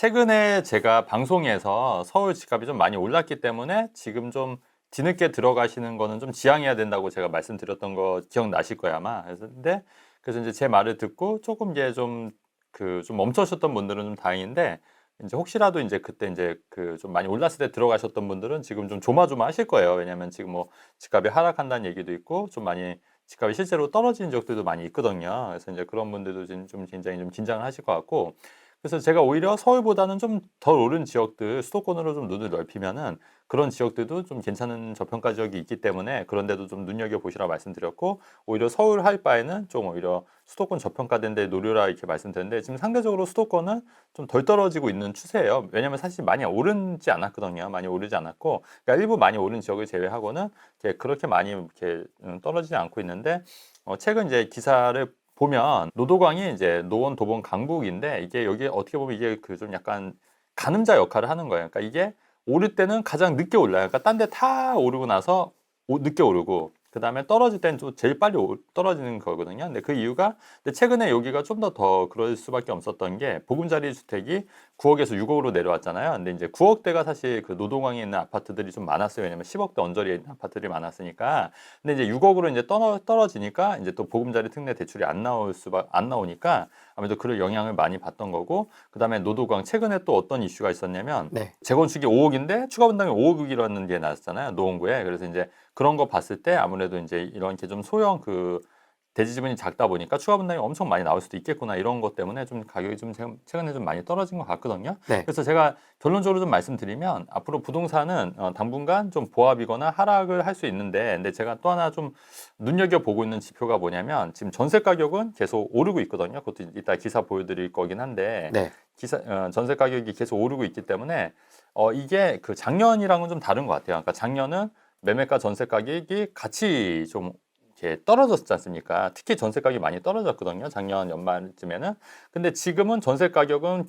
최근에 제가 방송에서 서울 집값이 좀 많이 올랐기 때문에 지금 좀 뒤늦게 들어가시는 거는 좀 지양해야 된다고 제가 말씀드렸던 거 기억나실 거예요, 아마. 그래서 이제 제 말을 듣고 조금 이제 좀 좀 멈춰셨던 분들은 좀 다행인데, 이제 혹시라도 이제 그때 이제 좀 많이 올랐을 때 들어가셨던 분들은 지금 좀 조마조마하실 거예요. 왜냐하면 지금 뭐 집값이 하락한다는 얘기도 있고 좀 많이 집값이 실제로 떨어지는 적들도 많이 있거든요. 그래서 이제 그런 분들도 지금 좀 굉장히 좀 긴장을 하실 것 같고, 그래서 제가 오히려 서울보다는 좀 덜 오른 지역들, 수도권으로 좀 눈을 넓히면은 그런 지역들도 좀 괜찮은 저평가 지역이 있기 때문에 그런 데도 좀 눈여겨보시라고 말씀드렸고, 오히려 서울 할 바에는 좀 오히려 수도권 저평가된 데 노려라 이렇게 말씀드렸는데, 지금 상대적으로 수도권은 좀 덜 떨어지고 있는 추세예요. 왜냐하면 사실 많이 오르지 않았거든요. 많이 오르지 않았고, 그러니까 일부 많이 오른 지역을 제외하고는 이렇게 그렇게 많이 이렇게 떨어지지 않고 있는데, 최근 이제 기사를 보면 노도강이 이제 노원, 도봉, 강북인데, 이게 여기 어떻게 보면 이게 좀 약간 가늠자 역할을 하는 거예요. 그러니까 이게 오를 때는 가장 늦게 올라요. 그러니까 딴 데 다 오르고 나서 늦게 오르고, 그 다음에 떨어질 때는 또 제일 빨리 떨어지는 거거든요. 근데 그 이유가, 근데 최근에 여기가 좀 더 그럴 수밖에 없었던 게, 보금자리 주택이 9억에서 6억으로 내려왔잖아요. 근데 이제 9억대가 사실 그 노동강에 있는 아파트들이 좀 많았어요. 왜냐면 10억대 언저리에 있는 아파트들이 많았으니까. 근데 이제 6억으로 이제 떨어지니까 이제 또 보금자리 특례 대출이 안 나오니까 아무래도 그런 영향을 많이 받던 거고, 그다음에 노도강 최근에 또 어떤 이슈가 있었냐면, 네. 재건축이 5억인데 추가 분담이 5억이라는 게 나왔잖아요. 노원구에. 그래서 이제 그런 거 봤을 때 아무래도 이제 이런 게 좀 소형 대지 지분이 작다 보니까 추가 분담이 엄청 많이 나올 수도 있겠구나, 이런 것 때문에 좀 가격이 좀 최근에 좀 많이 떨어진 것 같거든요. 네. 그래서 제가 결론적으로 좀 말씀드리면, 앞으로 부동산은 당분간 좀 보합이거나 하락을 할 수 있는데, 근데 제가 또 하나 좀 눈여겨보고 있는 지표가 뭐냐면, 지금 전세 가격은 계속 오르고 있거든요. 그것도 이따 기사 보여드릴 거긴 한데, 네. 전세 가격이 계속 오르고 있기 때문에 이게 작년이랑은 좀 다른 것 같아요. 그러니까 작년은 매매가 전세 가격이 같이 좀 이렇게 떨어졌지 않습니까? 특히 전세 가격이 많이 떨어졌거든요. 작년 연말쯤에는. 근데 지금은 전세 가격은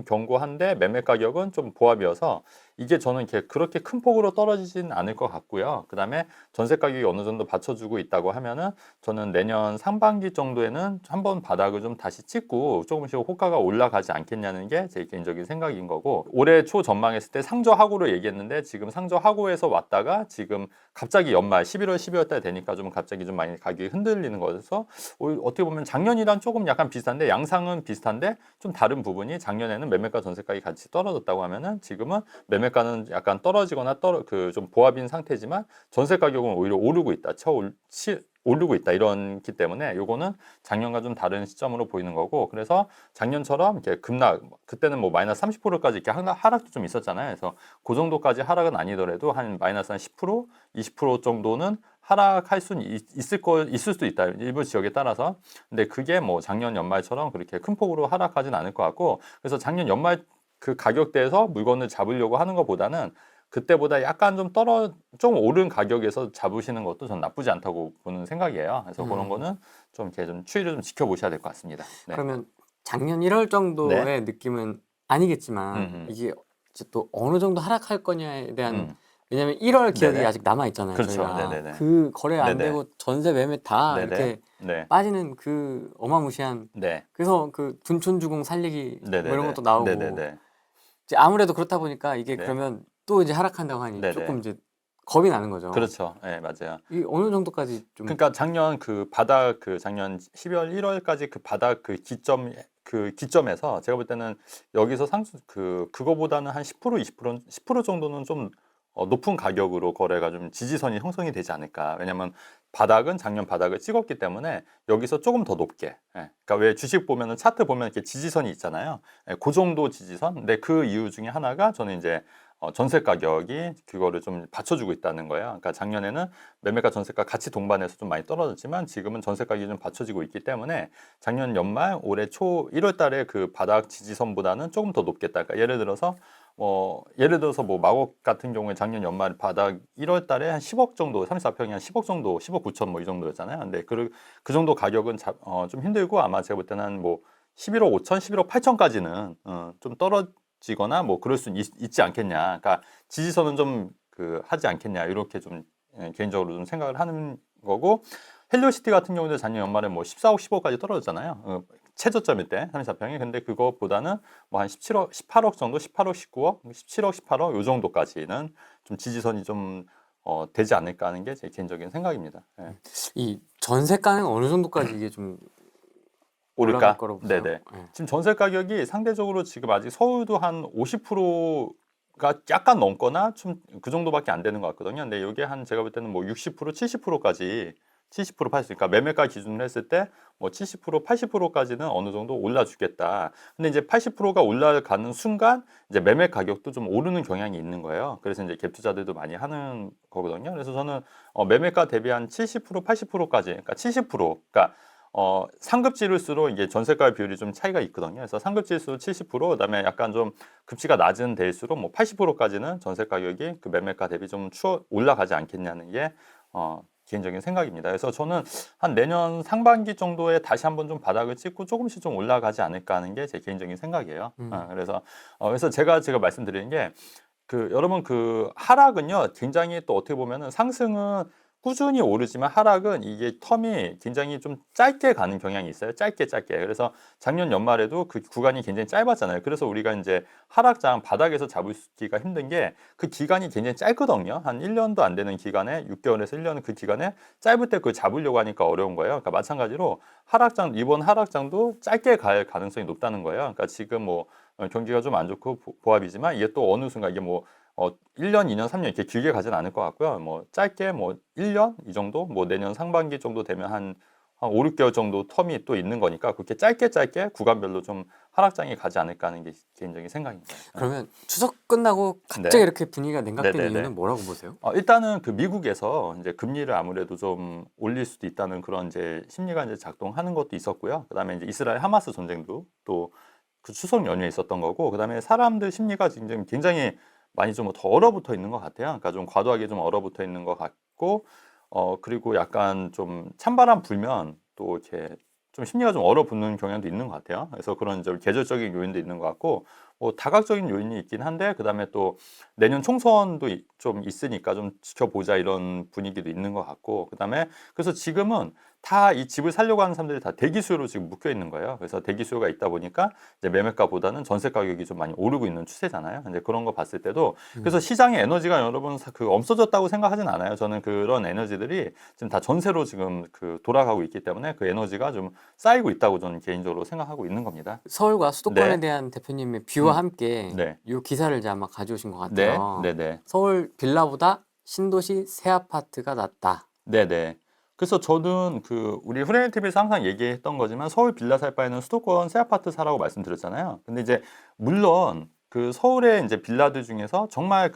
견고한데 매매 가격은 좀 보합이어서, 이게 저는 이렇게 그렇게 큰 폭으로 떨어지진 않을 것 같고요. 그다음에 전세 가격이 어느 정도 받쳐주고 있다고 하면은, 저는 내년 상반기 정도에는 한번 바닥을 좀 다시 찍고 조금씩 호가가 올라가지 않겠냐는 게 제 개인적인 생각인 거고, 올해 초 전망했을 때 상저하고로 얘기했는데, 지금 상저하고에서 왔다가 지금 갑자기 연말 11월, 12월 달 되니까 좀 갑자기 좀 많이 가격이 흔들리는 거여서, 어떻게 보면 작년이랑 조금 약간 비슷한데, 양상은 비슷한데 좀 다른 부분이, 작년에는 매매가 전세가격이 같이 떨어졌다고 하면은 지금은 매매가는 약간 떨어지거나 좀 보합인 상태지만 전세 가격은 오히려 오르고 있다. 오르고 있다. 이렇기 때문에 요거는 작년과 좀 다른 시점으로 보이는 거고, 그래서 작년처럼 이렇게 그때는 뭐 마이너스 30%까지 이렇게 하락도 좀 있었잖아요. 그래서 그 정도까지 하락은 아니더라도 한 마이너스 한 10%, 20% 정도는 하락할 수는 있을 수도 있다. 일부 지역에 따라서. 근데 그게 뭐 작년 연말처럼 그렇게 큰 폭으로 하락하진 않을 것 같고, 그래서 작년 연말 그 가격대에서 물건을 잡으려고 하는 것보다는 그때보다 약간 좀 오른 가격에서 잡으시는 것도 전 나쁘지 않다고 보는 생각이에요. 그래서 그런 음. 거는 좀 이렇게 좀 추이를 좀 지켜보셔야 될 것 같습니다. 네. 그러면 작년 1월 네. 정도의 느낌은 아니겠지만 음, 이게 이제 또 어느 정도 하락할 거냐에 대한, 음. 왜냐면 1월 기억이 네네. 아직 남아 있잖아요, 그렇죠. 저희가. 네네네. 그 거래 안 네네. 되고 전세 매매 다 네네. 이렇게 네. 빠지는 그 어마무시한, 네. 그래서 그 둔촌주공 살리기 뭐 이런 네네네. 것도 나오고, 네네네. 이제 아무래도 그렇다 보니까 이게 네. 그러면 또 이제 하락한다고 하니 네네. 조금 이제 겁이 나는 거죠. 그렇죠. 예, 맞아요. 이 어느 정도까지 좀. 그러니까 작년 작년 12월, 1월까지 그 바닥 기점에서 제가 볼 때는 여기서 그거보다는 한 10%, 20%, 10% 정도는 좀 높은 가격으로 거래가 좀 지지선이 형성이 되지 않을까. 왜냐면 작년 바닥을 찍었기 때문에 여기서 조금 더 높게. 예. 그러니까 왜 주식 보면은 차트 보면 이렇게 지지선이 있잖아요. 예, 그 정도 지지선. 근데 그 이유 중에 하나가, 저는 이제 전세 가격이 그거를 좀 받쳐주고 있다는 거예요. 그러니까 작년에는 매매가 전세가 같이 동반해서 좀 많이 떨어졌지만 지금은 전세 가격이 좀 받쳐지고 있기 때문에 작년 연말 올해 초 1월 달에 그 바닥 지지선보다는 조금 더 높겠다. 그러니까 예를 들어서 뭐 마곡 같은 경우에 작년 연말 바닥 1월 달에 한 10억 정도, 34평이 한 10억 정도, 10억 9천 뭐 이 정도였잖아요. 근데 그 정도 가격은 좀 힘들고, 아마 제가 볼 때는 뭐 11억 5천, 11억 8천까지는 좀 떨어지거나 뭐 그럴 수 있지 않겠냐. 그러니까 지지선은 좀 하지 않겠냐. 이렇게 좀 개인적으로 좀 생각을 하는 거고, 헬리오시티 같은 경우도 작년 연말에 뭐 14억, 15억까지 떨어졌잖아요. 최저점일 때 34평이. 근데 그거보다는 뭐 한 17억, 18억 정도, 18억, 19억, 17억, 18억 요 정도까지는 좀 지지선이 좀 되지 않을까 하는 게 제 개인적인 생각입니다. 예. 이 전세가는 어느 정도까지 이게 좀 올라갈 오를까? 거라고 보세요? 네네. 네. 지금 전세 가격이 상대적으로 지금 아직 서울도 한 50%가 약간 넘거나 좀 그 정도밖에 안 되는 것 같거든요. 근데 이게 한 제가 볼 때는 뭐 60%, 70%까지 70%, 80%, 그러니까 매매가 기준으로 했을 때 뭐 70%, 80%까지는 어느 정도 올라주겠다. 근데 이제 80%가 올라가는 순간 이제 매매 가격도 좀 오르는 경향이 있는 거예요. 그래서 이제 갭 투자들도 많이 하는 거거든요. 그래서 저는 매매가 대비 한 70%, 80%까지, 그러니까 70%, 그러니까 상급지일수록 이게 전세가 비율이 좀 차이가 있거든요. 그래서 상급지일수록 70%, 그다음에 약간 좀 급지가 낮은 데일수록 뭐 80%까지는 전세 가격이 그 매매가 대비 좀 올라가지 않겠냐는 게 개인적인 생각입니다. 그래서 저는 한 내년 상반기 정도에 다시 한번 좀 바닥을 찍고 조금씩 좀 올라가지 않을까 하는 게 제 개인적인 생각이에요. 그래서 제가 말씀드리는 게 여러분 하락은요 굉장히 또 어떻게 보면은 상승은 꾸준히 오르지만 하락은 이게 텀이 굉장히 좀 짧게 가는 경향이 있어요. 짧게. 그래서 작년 연말에도 그 구간이 굉장히 짧았잖아요. 그래서 우리가 이제 하락장 바닥에서 잡기가 힘든 게 그 기간이 굉장히 짧거든요. 한 1년도 안 되는 기간에 6개월에서 1년 그 기간에 짧을 때 그걸 잡으려고 하니까 어려운 거예요. 그러니까 마찬가지로 이번 하락장도 짧게 갈 가능성이 높다는 거예요. 그러니까 지금 뭐 경기가 좀 안 좋고 보합이지만 이게 또 어느 순간 이게 뭐 1년, 2년, 3년 이렇게 길게 가진 않을 것 같고요. 뭐 짧게 뭐 1년 이 정도, 뭐 내년 상반기 정도 되면 한 5, 6개월 정도 텀이 또 있는 거니까 그렇게 짧게 구간별로 좀 하락장이 가지 않을까 하는 게 개인적인 생각입니다. 그러면 추석 끝나고 갑자기 네. 이렇게 분위기가 냉각된 네네네. 이유는 뭐라고 보세요? 일단은 미국에서 이제 금리를 아무래도 좀 올릴 수도 있다는 그런 이제 심리가 이제 작동하는 것도 있었고요. 그다음에 이제 이스라엘 하마스 전쟁도 또 그 추석 연휴에 있었던 거고, 그다음에 사람들 심리가 지금 굉장히 많이 좀 더 얼어붙어 있는 것 같아요. 그러니까 좀 과도하게 좀 얼어붙어 있는 것 같고, 그리고 약간 좀 찬바람 불면 또 이렇게 좀 심리가 좀 얼어붙는 경향도 있는 것 같아요. 그래서 그런 좀 계절적인 요인도 있는 것 같고, 뭐 다각적인 요인이 있긴 한데, 그다음에 또 내년 총선도 좀 있으니까 좀 지켜보자 이런 분위기도 있는 것 같고, 그다음에 그래서 지금은 다 이 집을 살려고 하는 사람들이 다 대기 수요로 지금 묶여 있는 거예요. 그래서 대기 수요가 있다 보니까 이제 매매가보다는 전세 가격이 좀 많이 오르고 있는 추세잖아요. 이제 그런 거 봤을 때도 그래서 시장의 에너지가 여러분 없어졌다고 생각하진 않아요. 저는 그런 에너지들이 지금 다 전세로 지금 돌아가고 있기 때문에 그 에너지가 좀 쌓이고 있다고 저는 개인적으로 생각하고 있는 겁니다. 서울과 수도권에 네. 대한 대표님의 뷰와 함께 네. 이 기사를 이제 아마 가져오신 것 네, 같아요. 네네. 서울 빌라보다 신도시 새 아파트가 낫다. 네네. 그래서 저는 우리 후레인 TV에서 항상 얘기했던 거지만 서울 빌라 살 바에는 수도권 새 아파트 사라고 말씀드렸잖아요. 근데 이제 물론 서울의 이제 빌라들 중에서 정말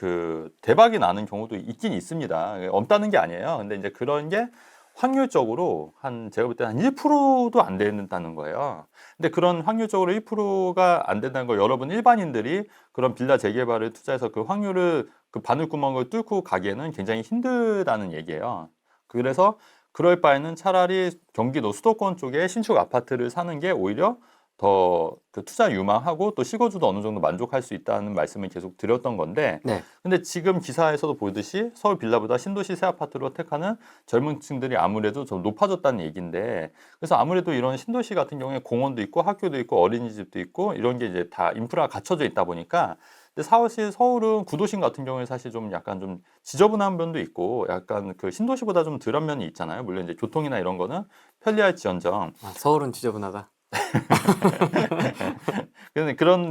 대박이 나는 경우도 있긴 있습니다. 없다는 게 아니에요. 근데 이제 그런 게 확률적으로 제가 볼 때 한 1%도 안 된다는 거예요. 근데 그런 확률적으로 1%가 안 된다는 걸 여러분 일반인들이 그런 빌라 재개발을 투자해서 그 확률을 바늘구멍을 뚫고 가기에는 굉장히 힘들다는 얘기예요. 그래서 그럴 바에는 차라리 경기도 수도권 쪽에 신축 아파트를 사는 게 오히려 더 투자 유망하고 또 실거주도 어느 정도 만족할 수 있다는 말씀을 계속 드렸던 건데, 네. 근데 지금 기사에서도 보듯이 서울 빌라보다 신도시 새 아파트로 택하는 젊은 층들이 아무래도 좀 높아졌다는 얘기인데, 그래서 아무래도 이런 신도시 같은 경우에 공원도 있고 학교도 있고 어린이집도 있고 이런 게 이제 다 인프라가 갖춰져 있다 보니까, 근데 사실 서울은 구도심 같은 경우에 사실 좀 약간 좀 지저분한 면도 있고 약간 신도시보다 좀 덜한 면이 있잖아요. 물론 이제 교통이나 이런 거는 편리할지언정. 서울은 지저분하다.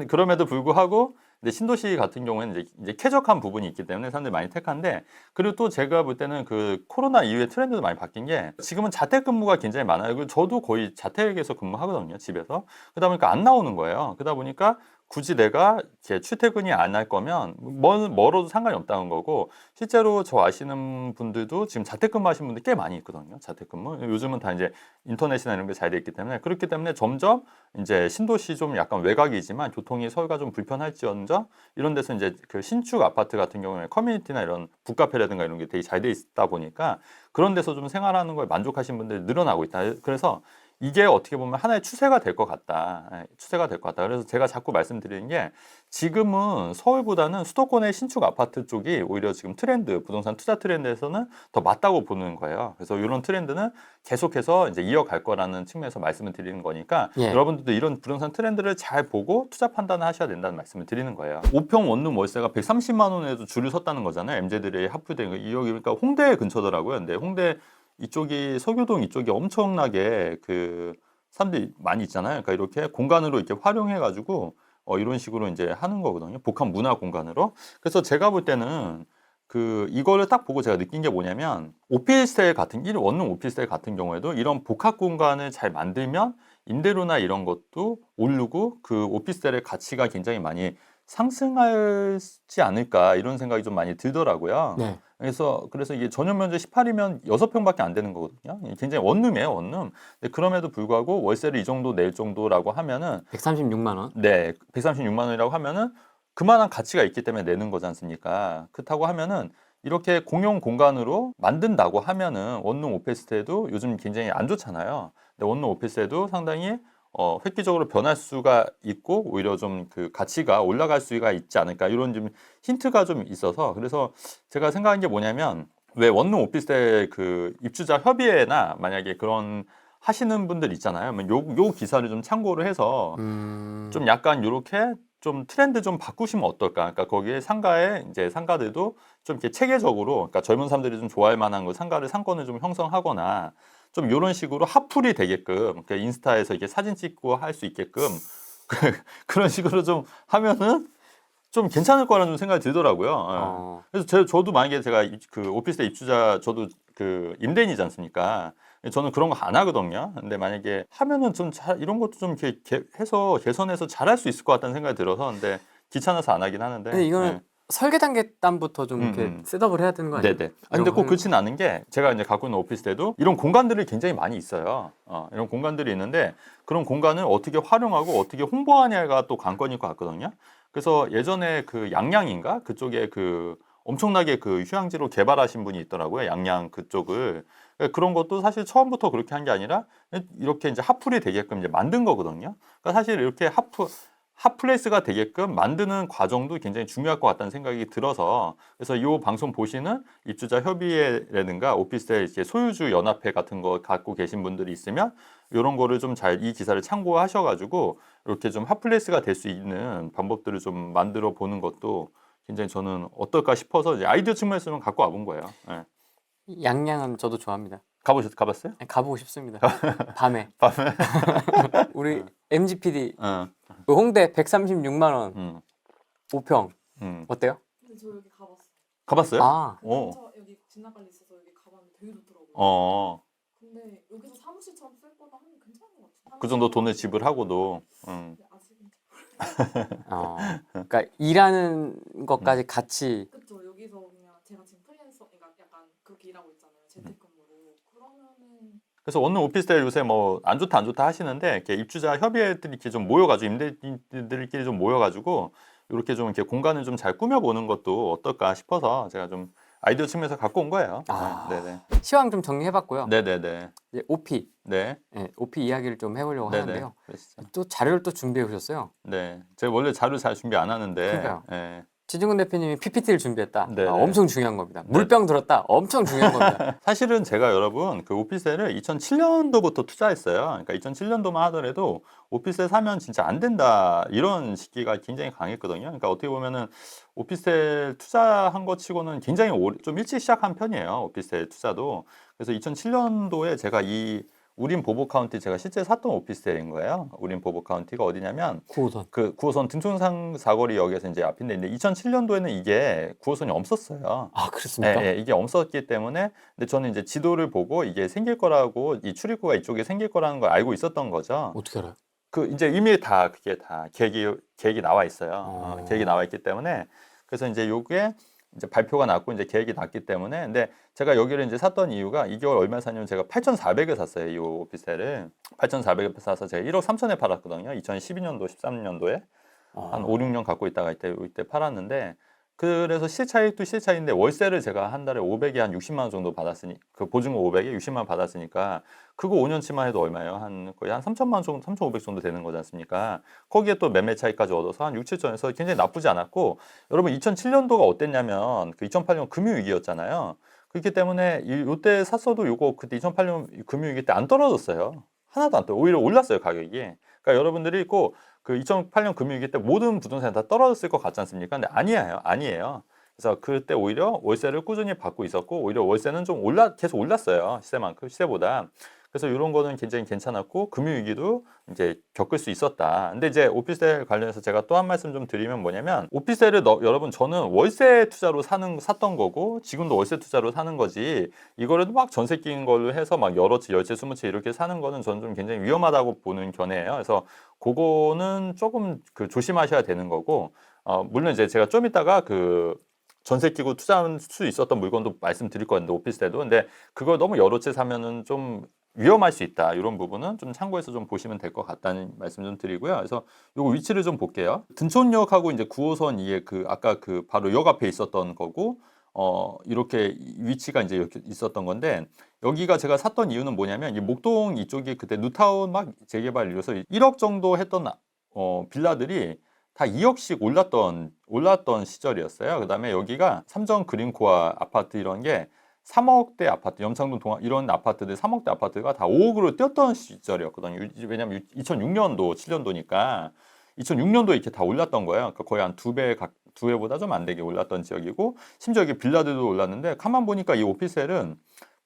그럼에도 불구하고 근데 신도시 같은 경우에는 이제 쾌적한 부분이 있기 때문에 사람들이 많이 택하는데, 그리고 또 제가 볼 때는 코로나 이후에 트렌드도 많이 바뀐 게 지금은 자택근무가 굉장히 많아요. 그리고 저도 거의 자택에서 근무하거든요, 집에서. 그러다 보니까 안 나오는 거예요. 그러다 보니까 굳이 내가 이렇게 출퇴근이 안 할 거면 멀어도 상관이 없다는 거고, 실제로 저 아시는 분들도 지금 자택근무 하시는 분들 꽤 많이 있거든요. 자택근무. 요즘은 다 이제 인터넷이나 이런 게 잘 돼 있기 때문에, 그렇기 때문에 점점 이제 신도시 좀 약간 외곽이지만 교통이 서울과 좀 불편할지언정 이런 데서 이제 신축 아파트 같은 경우에 커뮤니티나 이런 북카페라든가 이런 게 되게 잘 돼 있다 보니까 그런 데서 좀 생활하는 걸 만족하시는 분들이 늘어나고 있다. 그래서 이게 어떻게 보면 하나의 추세가 될 것 같다. 추세가 될 것 같다. 그래서 제가 자꾸 말씀드리는 게 지금은 서울보다는 수도권의 신축 아파트 쪽이 오히려 지금 트렌드, 부동산 투자 트렌드에서는 더 맞다고 보는 거예요. 그래서 이런 트렌드는 계속해서 이제 이어갈 거라는 측면에서 말씀을 드리는 거니까 예. 여러분들도 이런 부동산 트렌드를 잘 보고 투자 판단을 하셔야 된다는 말씀을 드리는 거예요. 5평 원룸 월세가 130만 원에도 줄을 섰다는 거잖아요. MZ들이 합류된 거. 여기 그러니까 홍대 근처더라고요. 근데 홍대 이쪽이 서교동 이쪽이 엄청나게 그 사람들이 많이 있잖아요. 그러니까 이렇게 공간으로 이렇게 활용해 가지고 이런 식으로 이제 하는 거거든요. 복합 문화 공간으로. 그래서 제가 볼 때는 그 이거를 딱 보고 제가 느낀 게 뭐냐면 오피스텔 같은 원룸 오피스텔 같은 경우에도 이런 복합 공간을 잘 만들면 임대료나 이런 것도 오르고 그 오피스텔의 가치가 굉장히 많이 상승하지 않을까 이런 생각이 좀 많이 들더라고요. 네. 그래서 이게 전용 면적 18이면 6평밖에 안 되는 거거든요. 굉장히 원룸이에요, 원룸. 근데 그럼에도 불구하고 월세를 이 정도 낼 정도라고 하면은 136만 원. 네, 136만 원이라고 하면은 그만한 가치가 있기 때문에 내는 거지 않습니까? 그렇다고 하면은 이렇게 공용 공간으로 만든다고 하면은 원룸 오피스텔도 요즘 굉장히 안 좋잖아요. 근데 원룸 오피스텔도 상당히 획기적으로 변할 수가 있고 오히려 좀 그 가치가 올라갈 수가 있지 않을까 이런 좀 힌트가 좀 있어서 그래서 제가 생각한 게 뭐냐면 왜 원룸 오피스텔 그 입주자 협의회나 만약에 그런 하시는 분들 있잖아요. 요 기사를 좀 참고를 해서 좀 약간 요렇게 좀 트렌드 좀 바꾸시면 어떨까? 그러니까 거기에 상가에 이제 상가들도 좀 이렇게 체계적으로 그러니까 젊은 사람들이 좀 좋아할 만한 거 상권을 좀 형성하거나 좀 요런 식으로 핫플이 되게끔 그러니까 인스타에서 이렇게 사진 찍고 할 수 있게끔 그런 식으로 좀 하면은 좀 괜찮을 거라는 생각이 들더라고요. 예. 그래서 저도 만약에 제가 그 오피스텔 입주자 저도 그 임대인이지 않습니까? 저는 그런 거 안 하거든요. 근데 만약에 하면은 좀 이런 것도 좀 이렇게 해서 개선해서 잘할 수 있을 것 같다는 생각이 들어서 근데 귀찮아서 안 하긴 하는데. 근데 이거는 예. 설계 단계 때부터 좀 이렇게 셋업을 해야 되는 거 아니에요? 네네. 근데 꼭 그렇지는 않은 게 제가 이제 갖고 있는 오피스텔도 이런 공간들이 굉장히 많이 있어요. 이런 공간들이 있는데 그런 공간을 어떻게 활용하고 어떻게 홍보하냐가 또 관건일 것 같거든요. 그래서 예전에 그 양양인가 그쪽에 그 엄청나게 그 휴양지로 개발하신 분이 있더라고요. 양양 그쪽을. 그런 것도 사실 처음부터 그렇게 한 게 아니라 이렇게 이제 핫플이 되게끔 이제 만든 거거든요. 그러니까 사실 이렇게 핫플레이스가 되게끔 만드는 과정도 굉장히 중요할 것 같다는 생각이 들어서 그래서 이 방송 보시는 입주자 협의회라든가 오피스텔 이제 소유주 연합회 같은 거 갖고 계신 분들이 있으면 이런 거를 좀 잘 이 기사를 참고하셔가지고 이렇게 좀 핫플레이스가 될 수 있는 방법들을 좀 만들어 보는 것도 굉장히 저는 어떨까 싶어서 이제 아이디어 측면에서 좀 갖고 와본 거예요. 예. 양양은 저도 좋아합니다. 가봤어요? 가보고 싶습니다. 밤에. 우리 MGPD 그 홍대 136만 원 5평 어때요? 근데 저 여기 가봤어요. 가봤어요? 아, 오. 저 여기 진락관리 있어서 여기 가봤는데 되게 좋더라고요. 어. 근데 여기서 사무실처럼 쓸 거다 하면 괜찮은 것 같아요. 그 정도 돈을 지불하고도. 근데 아직은 그러니까 일하는 것까지 같이 그쵸. 여기서 그냥 제가 지금 프리랜서, 그러니까 약간 그렇게 일하고 있잖아요. 재택근무로. 그러면은 그래서 원룸 오피스텔 요새 뭐 안 좋다 안 좋다 하시는데 이렇게 입주자 협의회들이 이렇게 좀 모여가지고 임대인들끼리 좀 모여가지고 이렇게 좀 이렇게 공간을 좀 잘 꾸며보는 것도 어떨까 싶어서 제가 좀 아이디어 측면에서 갖고 온 거예요. 네네. 시황 좀 정리해봤고요. 네네네. 이제 OP, 네. 네, OP 이야기를 좀 해보려고 네네. 하는데요. 그러시죠. 또 자료를 또 준비해 오셨어요. 네. 제가 원래 자료 잘 준비 안 하는데. 그러니까요. 네. 지중근 대표님이 PPT를 준비했다. 네네. 엄청 중요한 겁니다. 네. 물병 들었다. 엄청 중요한 겁니다. 사실은 제가 여러분 그 오피스텔을 2007년도부터 투자했어요. 그러니까 2007년도만 하더라도 오피스텔 사면 진짜 안 된다 이런 시기가 굉장히 강했거든요. 그러니까 어떻게 보면은 오피스텔 투자한 것 치고는 굉장히 좀 일찍 시작한 편이에요. 오피스텔 투자도. 그래서 2007년도에 제가 이 우린 보보 카운티 제가 실제 샀던 오피스텔인 거예요. 우린 보보 카운티가 어디냐면 9호선. 그 9호선 등촌상 사거리역에서 이제 앞인데 2007년도에는 이게 9호선이 없었어요. 아, 그렇습니까? 예, 이게 없었기 때문에 근데 저는 이제 지도를 보고 이게 생길 거라고 이 출입구가 이쪽에 생길 거라는 걸 알고 있었던 거죠. 어떻게 알아요? 그 이제 이미 다 그게 다 계획이 나와 있어요. 계획이 나와 있기 때문에 그래서 이제 요게 이제 발표가 났고 이제 계획이 났기 때문에 근데 제가 여기를 이제 샀던 이유가 2개월 얼마 샀냐면 제가 8,400에 샀어요. 이 오피스텔을 8,400에 사서 제가 1억 3천에 팔았거든요. 2012년도 13년도에 한 5, 6년 갖고 있다가 이때 팔았는데 그래서 시세차익도 시세차익인데 월세를 제가 한 달에 500에 한 60만 원 정도 받았으니 그 보증금 500에 60만 원 받았으니까 그거 5년치만 해도 얼마예요? 한 거의 한 3천만 원 정도, 3,500 정도 되는 거지 않습니까? 거기에 또 매매 차익까지 얻어서 한 6, 7천에서 굉장히 나쁘지 않았고 여러분 2007년도가 어땠냐면 그 2008년 금융위기였잖아요. 그렇기 때문에 이때 샀어도 요거 그때 2008년 금융위기 때 안 떨어졌어요. 하나도 안 떨어. 오히려 올랐어요 가격이. 그러니까 여러분들이 꼭 그 2008년 금융위기 때 모든 부동산이 다 떨어졌을 것 같지 않습니까? 근데 아니에요. 그래서 그때 오히려 월세를 꾸준히 받고 있었고 오히려 월세는 좀 계속 올랐어요. 시세만큼 시세보다. 그래서 이런 거는 굉장히 괜찮았고 금융위기도 이제 겪을 수 있었다. 근데 이제 오피스텔 관련해서 제가 또 한 말씀 좀 드리면 뭐냐면 오피스텔을 여러분 저는 월세 투자로 샀던 거고 지금도 월세 투자로 사는 거지 이거를 막 전세 끼는 걸로 해서 막 여러 채, 10채, 20채 이렇게 사는 거는 저는 좀 굉장히 위험하다고 보는 견해예요. 그래서 그거는 조금 그 조심하셔야 되는 거고 물론 이제 제가 좀 이따가 그 전세 끼고 투자할 수 있었던 물건도 말씀드릴 건데 오피스텔도 근데 그걸 너무 여러 채 사면은 좀 위험할 수 있다. 이런 부분은 좀 참고해서 좀 보시면 될 것 같다는 말씀 좀 드리고요. 그래서 요거 위치를 좀 볼게요. 든촌역하고 이제 9호선 이게 그 아까 그 바로 역 앞에 있었던 거고 이렇게 위치가 이제 이렇게 있었던 건데 여기가 제가 샀던 이유는 뭐냐면 이 목동 이쪽이 그때 뉴타운 막 재개발 이뤄서 1억 정도 했던 빌라들이 다 2억씩 올랐던 시절이었어요. 그다음에 여기가 삼성 그린코아 아파트 이런 게 3억대 아파트, 염창동 동아 이런 아파트들 3억대 아파트가 다 5억으로 뛰었던 시절이었거든요. 왜냐면 2006년도, 7년도니까 2006년도에 이렇게 다 올랐던 거예요. 그러니까 거의 한 두 배보다 좀 안 되게 올랐던 지역이고 심지어 여기 빌라들도 올랐는데 가만 보니까 이 오피스텔은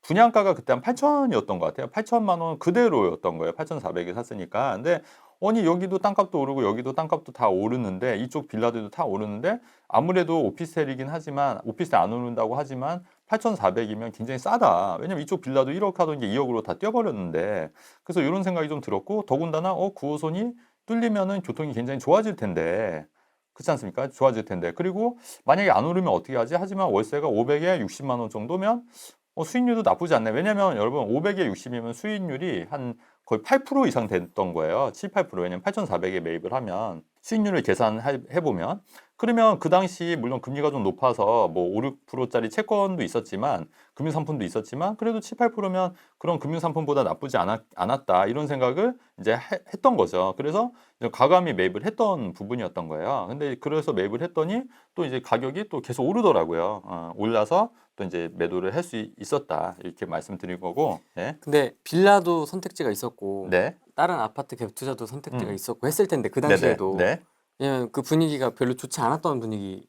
분양가가 그때 한 8천이었던 것 같아요. 8천만 원 그대로였던 거예요. 8,400에 샀으니까. 근데 아니 여기도 땅값도 오르고 여기도 땅값도 다 오르는데 이쪽 빌라들도 다 오르는데 아무래도 오피스텔이긴 하지만 오피스텔 안 오른다고 하지만 8,400이면 굉장히 싸다. 왜냐면 이쪽 빌라도 1억 하던 게 2억으로 다 뛰어버렸는데 그래서 이런 생각이 좀 들었고 더군다나 9호선이 뚫리면은 교통이 굉장히 좋아질 텐데 그렇지 않습니까? 좋아질 텐데 그리고 만약에 안 오르면 어떻게 하지? 하지만 월세가 500에 60만 원 정도면 수익률도 나쁘지 않네. 왜냐면 여러분 500에 60이면 수익률이 한 거의 8% 이상 됐던 거예요. 7, 8%. 왜냐면 8,400에 매입을 하면 수익률을 계산해 보면 그러면 그 당시 물론 금리가 좀 높아서 뭐 5, 6%짜리 채권도 있었지만 금융 상품도 있었지만 그래도 7, 8%면 그런 금융 상품보다 나쁘지 않았다. 이런 생각을 이제 했던 거죠. 그래서 과감히 매입을 했던 부분이었던 거예요. 근데 그래서 매입을 했더니 또 이제 가격이 또 계속 오르더라고요. 올라서 또 이제 매도를 할 수 있었다. 이렇게 말씀드린 거고. 네. 근데 빌라도 선택지가 있었고 네. 다른 아파트 갭 투자도 선택지가 음. 있었고 했을 텐데 그 네네. 당시에도 네. 왜냐면 그 분위기가 별로 좋지 않았던 분위기.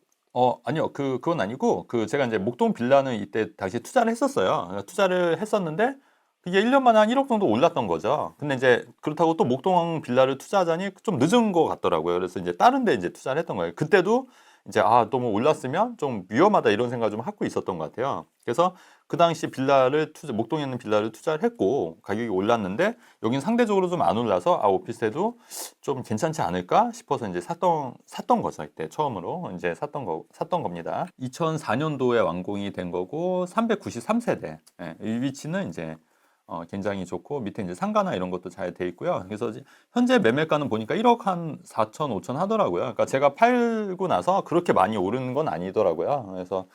아니요. 그건 아니고 제가 이제 목동 빌라는 이때 당시 투자를 했었어요. 투자를 했었는데 그게 1년 만에 한 1억 정도 올랐던 거죠. 근데 이제 그렇다고 또 목동 빌라를 투자하자니 좀 늦은 것 같더라고요. 그래서 이제 다른 데 이제 투자를 했던 거예요. 그때도 이제 너무 올랐으면 좀 위험하다 이런 생각을 좀 하고 있었던 것 같아요. 그래서 그 당시 목동에 있는 빌라를 투자를 했고 가격이 올랐는데 여긴 상대적으로 좀 안 올라서 오피스텔도 좀 괜찮지 않을까 싶어서 이제 샀던 거죠. 이때 처음으로 이제 샀던 겁니다. 2004년도에 완공이 된 거고 393세대. 예, 이 위치는 이제 굉장히 좋고 밑에 이제 상가나 이런 것도 잘 돼 있고요. 그래서 현재 매매가는 보니까 1억 한 4천, 5천 하더라고요. 그러니까 제가 팔고 나서 그렇게 많이 오르는 건 아니더라고요. 그래서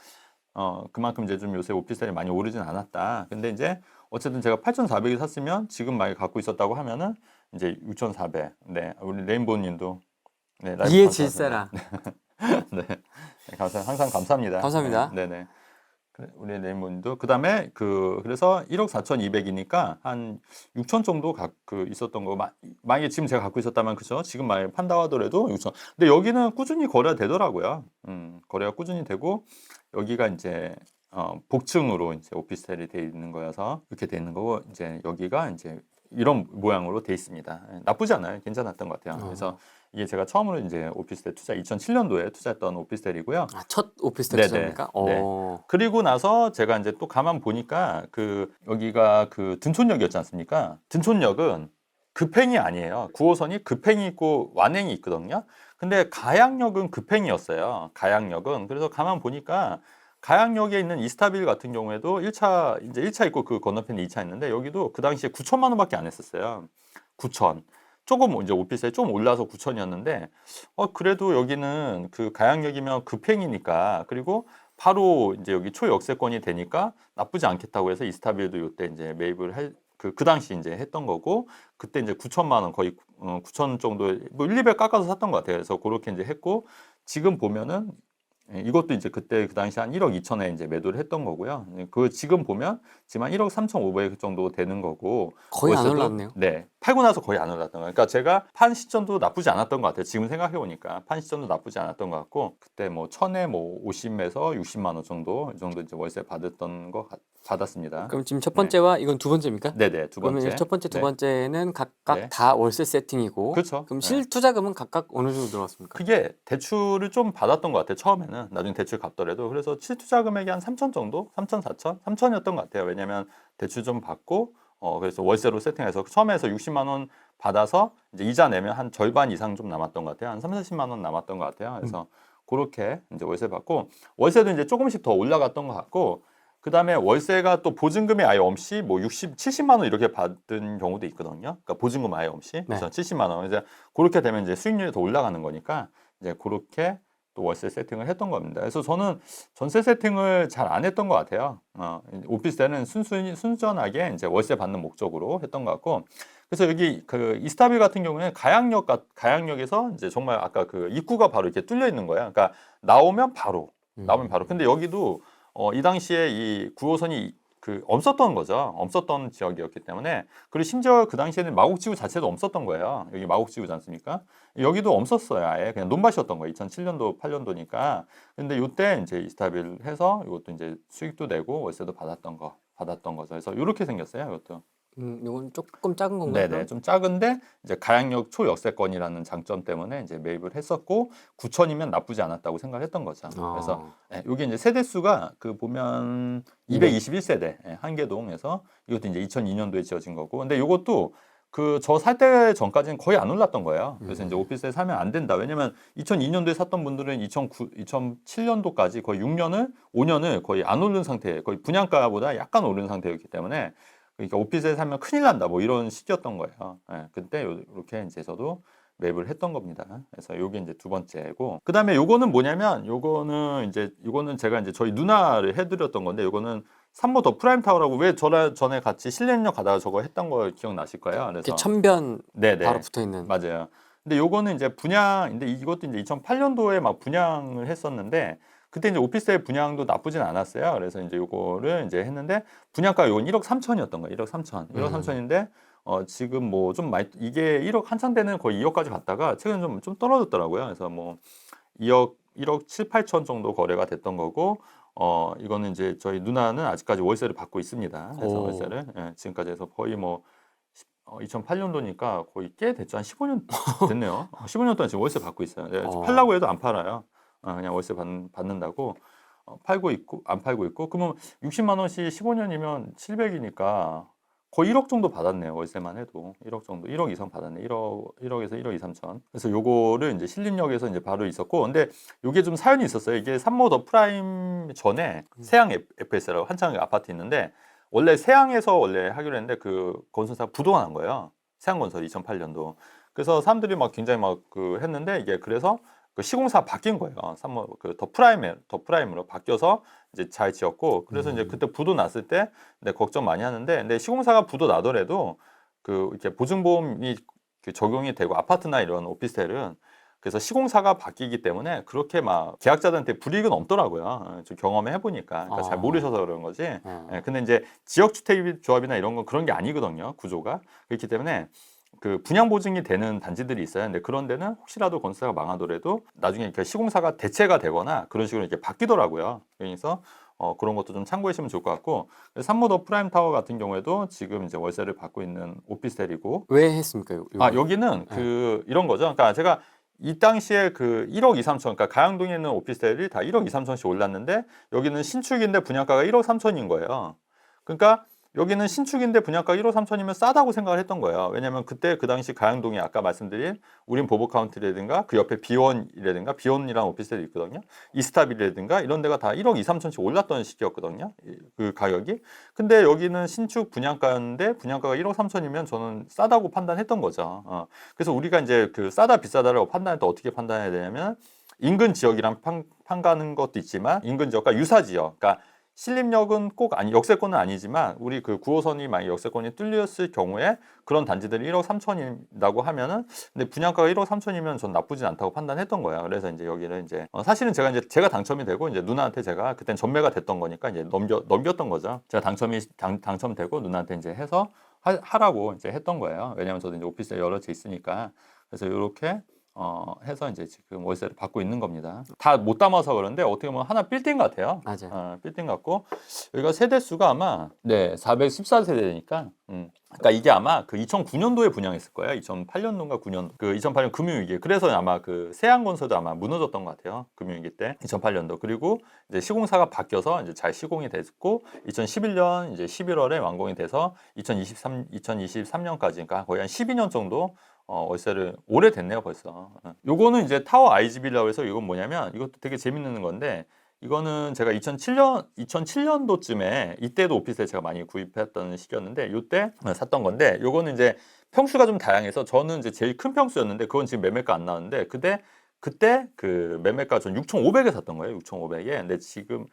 그만큼 이제 좀 요새 오피스텔이 많이 오르진 않았다. 근데 이제 어쨌든 제가 8,400에 샀으면 지금 많이 갖고 있었다고 하면은 이제 6,400. 네, 우리 레인보우님도 네, 라이브 이해 감사합니다. 질세라. 네, 항상 감사합니다. 감사합니다. 네네. 우리 레인보우님도 그다음에 그래서 1억 4,200이니까 한 6천 정도 있었던 거 만약에 지금 제가 갖고 있었다면 그죠? 지금 만약에 판다고 하더라도 6천. 근데 여기는 꾸준히 거래가 되더라고요. 거래가 꾸준히 되고 여기가 이제 복층으로 이제 오피스텔이 돼 있는 거여서 이렇게 돼 있는 거고 이제 여기가 이제 이런 모양으로 돼 있습니다. 나쁘지 않아요. 괜찮았던 것 같아요. 그래서 이게 제가 처음으로 이제 오피스텔 2007년도에 투자했던 오피스텔이고요. 첫 오피스텔 투자입니까? 네. 그리고 나서 제가 이제 또 가만 보니까 여기가 든촌역이었지 않습니까? 든촌역은 급행이 아니에요. 9호선이 급행이 있고 완행이 있거든요. 근데 가양역은 급행이었어요. 가양역은. 그래서 가만 보니까 가양역에 있는 이스타빌 같은 경우에도 1차 있고 그 건너편에 2차 있는데 여기도 그 당시에 9천만 원밖에 안 했었어요. 9천. 조금 이제 오피스텔 좀 올라서 9천이었는데 그래도 여기는 그 가양역이면 급행이니까 그리고 바로 이제 여기 초역세권이 되니까 나쁘지 않겠다고 해서 이스타빌도 요때 이제 매입을 그 당시 이제 했던 거고 그때 이제 9천만 원 거의 9천 정도 뭐 1, 200 깎아서 샀던 것 같아요. 그래서 그렇게 이제 했고 지금 보면은 이것도 이제 그때 그 당시 한 1억 2천에 이제 매도를 했던 거고요. 그 지금 보면 지금 한 1억 3,500 정도 되는 거고 거의 안 월세도 올랐네요. 네, 팔고 나서 거의 안 올랐던 거예요. 그러니까 제가 판 시점도 나쁘지 않았던 것 같아요. 지금 생각해 보니까 판 시점도 나쁘지 않았던 것 같고 그때 뭐 천에 뭐 50에서 60만 원 정도 이 정도 이제 월세 받았습니다. 그럼 지금 첫 번째와 이건 두 번째입니까? 네네 두 번째. 그러면 첫 번째, 두 네. 번째는 각각 네. 다 월세 세팅이고 그렇죠. 그럼 네. 실투자금은 각각 어느 정도 들어갔습니까? 그게 대출을 좀 받았던 것 같아요. 처음에는 나중에 대출 갚더라도 그래서 실투자 금액이 한 3천 정도, 3천, 4천, 3천이었던 것 같아요. 왜냐하면 대출 좀 받고 그래서 월세로 세팅해서 처음에서 60만 원 받아서 이제 이자 내면 한 절반 이상 좀 남았던 것 같아요. 한 3, 40만 원 남았던 것 같아요. 그래서 그렇게 이제 월세 받고 월세도 이제 조금씩 더 올라갔던 것 같고 그 다음에 월세가 또 보증금이 아예 없이 뭐 60, 70만 원 이렇게 받은 경우도 있거든요. 그러니까 보증금 아예 없이 그래서 70만 원 이제 그렇게 되면 이제 수익률이 더 올라가는 거니까 이제 그렇게 또 월세 세팅을 했던 겁니다. 그래서 저는 전세 세팅을 잘 안 했던 것 같아요. 오피스텔은 순전하게 이제 월세 받는 목적으로 했던 것 같고 그래서 여기 그 이스타빌 같은 경우에는 가양역에서 이제 정말 아까 그 입구가 바로 이렇게 뚫려 있는 거예요. 그러니까 나오면 바로. 근데 여기도 이 당시에 이 9호선이 그 없었던 거죠. 없었던 지역이었기 때문에 그리고 심지어 그 당시에는 마곡지구 자체도 없었던 거예요. 여기 마곡지구지 않습니까? 여기도 없었어요. 아예 그냥 논밭이었던 거예요. 2007년도 8년도니까. 근데 요때 이제 이스타빌 해서 이것도 이제 수익도 내고 월세도 받았던 거죠. 그래서 이렇게 생겼어요. 이것도. 이건 조금 작은 건가요? 네네, 좀 작은데 이제 가양역 초역세권이라는 장점 때문에 이제 매입을 했었고 9천이면 나쁘지 않았다고 생각했던 거죠. 그래서 여기 이제 세대 수가 그 보면 221세대 한계동에서 이것도 이제 2002년도에 지어진 거고, 근데 이것도 그 저 살 때 전까지는 거의 안 올랐던 거예요. 그래서 이제 오피스텔 사면 안 된다. 왜냐면 2002년도에 샀던 분들은 2007년도까지 거의 5년을 거의 안 오른 상태, 거의 분양가보다 약간 오른 상태였기 때문에. 그러니까 오피스텔 사면 큰일 난다 뭐 이런 시기였던 거예요. 그때 이렇게 이제 저도 매입을 했던 겁니다. 그래서 요게 이제 두 번째고 그다음에 요거는 뭐냐면 요거는 제가 이제 저희 누나를 해드렸던 건데 요거는 산모 더 프라임 타워라고 왜 전에 같이 신림역 가다가 저거 했던 거 기억나실 거예요. 그래서 이렇게 천변 네네. 바로 붙어 있는. 맞아요. 근데 요거는 이제 근데 이것도 이제 2008년도에 막 분양을 했었는데 그때 이제 오피스텔 분양도 나쁘진 않았어요. 그래서 이제 요거를 이제 했는데 분양가가 요건 1억 3천이었던 거예요. 1억 3천. 1억 3천인데 지금 뭐 좀 많이 이게 1억 한창 때는 거의 2억까지 갔다가 최근 좀 떨어졌더라고요. 그래서 뭐 1억 7, 8천 정도 거래가 됐던 거고 이거는 이제 저희 누나는 아직까지 월세를 받고 있습니다. 그래서 월세를 지금까지 해서 거의 뭐 2008년도니까 거의 꽤 됐죠. 한 15년 됐네요. 15년 동안 지금 월세 받고 있어요. 팔라고 해도 안 팔아요. 그냥 월세 받는다고 팔고 있고 안 팔고 있고 그러면 60만 원씩 15년이면 700이니까 거의 1억 정도 받았네요. 월세만 해도 1억 정도, 1억 이상 받았네. 1억에서 1억 2, 3천. 그래서 요거를 이제 신림역에서 이제 바로 있었고, 근데 요게 좀 사연이 있었어요. 이게 산모 더 프라임 전에 세양 FS라고 한창 아파트 있는데 원래 세양에서 원래 하기로 했는데 그 건설사가 부도가 난 거예요. 세양건설 2008년도. 그래서 사람들이 막 굉장히 막 그 했는데 이게 그래서 그 시공사 바뀐 거예요. 산모 더 프라임으로 바뀌어서 이제 잘 지었고 그래서 이제 그때 부도 났을 때 걱정 많이 하는데 근데 시공사가 부도 나더라도 그 이렇게 보증보험이 적용이 되고 아파트나 이런 오피스텔은 그래서 시공사가 바뀌기 때문에 그렇게 막 계약자들한테 불이익은 없더라고요. 좀 경험해 보니까 그러니까 잘 모르셔서 그런 거지. 근데 이제 지역주택조합이나 이런 건 그런 게 아니거든요. 구조가 그렇기 때문에. 그 분양 보증이 되는 단지들이 있어요. 근데 그런 데는 혹시라도 건설사가 망하더라도 나중에 이렇게 시공사가 대체가 되거나 그런 식으로 이렇게 바뀌더라고요. 그래서 그런 것도 좀 참고하시면 좋을 것 같고 산모 더 프라임 타워 같은 경우에도 지금 이제 월세를 받고 있는 오피스텔이고 왜 했습니까? 여기는 그 이런 거죠. 그러니까 제가 이 당시에 그 1억 2, 3천, 그러니까 가양동에 있는 오피스텔이 다 1억 2, 3천씩 올랐는데 여기는 신축인데 분양가가 1억 3천인 거예요. 그러니까 여기는 신축인데 분양가 1억 3천이면 싸다고 생각을 했던 거예요. 왜냐면 그때 그 당시 가양동이 아까 말씀드린 우린 보보카운티라든가 그 옆에 비원이라든가 비원이라는 오피스텔이 있거든요. 이스타빌이라든가 이런 데가 다 1억 2, 3천씩 올랐던 시기였거든요. 그 가격이. 근데 여기는 신축 분양가였는데 분양가가 1억 3천이면 저는 싸다고 판단했던 거죠. 그래서 우리가 이제 그 싸다 비싸다라고 판단할 때 어떻게 판단해야 되냐면 인근 지역이랑 판가는 것도 있지만 인근 지역과 유사 지역, 그러니까 신림역은 꼭 아니 역세권은 아니지만 우리 그 9호선이 만약 역세권이 뚫렸을 경우에 그런 단지들이 1억 3천이라고 하면은 근데 분양가가 1억 3천이면 전 나쁘진 않다고 판단했던 거예요. 그래서 이제 여기를 이제 사실은 제가 당첨이 되고 이제 누나한테 제가 그땐 전매가 됐던 거니까 이제 넘겼던 거죠. 제가 당첨되고 누나한테 이제 해서 하라고 이제 했던 거예요. 왜냐면 저도 이제 오피스에 여러 채 있으니까. 그래서 이렇게 해서 이제 지금 월세를 받고 있는 겁니다. 다 못 담아서 그런데 어떻게 보면 하나 빌딩 같아요. 맞아요. 빌딩 같고 여기가 세대 수가 아마 414세대니까 그러니까 이게 아마 그 2009년도에 분양했을 거예요. 2008년도인가 9년도. 그 2008년 금융위기. 그래서 아마 그 세안건설도 아마 무너졌던 것 같아요. 금융위기 때 2008년도. 그리고 이제 시공사가 바뀌어서 이제 잘 시공이 됐고 2011년 이제 11월에 완공이 돼서 2023년까지 그러니까 거의 한 12년 정도 월세를 오래됐네요 벌써. 요거는 이제 타워 IGB라고 해서 이건 뭐냐면 이것도 되게 재밌는 건데 이거는 제가 2007년도쯤에 이때도 오피스에 제가 많이 구입했던 시기였는데 이때 샀던 건데 요거는 이제 평수가 좀 다양해서 저는 이제 제일 큰 평수였는데 그건 지금 매매가 안 나왔는데 그때 그 매매가 전 6,500에 샀던 거예요. 6,500에. 근데 지금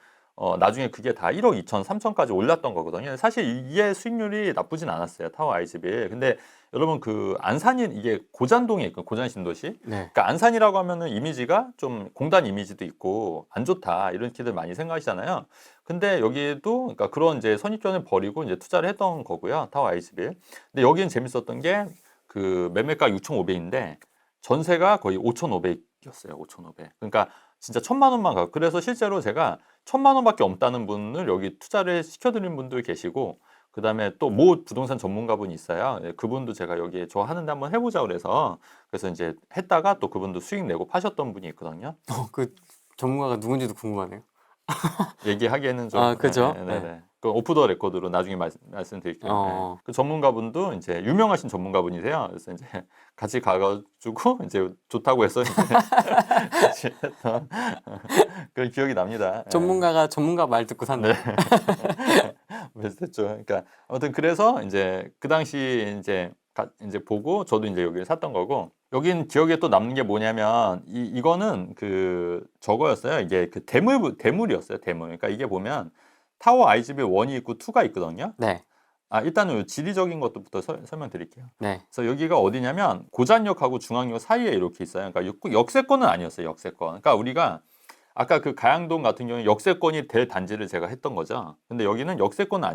나중에 그게 다 1억 2천, 3천까지 올랐던 거거든요. 사실 이게 수익률이 나쁘진 않았어요. 타워 IGB. 근데 여러분 그 안산이 이게 고잔동에 있고 고잔 신도시. 네. 그러니까 안산이라고 하면은 이미지가 좀 공단 이미지도 있고 안 좋다 이렇게들 많이 생각하시잖아요. 근데 여기에도 그러니까 그런 이제 선입견을 버리고 이제 투자를 했던 거고요. 타워 IGB. 근데 여기는 재밌었던 게 그 매매가 6,500인데 전세가 거의 5,500이었어요. 5,500. 그러니까 진짜 1,000만 원만 가고 그래서 실제로 제가 1,000만 원밖에 없다는 분을 여기 투자를 시켜드린 분들 계시고 그다음에 또 모 부동산 전문가분이 있어요. 그분도 제가 여기에 저 하는데 한번 해보자 그래서 이제 했다가 또 그분도 수익 내고 파셨던 분이 있거든요. 그 전문가가 누군지도 궁금하네요. 얘기하기에는 좀 그죠? 네. 그 오프 더 레코드로 나중에 말씀드릴게요. 어. 네. 그 전문가분도 이제 유명하신 전문가분이세요. 그래서 이제 같이 가가지고 이제 좋다고 해서 이제 같이 했던 그런 기억이 납니다. 전문가가 전문가 말 듣고 산다. 네. 비슷했죠. 그러니까 아무튼 그래서 이제 그 당시 이제 보고 저도 이제 여기를 샀던 거고 여긴 기억에 또 남는 게 뭐냐면 이거는 그 저거였어요. 이게 그 대물이었어요. 대물. 그러니까 이게 보면 타워 IGB 1이 있고 2가 있거든요. 네. 일단은 지리적인 것부터 설명드릴게요. 네. 그래서 여기가 어디냐면 고잔역하고 중앙역 사이에 이렇게 있어요. 그러니까 역세권은 아니었어요. 역세권. 그러니까 우리가 아까 그 가양동 같은 경우는 역세권이 될 단지를 제가 했던 거죠. 근데 여기는 역세권은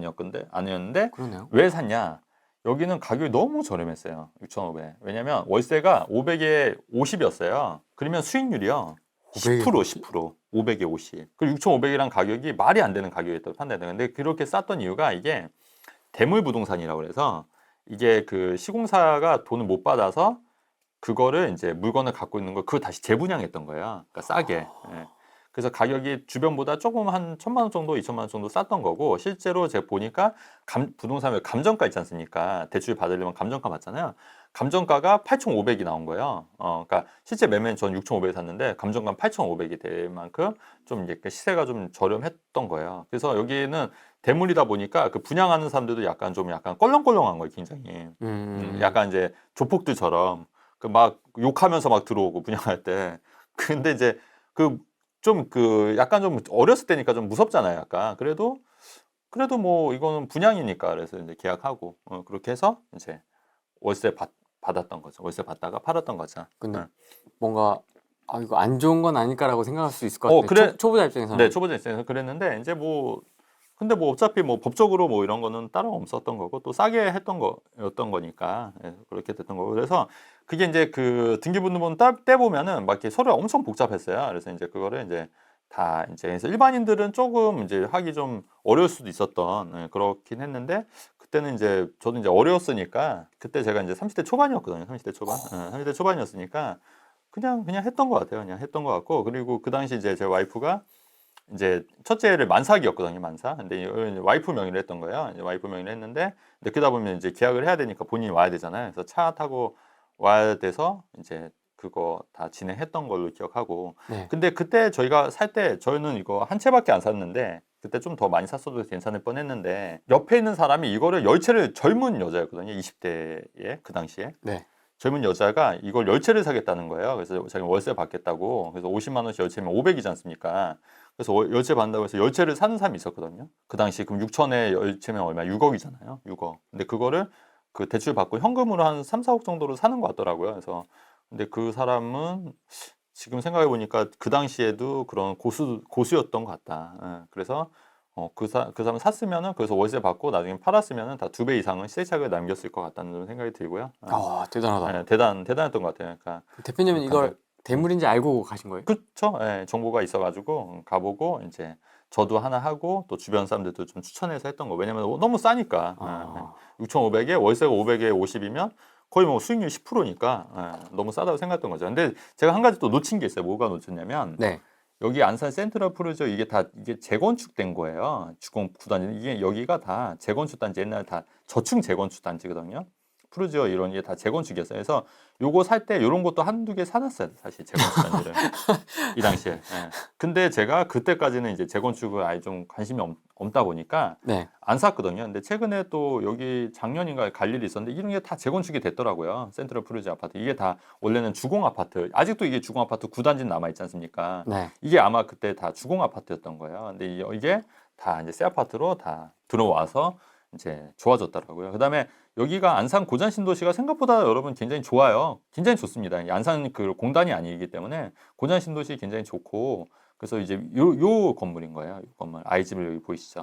아니었는데 그러네요. 왜 샀냐? 여기는 가격이 너무 저렴했어요. 6,500. 왜냐면 월세가 500에 50이었어요. 그러면 수익률이요. 10%, 10%. 500에 50. 그리고 6,500이란 가격이 말이 안 되는 가격이었다고 판단해요. 근데 그렇게 쌌던 이유가 이게 대물 부동산이라고 그래서 이게 그 시공사가 돈을 못 받아서 그거를 이제 물건을 갖고 있는 걸 그걸 다시 재분양했던 거예요. 그러니까 싸게. 예. 그래서 가격이 주변보다 조금 한 1,000만 원 정도, 2,000만 원 정도 쌌던 거고 실제로 제가 보니까 부동산에 감정가 있지 않습니까? 대출 받으려면 감정가 받잖아요. 감정가가 8,500이 나온 거예요. 그러니까 실제 매매는 전 6,500에 샀는데 감정가 8,500이 될 만큼 좀 이렇게 시세가 좀 저렴했던 거예요. 그래서 여기는 대물이다 보니까 그 분양하는 사람들도 약간 껄렁껄렁한 거예요, 굉장히. 약간 이제 조폭들처럼 그 막 욕하면서 막 들어오고 분양할 때. 근데 이제 약간 좀 어렸을 때니까 좀 무섭잖아요, 약간. 그래도 뭐 이거는 분양이니까 그래서 이제 계약하고 그렇게 해서 이제 월세 받았던 거죠. 월세 받다가 팔았던 거죠. 근데 뭔가 이거 안 좋은 건 아닐까라고 생각할 수 있을 것 같아요. 그래. 초보자 입장에서는. 네, 초보자 입장에서 그랬는데 이제 근데 어차피 법적으로 이런 거는 따로 없었던 거고 또 싸게 했던 거였던 거니까 그렇게 됐던 거고 그래서 그게 이제 그 등기부등본 떼 보면은 막 이렇게 서류 엄청 복잡했어요. 그래서 이제 그거를 이제 다 이제 그래서 일반인들은 조금 이제 하기 좀 어려울 수도 있었던 그렇긴 했는데 그때는 이제 저도 이제 어려웠으니까 그때 제가 이제 30대 초반이었거든요. 30대 초반. 30대 초반이었으니까 그냥 했던 것 같아요. 그냥 했던 것 같고 그리고 그 당시 이제 제 와이프가 이제 첫째를 만삭이었거든요, 만삭. 근데 이제 와이프 명의로 했던 거예요. 이제 와이프 명의로 했는데, 근데 그러다 보면 이제 계약을 해야 되니까 본인이 와야 되잖아요. 그래서 차 타고 와야 돼서 이제 그거 다 진행했던 걸로 기억하고. 네. 근데 그때 저희가 살 때 저희는 이거 한 채밖에 안 샀는데 그때 좀 더 많이 샀어도 괜찮을 뻔했는데 옆에 있는 사람이 이거를 10채를 젊은 여자였거든요, 20대에 그 당시에. 네. 젊은 여자가 이걸 10채를 사겠다는 거예요. 그래서 자기 월세 받겠다고. 그래서 50만 원씩 10채면 500이지 않습니까? 그래서 10채 받는다고 해서 10채를 사는 사람이 있었거든요. 그 당시 그럼 6천에 10채면 얼마? 6억이잖아요. 6억. 근데 그거를 그 대출 받고 현금으로 한 3, 4억 정도로 사는 것 같더라고요. 그래서 근데 그 사람은 지금 생각해 보니까 그 당시에도 그런 고수였던 것 같다. 예. 그래서 그 사람 샀으면은 그래서 월세 받고 나중에 팔았으면은 다 2배 이상은 시세차익을 남겼을 것 같다는 생각이 들고요. 대단하다. 예, 대단했던 것 같아요. 그러니까 대표님은 이걸 대물인지 알고 가신 거예요? 그렇죠. 예, 정보가 있어가지고 가보고 이제 저도 하나 하고 또 주변 사람들도 좀 추천해서 했던 거. 왜냐면 너무 싸니까. 6,500에 월세가 500에 50이면 거의 뭐 수익률 10%니까 너무 싸다고 생각했던 거죠. 근데 제가 한 가지 또 놓친 게 있어요. 뭐가 놓쳤냐면 네. 여기 안산 센트럴 푸르지오 이게 재건축된 거예요. 주공 구단지 이게 여기가 다 재건축 단지 옛날 다 저층 재건축 단지거든요. 푸르지오 이런 게 다 재건축이었어요. 그래서 요거 살 때 이런 것도 한두 개 사놨어요. 사실 재건축 단지를 이 당시에. 예. 근데 제가 그때까지는 이제 재건축을 아예 좀 관심이 없다 보니까 네. 안 샀거든요. 근데 최근에 또 여기 작년인가 갈 일이 있었는데 이런 게 다 재건축이 됐더라고요. 센트럴 푸르지오 아파트 이게 다 원래는 주공 아파트 아직도 이게 주공 아파트 9단지 남아 있지 않습니까? 네. 이게 아마 그때 다 주공 아파트였던 거예요. 근데 이게 다 이제 새 아파트로 다 들어와서 이제 좋아졌더라고요. 그다음에 여기가 안산 고잔 신도시가 생각보다 여러분 굉장히 좋아요. 굉장히 좋습니다. 안산 그 공단이 아니기 때문에 고잔 신도시 굉장히 좋고 그래서 이제 요 건물인 거예요. 요 건물 아이즈빌 여기 보이시죠?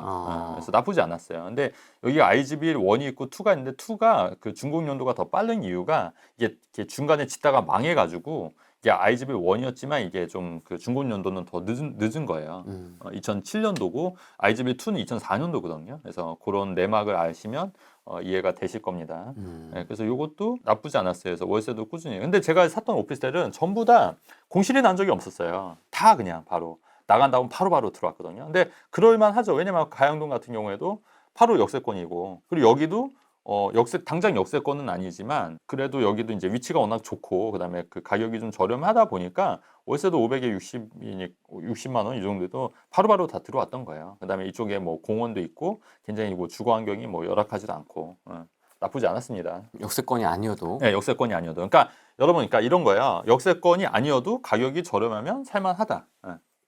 그래서 나쁘지 않았어요. 근데 여기 아이즈빌 1이 있고 2가 있는데 2가 그 중공 연도가 더 빠른 이유가 이게 중간에 짓다가 망해가지고 이게 아이즈빌 1이었지만 이게 좀 그 중공 연도는 더 늦은 거예요. 2007년도고 아이즈빌 2는 2004년도거든요. 그래서 그런 내막을 아시면 이해가 되실 겁니다. 네, 그래서 이것도 나쁘지 않았어요. 그래서 월세도 꾸준히. 근데 제가 샀던 오피스텔은 전부 다 공실이 난 적이 없었어요. 다 그냥 바로 나간다고 바로바로 들어왔거든요. 근데 그럴만 하죠. 왜냐면 가양동 같은 경우에도 바로 역세권이고 그리고 여기도 당장 역세권은 아니지만 그래도 여기도 이제 위치가 워낙 좋고 그다음에 그 가격이 좀 저렴하다 보니까 월세도 500에 60만 원 이 정도도 바로바로 다 들어왔던 거예요. 그다음에 이쪽에 뭐 공원도 있고 굉장히 뭐 주거 환경이 뭐 열악하지도 않고 나쁘지 않았습니다. 역세권이 아니어도. 네, 역세권이 아니어도. 그러니까 여러분, 그러니까 이런 거예요. 역세권이 아니어도 가격이 저렴하면 살만하다.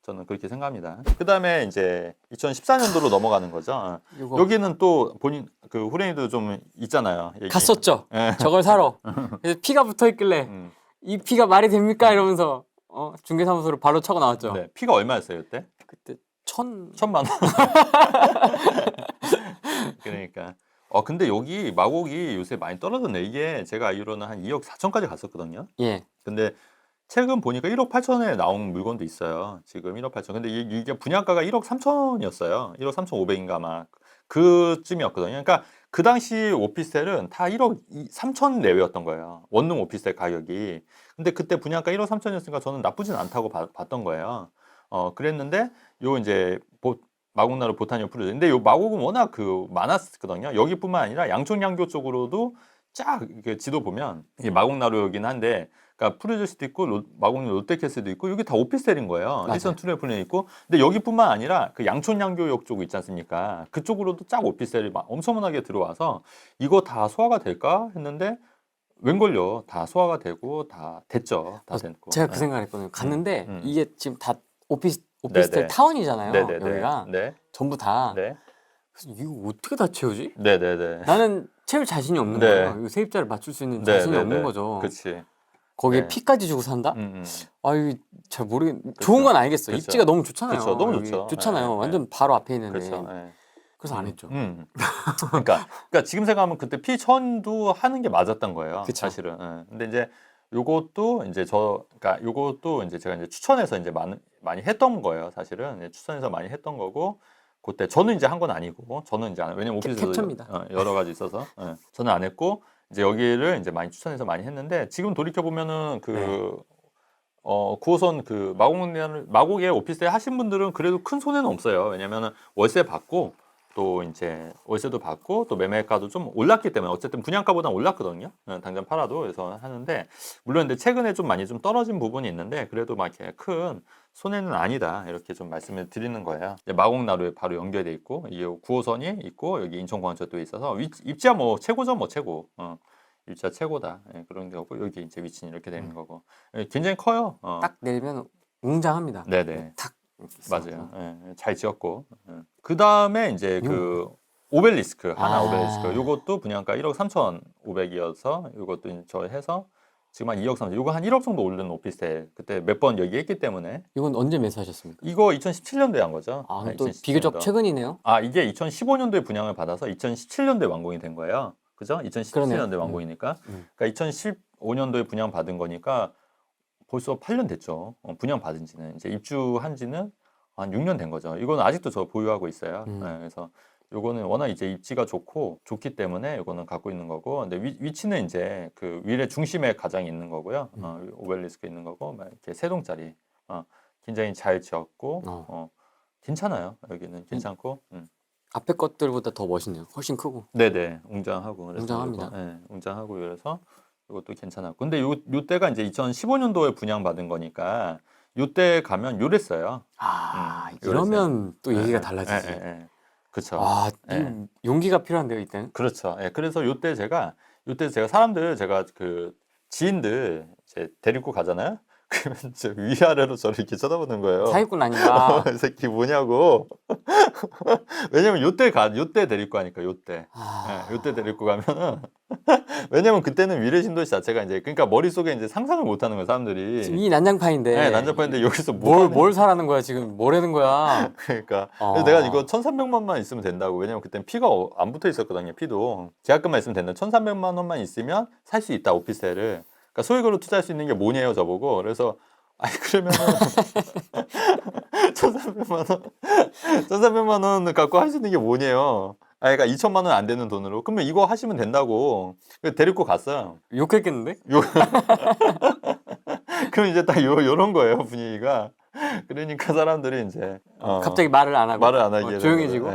저는 그렇게 생각합니다. 그다음에 이제 2014년도로 넘어가는 거죠. 여기는 또 본인 그 후레이도 좀 있잖아요. 얘기. 갔었죠. 예. 저걸 사러. 그래서 피가 붙어 있길래 이 피가 말이 됩니까 이러면서 중개사무소로 바로 쳐고 나왔죠. 네, 피가 얼마였어요 그때? 그때 1,000만 원. 그러니까. 근데 여기 마곡이 요새 많이 떨어졌네. 이게 제가 알기로는 한 2억 4천까지 갔었거든요. 예. 근데 최근 보니까 1억 8천에 나온 물건도 있어요. 지금 1억 8천. 근데 이게 분양가가 1억 3천이었어요. 1억 3,500인가 막 그쯤이었거든요. 그러니까 그 당시 오피스텔은 다 1억 3천 내외였던 거예요. 원룸 오피스텔 가격이. 근데 그때 분양가 1억 3천이었으니까 저는 나쁘진 않다고 봤던 거예요. 그랬는데 요 이제 마곡나루 보타니오 푸르지오. 근데 요 마곡은 워낙 많았거든요. 여기뿐만 아니라 양촌양교 쪽으로도 쫙 이렇게 지도 보면 이게 마곡나루이긴 한데 그러니까 푸르지오시도 있고 마곡나루 롯데캐슬도 있고 여기 다 오피스텔인 거예요. 일선 투레플랜 있고 근데 여기뿐만 아니라 그 양촌양교역 쪽 있지 않습니까? 그쪽으로도 쫙 오피스텔이 엄청나게 들어와서 이거 다 소화가 될까 했는데 웬걸요 다 소화가 되고 다 됐죠. 다 됐고. 제가 그 생각을 했거든요. 갔는데 이게 지금 다 오피스텔 네네. 타운이잖아요. 네네네. 여기가 네. 전부 다. 네. 그래서 이거 어떻게 다 채우지? 네네네. 나는 채울 자신이 없는 네. 거예요. 이거 세입자를 맞출 수 있는 자신이 없는 거죠. 그렇지. 거기에 네. 피까지 주고 산다? 이거 잘 좋은 건 알겠어. 그쵸. 입지가 너무 좋잖아요. 그쵸. 너무 여기 좋죠. 좋잖아요. 네. 완전 바로 앞에 있는데. 그렇죠. 네. 그래서 안 했죠. 그러니까 지금 생각하면 그때 피천도 하는 게 맞았던 거예요. 그쵸. 사실은. 근데 이제 요것도 이제 그러니까 요것도 이제 제가 이제 추천해서 이제 많이 했던 거예요. 사실은 추천해서 많이 했던 거고 그때 저는 이제 한 건 아니고 저는 이제 왜냐면 오피스도 캡처입니다. 여러 가지 있어서 저는 안 했고 이제 여기를 이제 많이 추천해서 많이 했는데 지금 돌이켜 보면은 9호선 그 마곡의 오피스텔 하신 분들은 그래도 큰 손해는 없어요. 왜냐면은 월세 받고 또 이제 월세도 받고 또 매매가도 좀 올랐기 때문에 어쨌든 분양가보다 올랐거든요. 당장 팔아도 그래서 하는데 물론 근데 최근에 좀 많이 좀 떨어진 부분이 있는데 그래도 막 이렇게 큰 손해는 아니다 이렇게 좀 말씀을 드리는 거예요. 마곡나루에 바로 연결돼 있고 이게 9호선이 있고 여기 인천공항철도에 있어서 입지야 뭐 최고죠 뭐 최고. 입지가 최고다. 예, 그런 거고 여기 이제 위치는 이렇게 되는 거고 예, 굉장히 커요. 딱 내리면 웅장합니다. 네네. 탁 맞아요. 예, 잘 지었고. 그 다음에 이제 그 오벨리스크 하나 오벨리스크 요것도 분양가 1억 3,500이어서 요것도 저 해서 지금 한 2억 3천 요거 한 1억 정도 오르는 오피스텔 그때 몇 번 얘기했기 때문에 이건 언제 매수하셨습니까? 이거 2017년도에 한 거죠. 아, 네, 또 2017년도. 비교적 최근이네요. 아 이게 2015년도에 분양을 받아서 2017년도에 완공이 된 거예요. 그죠? 2017년도에 완공이니까. 그러니까 2015년도에 분양 받은 거니까 벌써 8년 됐죠. 분양 받은 지는 이제 입주한 지는 한 6년 된 거죠. 이거는 아직도 저 보유하고 있어요. 네, 그래서 요거는 워낙 이제 입지가 좋기 때문에 요거는 갖고 있는 거고, 근데 위치는 이제 그 위례 중심에 가장 있는 거고요. 오벨리스크 있는 거고, 막 이렇게 세 동짜리 굉장히 잘 지었고, 괜찮아요. 여기는 괜찮고. 앞에 것들보다 더 멋있네요. 훨씬 크고. 네네, 웅장하고 그래서 웅장합니다. 요거, 네, 웅장하고 그래서 이것도 괜찮았고, 근데 요 때가 이제 2015년도에 분양 받은 거니까 요때 가면 요랬어요. 이러면 또 얘기가 네, 달라지지. 그렇죠. 아, 네. 용기가 필요한데요, 이때는. 그렇죠. 예, 그래서 요때 제가 사람들 제가 그 지인들 이제 데리고 가잖아요. 그러면 이제 위아래로 저를 이렇게 쳐다보는 거예요. 사기꾼 아닌가? 이 새끼 뭐냐고. 왜냐면 요때 데리고 가니까 요때. 예, 요때 데리고 가면은 왜냐면 그때는 위례 신도시 자체가 이제 그러니까 머릿속에 이제 상상을 못 하는 거예요, 사람들이. 지금 이 난장판인데. 네, 난장판인데 여기서 뭘 사라는 거야, 지금? 뭐라는 거야? 그러니까 그래서 내가 이거 1,300만만 있으면 된다고. 왜냐면 그땐 피가 안 붙어 있었거든요. 피도 계약금만 있으면 된다. 1,300만 원만 있으면 살 수 있다 오피스텔을. 그러니까 소액으로 투자할 수 있는 게 뭐냐요 저보고. 그래서 아니 그러면은 1,300만 원 갖고 할 수 있는 게 뭐냐요. 아, 그러니까 2천만 원 안 되는 돈으로. 그러면 이거 하시면 된다고. 그래서 데리고 갔어요. 욕했겠는데? 그럼 이제 딱 요런 거예요 분위기가. 그러니까 사람들이 이제 갑자기 말을 안 하고 말을 안 하게 조용해지고.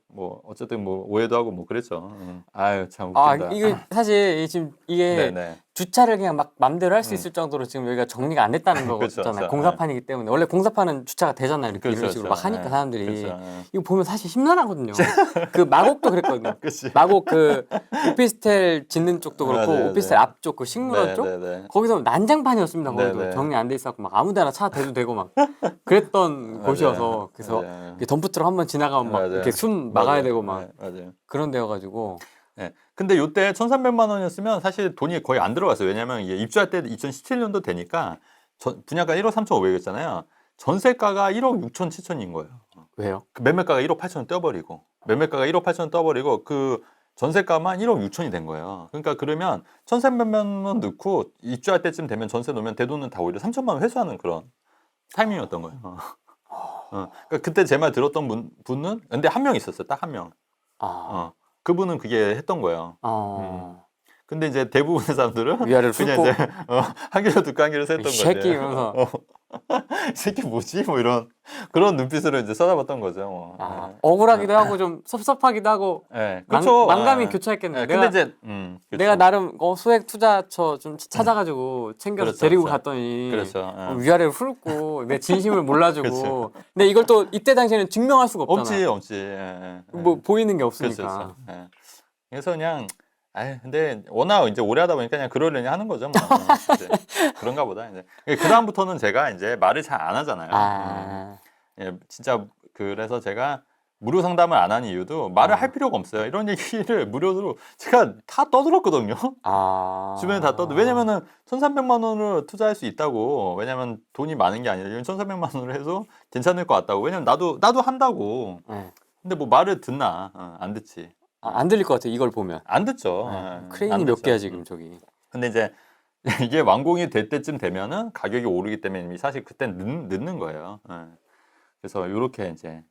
뭐 어쨌든 뭐 오해도 하고 뭐 그랬죠. 아유 참 웃긴다. 이거 사실 지금 이게 네네. 주차를 그냥 막 맘대로 할 수 있을 정도로 지금 여기가 정리가 안 됐다는 그렇죠, 거잖아요. 그렇죠. 공사판이기 때문에 원래 공사판은 주차가 되잖아요. 이렇게 이런 그렇죠, 식으로 그렇죠. 막 하니까 사람들이 그렇죠. 이거 보면 사실 심란하거든요. 그 마곡도 그랬거든요. 그치. 마곡 그 오피스텔 짓는 쪽도 그렇고 네, 네, 오피스텔 네. 앞쪽 그 식물원 쪽 네. 거기서 난장판이었습니다. 거기도 네, 네. 정리 안 돼 있었고 막 아무데나 차 대도 되고 막 그랬던 곳이어서 그래서 맞아요. 이렇게 덤프트럭 한번 지나가면 막 맞아요. 이렇게 숨 막아야 맞아요. 되고 막 맞아요. 그런 데여가지고 네. 근데 요때 1,300만 원이었으면 사실 돈이 거의 안 들어갔어요. 왜냐면 이게 입주할 때 2017년도 되니까 분양가 1억 3,500이었잖아요. 전세가가 1억 6천 7천인 거예요. 왜요? 그 매매가가 1억 8천원 떼버리고 그 전세가만 1억 6천이 된 거예요. 그러니까 그러면 1,300만 원 넣고 입주할 때쯤 되면 전세 놓으면 대돈은 다 오히려 3천만 원 회수하는 그런 타이밍이었던 거예요. 그러니까 그때 제 말 들었던 분은 근데 한 명 있었어요. 딱 한 명. 그분은 그게 했던 거예요. 근데 이제 대부분의 사람들은 위아래를 그냥 훑고 이제 한 귀로 듣고 한 귀로 샜던 이 거지. 새끼 이러면서 이 새끼 뭐지? 뭐 이런 그런 눈빛으로 이제 쳐다봤던 거죠. 뭐. 억울하기도 하고 좀 섭섭하기도 하고 네, 그렇죠. 망감이 교차했겠네. 근데 이제 그렇죠. 내가 나름 소액 투자처 좀 찾아가지고 챙겨서 그렇죠, 데리고 그렇죠. 갔더니 그렇죠. 위아래를 훑고 내 진심을 몰라주고 그렇죠. 근데 이걸 또 이때 당시에는 증명할 수가 없잖아. 없지. 뭐 보이는 게 그렇죠. 없으니까. 그래서 그냥 근데 워낙 이제 오래 하다 보니까 그냥 그러려니 하는 거죠. 뭐. 이제 그런가 보다. 이제 그 다음부터는 제가 이제 말을 잘 안 하잖아요. 진짜 그래서 제가 무료 상담을 안 하는 이유도 말을 할 필요가 없어요. 이런 얘기를 무료로 제가 다 떠들었거든요. 주변에 다 떠들. 왜냐면은 1,300만 원을 투자할 수 있다고. 왜냐면 돈이 많은 게 아니라 1,300만 원을 해서 괜찮을 것 같다고. 왜냐면 나도 한다고. 근데 뭐 말을 듣나? 안 듣지. 안 들릴 것 같아 이걸 보면. 안 듣죠. 크레인이 안 몇 듣죠. 개야 지금 저기. 근데 이제 이게 완공이 될 때쯤 되면은 가격이 오르기 때문에 이미 사실 그땐 늦는 거예요. 그래서 이렇게 이제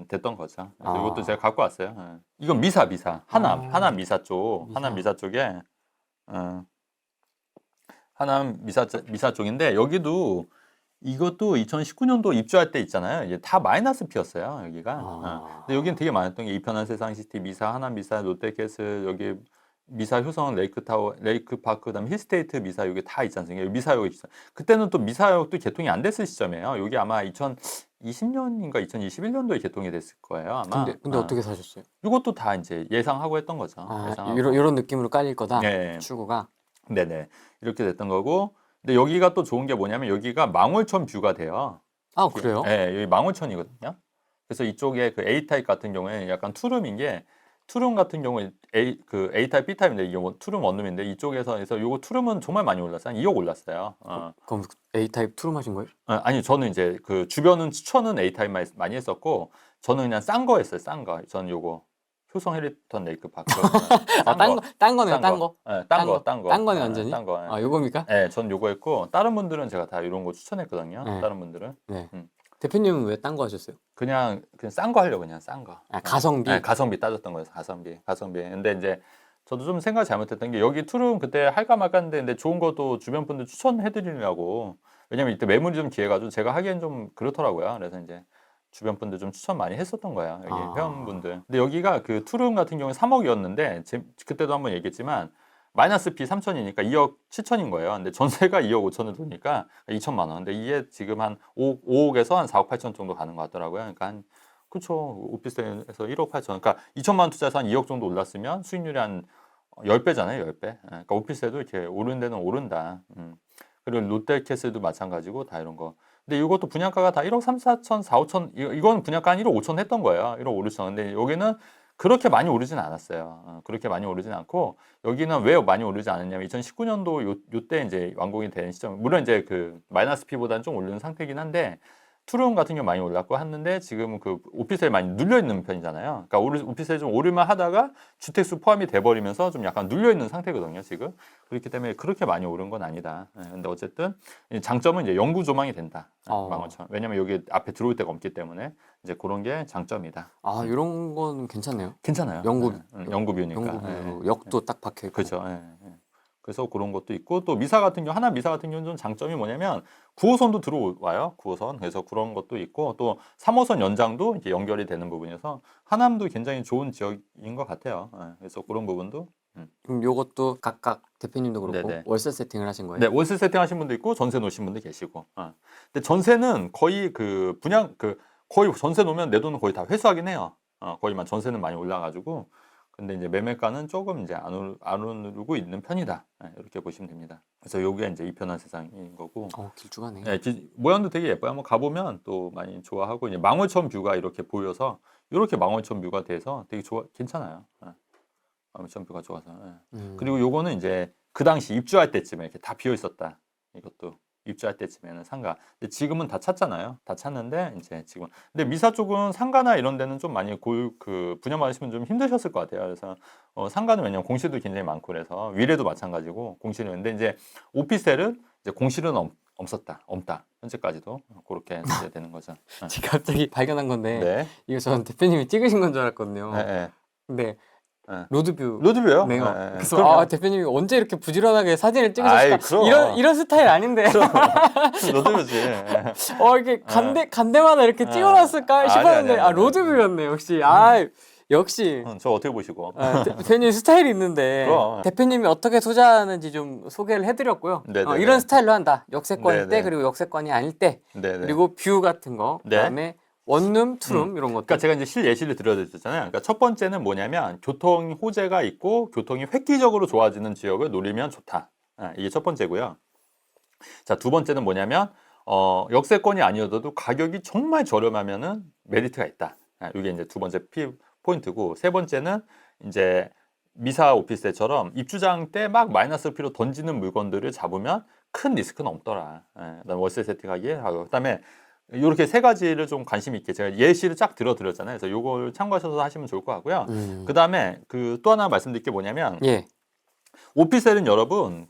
됐던 거죠. 그래서 이것도 제가 갖고 왔어요. 이건 미사 하남 미사 쪽 하남 미사 쪽에 하남 미사 쪽인데 여기도 이것도 2019년도 입주할 때 있잖아요. 이제 다 마이너스 P였어요, 여기가. 아. 근데 여기는 되게 많았던 게 이편한 세상시티, 미사, 하남 미사, 롯데캐슬, 여기 미사 효성, 레이크타워, 레이크파크, 그다음에 힐스테이트 미사 여기 다 있지 않습니까? 여기 미사역이 있어요. 그때는 또 미사역도 개통이 안 됐을 시점이에요. 여기 아마 2020년인가 2021년도에 개통이 됐을 거예요, 아마. 근데 어떻게 사셨어요? 이것도 다 이제 예상하고 했던 거죠. 아, 예상하고. 이런 느낌으로 깔릴 거다. 네. 출구가. 네네. 이렇게 됐던 거고. 근데 여기가 또 좋은 게 뭐냐면 여기가 망월천 뷰가 돼요. 아, 그래요? 네, 여기 망월천이거든요. 그래서 이쪽에 그 A타입 같은 경우에 약간 투룸인 게 투룸 같은 경우에 A타입, B타입인데 이게 뭐 투룸 원룸인데 이쪽에서 요거 투룸은 정말 많이 올랐어요. 한 2억 올랐어요. 그럼 A타입 투룸 하신 거예요? 아니 저는 이제 그 주변은 추천은 A타입 많이 했었고 저는 그냥 싼 거 했어요. 싼 거. 저는 요거 효성 해리턴 레이크파크. 딴 거네요, 딴 거. 네, 딴 거. 딴 거네, 완전히. 딴 거. 아, 요겁니까? 네, 전 요거 했고 다른 분들은 제가 다 이런 거 추천했거든요. 네. 다른 분들은 네. 음. 대표님은 왜 딴 거 하셨어요? 그냥 싼 거 하려고 그냥 싼 거. 아, 가성비? 네, 가성비 따졌던 거예요. 가성비. 근데 이제 저도 좀 생각 잘못했던 게 여기 투룸 그때 할까 말까 했는데 근데 좋은 것도 주변 분들 추천해드리려고 왜냐면 이때 매물이 좀 기해가지고 제가 하기엔 좀 그렇더라고요. 그래서 이제 주변 분들 좀 추천 많이 했었던 거예요. 여기 아. 회원분들. 근데 여기가 그 투룸 같은 경우에 3억이었는데 그때도 한번 얘기했지만 마이너스 P 3천이니까 2억 7천인 거예요. 근데 전세가 2억 5천을 도니까 2천만 원. 근데 이게 지금 한 5억에서 한 4억 8천 정도 가는 것 같더라고요. 그러니까 한 그렇죠. 오피스텔에서 1억 8천. 그러니까 2천만 원 투자해서 한 2억 정도 올랐으면 수익률이 한 10배잖아요. 10배. 그러니까 오피스텔도 이렇게 오른 데는 오른다. 그리고 롯데캐슬도 마찬가지고 다 이런 거. 근데 이것도 분양가가 다 1억 3, 4천, 4, 5천 이건 분양가 한 1억 5천 했던 거예요. 1억 5천. 근데 여기는 그렇게 많이 오르진 않았어요. 그렇게 많이 오르진 않고 여기는 왜 많이 오르지 않았냐면 2019년도 요때 이제 완공이 된 시점. 물론 이제 그 마이너스 P보다는 좀 오르는 상태긴 한데 투룸 같은 경우 많이 올랐고 했는데 지금 그 오피스텔 많이 눌려 있는 편이잖아요. 그러니까 오피스텔 좀 오르면 하다가 주택수 포함이 돼버리면서 좀 약간 눌려 있는 상태거든요. 지금 그렇기 때문에 그렇게 많이 오른 건 아니다. 근데 어쨌든 장점은 이제 영구 조망이 된다. 15,000. 왜냐면 여기 앞에 들어올 데가 없기 때문에 이제 그런 게 장점이다. 아, 이런 건 괜찮네요. 괜찮아요. 영구 뷰니까. 영구뷰. 역도 딱 박혀 있고. 그렇죠. 그래서 그런 것도 있고 또 미사 같은 경우 하나 미사 같은 경우는 좀 장점이 뭐냐면 9호선도 들어와요. 9호선. 그래서 그런 것도 있고 또 3호선 연장도 이제 연결이 되는 부분이어서 하남도 굉장히 좋은 지역인 것 같아요. 그래서 그런 부분도 그럼 요것도 각각 대표님도 그렇고 네네. 월세 세팅을 하신 거예요? 네, 월세 세팅하신 분도 있고 전세 놓으신 분도 계시고. 근데 전세는 거의 그 분양 거의 전세 놓으면 내 돈은 거의 다 회수하긴 해요. 거의만 전세는 많이 올라가지고. 근데 이제 매매가는 조금 이제 안 오르고 있는 편이다. 이렇게 보시면 됩니다. 그래서 요게 이제 이편한 세상인 거고. 길쭉하네. 네, 모양도 되게 예뻐요. 한번 가보면 또 많이 좋아하고 이제 망월천 뷰가 이렇게 보여서 이렇게 망월천 뷰가 돼서 되게 괜찮아요. 망월천 뷰가 좋아서. 그리고 요거는 이제 그 당시 입주할 때쯤에 이렇게 다 비어 있었다. 이것도 입주할 때쯤에는 상가. 근데 지금은 다 찼잖아요. 다 찼는데 이제 지금. 근데 미사 쪽은 상가나 이런 데는 좀 많이 분양 받으시면 좀 힘드셨을 것 같아요. 그래서 상가는 왜냐면 공실도 굉장히 많고 그래서 위례도 마찬가지고 공실은 근데 이제 오피스텔은 이제 공실은 없다. 현재까지도 그렇게 이제 되는 거죠. 지금 갑자기 발견한 건데 네. 이거 저는 대표님이 찍으신 건 줄 알았거든요. 네. 근데 네. 로드뷰. 로드뷰요? 네요. 네. 그래서 그럼요. 대표님이 언제 이렇게 부지런하게 사진을 아이, 찍으셨을까? 그럼. 이런 스타일 아닌데. 로드뷰지. 이렇게 간대마다 이렇게 찍어놨을까 싶었는데 아니. 로드뷰였네 역시. 역시. 저 어떻게 보시고? 대표님 스타일이 있는데 그럼. 대표님이 어떻게 투자하는지 좀 소개를 해드렸고요. 네네네. 이런 스타일로 한다. 역세권일 때 네네. 그리고 역세권이 아닐 때 네네. 그리고 뷰 같은 거 네. 그다음에 원룸, 투룸 이런 것들. 그러니까 제가 이제 실예시를 들어드렸잖아요. 그러니까 첫 번째는 뭐냐면 교통 호재가 있고 교통이 획기적으로 좋아지는 지역을 노리면 좋다. 이게 첫 번째고요. 자, 두 번째는 뭐냐면 역세권이 아니어도 가격이 정말 저렴하면은 메리트가 있다. 이게 이제 두 번째 포인트고 세 번째는 이제 미사 오피스텔처럼 입주장 때 막 마이너스 P로 던지는 물건들을 잡으면 큰 리스크는 없더라. 그다음에 월세 세팅하기에 하고 그다음에 이렇게 세 가지를 좀 관심 있게 제가 예시를 쫙 들어드렸잖아요. 그래서 이걸 참고하셔서 하시면 좋을 것 같고요. 그다음에 또 하나 말씀드릴 게 뭐냐면 예. 오피스텔은 여러분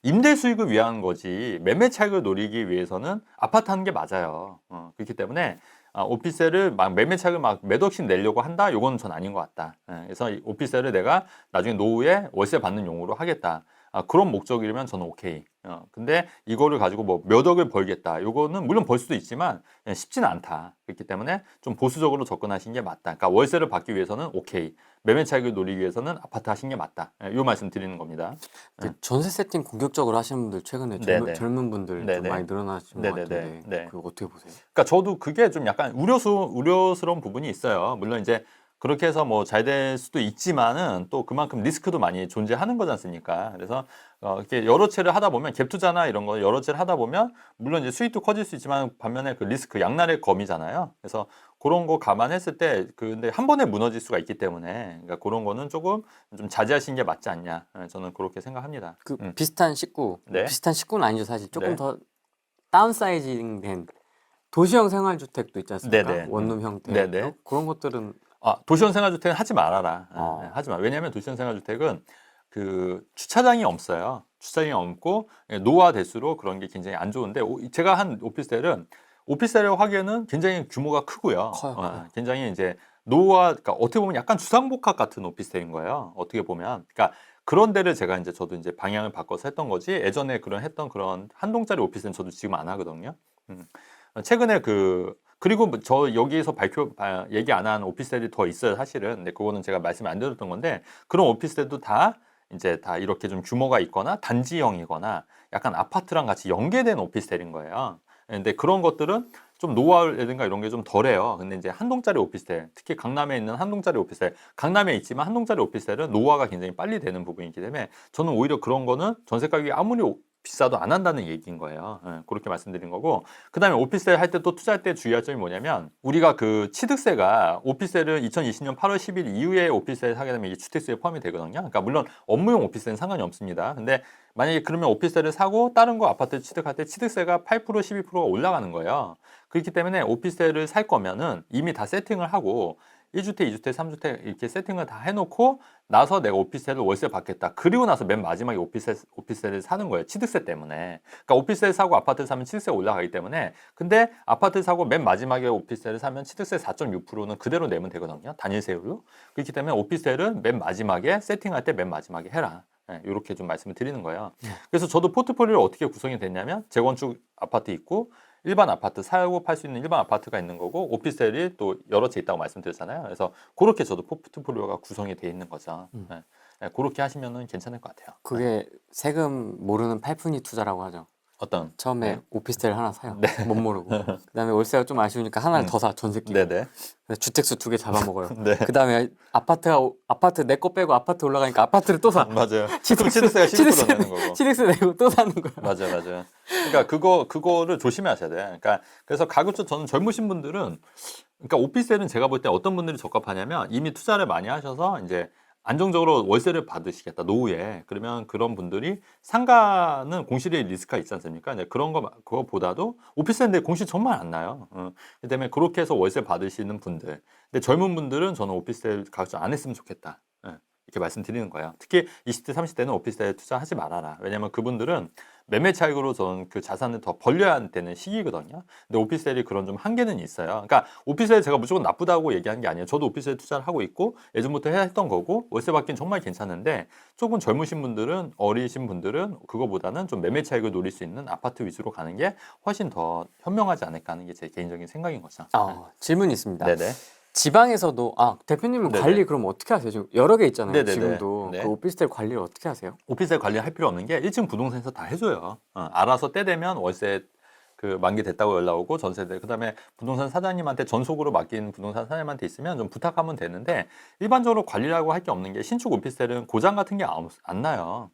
임대 수익을 위한 거지 매매 차익을 노리기 위해서는 아파트 하는 게 맞아요. 그렇기 때문에 오피스텔을 막 매매 차익을 막 몇 억씩 내려고 한다? 요건 전 아닌 것 같다. 그래서 이 오피스텔을 내가 나중에 노후에 월세 받는 용으로 하겠다. 그런 목적이면 저는 오케이. 근데 이거를 가지고 뭐 몇 억을 벌겠다. 요거는 물론 벌 수도 있지만 쉽지는 않다. 그렇기 때문에 좀 보수적으로 접근하신 게 맞다. 그러니까 월세를 받기 위해서는 오케이. 매매 차익을 노리기 위해서는 아파트 하신 게 맞다. 요 말씀 드리는 겁니다. 그 전세 세팅 공격적으로 하시는 분들 최근에 네네. 젊은 분들 좀 네네. 많이 늘어나신 것 네네네. 같은데 네. 그거 어떻게 보세요? 그러니까 저도 그게 좀 약간 우려스러운 부분이 있어요. 물론 이제 그렇게 해서 뭐 잘 될 수도 있지만은 또 그만큼 리스크도 많이 존재하는 거지 않습니까? 그래서 이렇게 여러 채를 하다 보면 갭 투자나 이런 거 여러 채를 하다 보면 물론 이제 수익도 커질 수 있지만 반면에 그 리스크 양날의 검이잖아요. 그래서 그런 거 감안했을 때 근데 한 번에 무너질 수가 있기 때문에 그러니까 그런 거는 조금 좀 자제하시는 게 맞지 않냐. 저는 그렇게 생각합니다. 그 비슷한 식구, 네. 비슷한 식구는 아니죠 사실 조금 네. 더 다운사이징된 도시형 생활주택도 있지 않습니까? 네네. 원룸 형태. 네네. 그런 것들은 도시형 생활주택은 하지 말아라. 하지 마. 왜냐하면 도시형 생활주택은 그 주차장이 없어요. 주차장이 없고 노후화될수록 그런 게 굉장히 안 좋은데 제가 한 오피스텔을 하기에는 굉장히 규모가 크고요. 커요. 굉장히 이제 노후화, 그러니까 어떻게 보면 약간 주상복합 같은 오피스텔인 거예요. 어떻게 보면, 그러니까 그런 데를 제가 이제 저도 이제 방향을 바꿔서 했던 거지. 예전에 했던 그런 한 동짜리 오피스텔은 저도 지금 안 하거든요. 최근에 그리고 저 여기서 얘기 안 한 오피스텔이 더 있어요, 사실은. 근데 그거는 제가 말씀 안 드렸던 건데 그런 오피스텔도 다 이제 다 이렇게 좀 규모가 있거나 단지형이거나 약간 아파트랑 같이 연계된 오피스텔인 거예요. 근데 그런 것들은 좀 노후화라든가 이런 게 좀 덜해요. 근데 이제 한 동짜리 오피스텔, 특히 강남에 있는 한 동짜리 오피스텔, 강남에 있지만 한 동짜리 오피스텔은 노후화가 굉장히 빨리 되는 부분이기 때문에 저는 오히려 그런 거는 전세 가격이 아무리 비싸도 안 한다는 얘기인 거예요. 그렇게 말씀드린 거고. 그다음에 오피스텔 할 때 또 투자할 때 주의할 점이 뭐냐면 우리가 그 취득세가 오피스텔을 2020년 8월 10일 이후에 오피스텔 하게 되면 이게 주택수에 포함이 되거든요. 그러니까 물론 업무용 오피스텔은 상관이 없습니다. 근데 만약에 그러면 오피스텔을 사고 다른 거 아파트 취득할 때 취득세가 8% 12%가 올라가는 거예요. 그렇기 때문에 오피스텔을 살 거면은 이미 다 세팅을 하고 1주택, 2주택, 3주택 이렇게 세팅을 다 해놓고 나서 내가 오피스텔을 월세 받겠다. 그리고 나서 맨 마지막에 오피스텔을 사는 거예요. 취득세 때문에. 그러니까 오피스텔 사고 아파트 사면 취득세 올라가기 때문에. 근데 아파트 사고 맨 마지막에 오피스텔을 사면 취득세 4.6%는 그대로 내면 되거든요. 단일세율로. 그렇기 때문에 오피스텔은 맨 마지막에 세팅할 때 맨 마지막에 해라. 이렇게 좀 말씀을 드리는 거예요. 그래서 저도 포트폴리오를 어떻게 구성이 됐냐면 재건축 아파트 있고 일반 아파트 사고 팔 수 있는 일반 아파트가 있는 거고 오피스텔이 또 여러 채 있다고 말씀드렸잖아요. 그래서 그렇게 저도 포트폴리오가 구성이 돼 있는 거죠. 그렇게 하시면은 괜찮을 것 같아요. 그게 세금 모르는 팔푼이 투자라고 하죠. 어떤? 처음에 오피스텔 하나 사요. 네. 못 모르고. 그다음에 월세가 좀 아쉬우니까 하나를 더 사. 전세 끼고. 네네. 그래서 주택수 2개 잡아먹어요. 네. 그다음에 아파트 내 거 빼고 아파트 올라가니까 아파트를 또 사. 맞아요. 그럼 취득세가 12% 내는 거고. 취득세 내고 또 사는 거야. 맞아요. 그러니까 그거를 조심하셔야 돼요. 그러니까 그래서 가급적 저는 젊으신 분들은 그러니까 오피스텔은 제가 볼 때 어떤 분들이 적합하냐면 이미 투자를 많이 하셔서 이제 안정적으로 월세를 받으시겠다 노후에 그러면 그런 분들이 상가는 공실의 리스크가 있지 않습니까? 이제 그거보다도 오피스텔인데 공실 정말 안 나요. 그렇기 때문에 그렇게 해서 월세 받으시는 분들. 근데 젊은 분들은 저는 오피스텔 가급적 안 했으면 좋겠다. 이렇게 말씀드리는 거예요. 특히 20대, 30대는 오피스텔에 투자하지 말아라. 왜냐하면 그분들은 매매 차익으로 저는 그 자산을 더 벌려야 되는 시기거든요. 근데 오피스텔이 그런 좀 한계는 있어요. 그러니까 오피스텔 제가 무조건 나쁘다고 얘기하는 게 아니에요. 저도 오피스텔 투자를 하고 있고 예전부터 했던 거고 월세 받기는 정말 괜찮은데 조금 젊으신 분들은 어리신 분들은 그거보다는 좀 매매 차익을 노릴 수 있는 아파트 위주로 가는 게 훨씬 더 현명하지 않을까 하는 게 제 개인적인 생각인 거죠. 질문이 있습니다. 네네. 지방에서도 대표님은 네네. 관리 그럼 어떻게 하세요? 지금 여러 개 있잖아요. 네네네. 지금도 네. 그 오피스텔 관리를 어떻게 하세요? 오피스텔 관리할 필요 없는 게 1층 부동산에서 다 해줘요. 알아서 때 되면 월세 그 만기 됐다고 연락 오고 전세대 그다음에 부동산 사장님한테 전속으로 맡긴 부동산 사장님한테 있으면 좀 부탁하면 되는데 일반적으로 관리라고 할 게 없는 게 신축 오피스텔은 고장 같은 게 안 나요.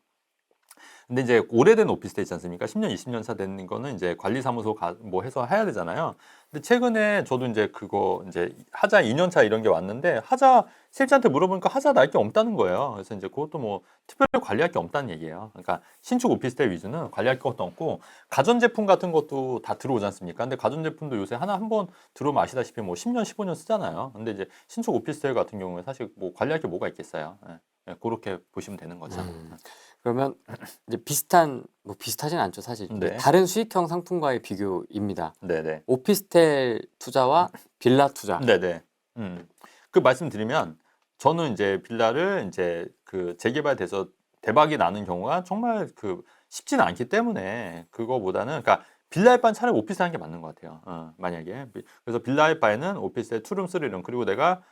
근데 이제 오래된 오피스텔 있지 않습니까? 10년, 20년 차 된 거는 이제 관리사무소 뭐 해서 해야 되잖아요. 근데 최근에 저도 이제 그거 이제 하자 2년 차 이런 게 왔는데 하자 실지한테 물어보니까 하자 날 게 없다는 거예요. 그래서 이제 그것도 뭐 특별히 관리할 게 없다는 얘기예요. 그러니까 신축 오피스텔 위주는 관리할 것도 없고 가전제품 같은 것도 다 들어오지 않습니까? 근데 가전제품도 요새 한 번 들어오면 아시다시피 뭐 10년, 15년 쓰잖아요. 근데 이제 신축 오피스텔 같은 경우에 사실 뭐 관리할 게 뭐가 있겠어요. 그렇게 보시면 되는 거죠. 그러면 이제 비슷하진 않죠 사실. 네. 다른 수익형 상품과의 비교입니다. 네네. 오피스텔 투자와 빌라 투자. 네네. 그 말씀드리면 저는 이제 빌라를 이제 그 재개발돼서 대박이 나는 경우가 정말 그 쉽지는 않기 때문에 그거보다는 그러니까 빌라일 바엔 차라리 오피스 하는 게 맞는 것 같아요. 만약에 그래서 빌라일 바에는 오피스에 투룸 쓰리룸 그리고 내가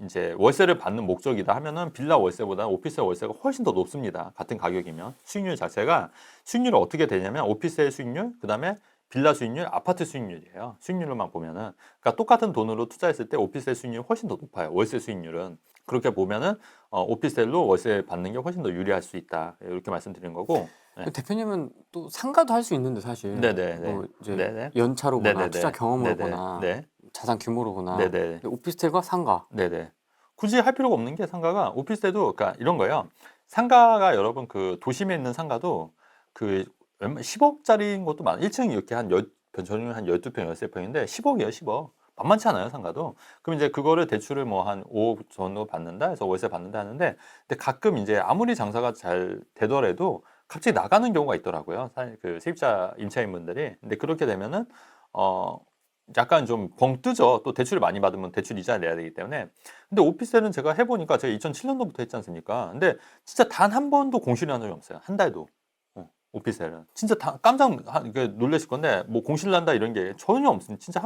이제 월세를 받는 목적이다 하면은 빌라 월세보다는 오피스 월세가 훨씬 더 높습니다. 같은 가격이면 수익률 자체가 수익률이 어떻게 되냐면 오피스의 수익률 그다음에 빌라 수익률, 아파트 수익률이에요. 수익률로만 보면은 그러니까 똑같은 돈으로 투자했을 때 오피스의 수익률이 훨씬 더 높아요. 월세 수익률은 그렇게 보면은 오피스텔로 월세 받는 게 훨씬 더 유리할 수 있다. 이렇게 말씀드린 거고. 네. 대표님은 또 상가도 할 수 있는데 사실 네네네. 뭐 이제 네네. 연차로 보나 네네네. 투자 경험으로 네네. 보나 네. 자산 규모로 보나 네네. 근데 오피스텔과 상가 네네. 굳이 할 필요가 없는 게 상가가 오피스텔도 그러니까 이런 거예요. 상가가 여러분 그 도심에 있는 상가도 그 10억짜리인 것도 많아. 1층 이렇게 저는 한 12평, 13평인데 10억이에요, 10억. 만만치 않아요, 상가도. 그럼 이제 그거를 대출을 뭐 한 5억 정도 받는다 해서 월세 받는다 하는데 근데 가끔 이제 아무리 장사가 잘 되더라도 갑자기 나가는 경우가 있더라고요. 그 세입자 임차인분들이. 근데 그렇게 되면은 어 약간 좀 벙 뜨죠. 또 대출을 많이 받으면 대출 이자 내야 되기 때문에. 근데 오피스텔은 제가 해보니까 제가 2007년도부터 했지 않습니까? 근데 진짜 단 한 번도 공실을 한 적이 없어요. 한 달도. 오피스텔은. 진짜 놀라실 건데, 뭐 공실 난다 이런 게 전혀 없습니다. 진짜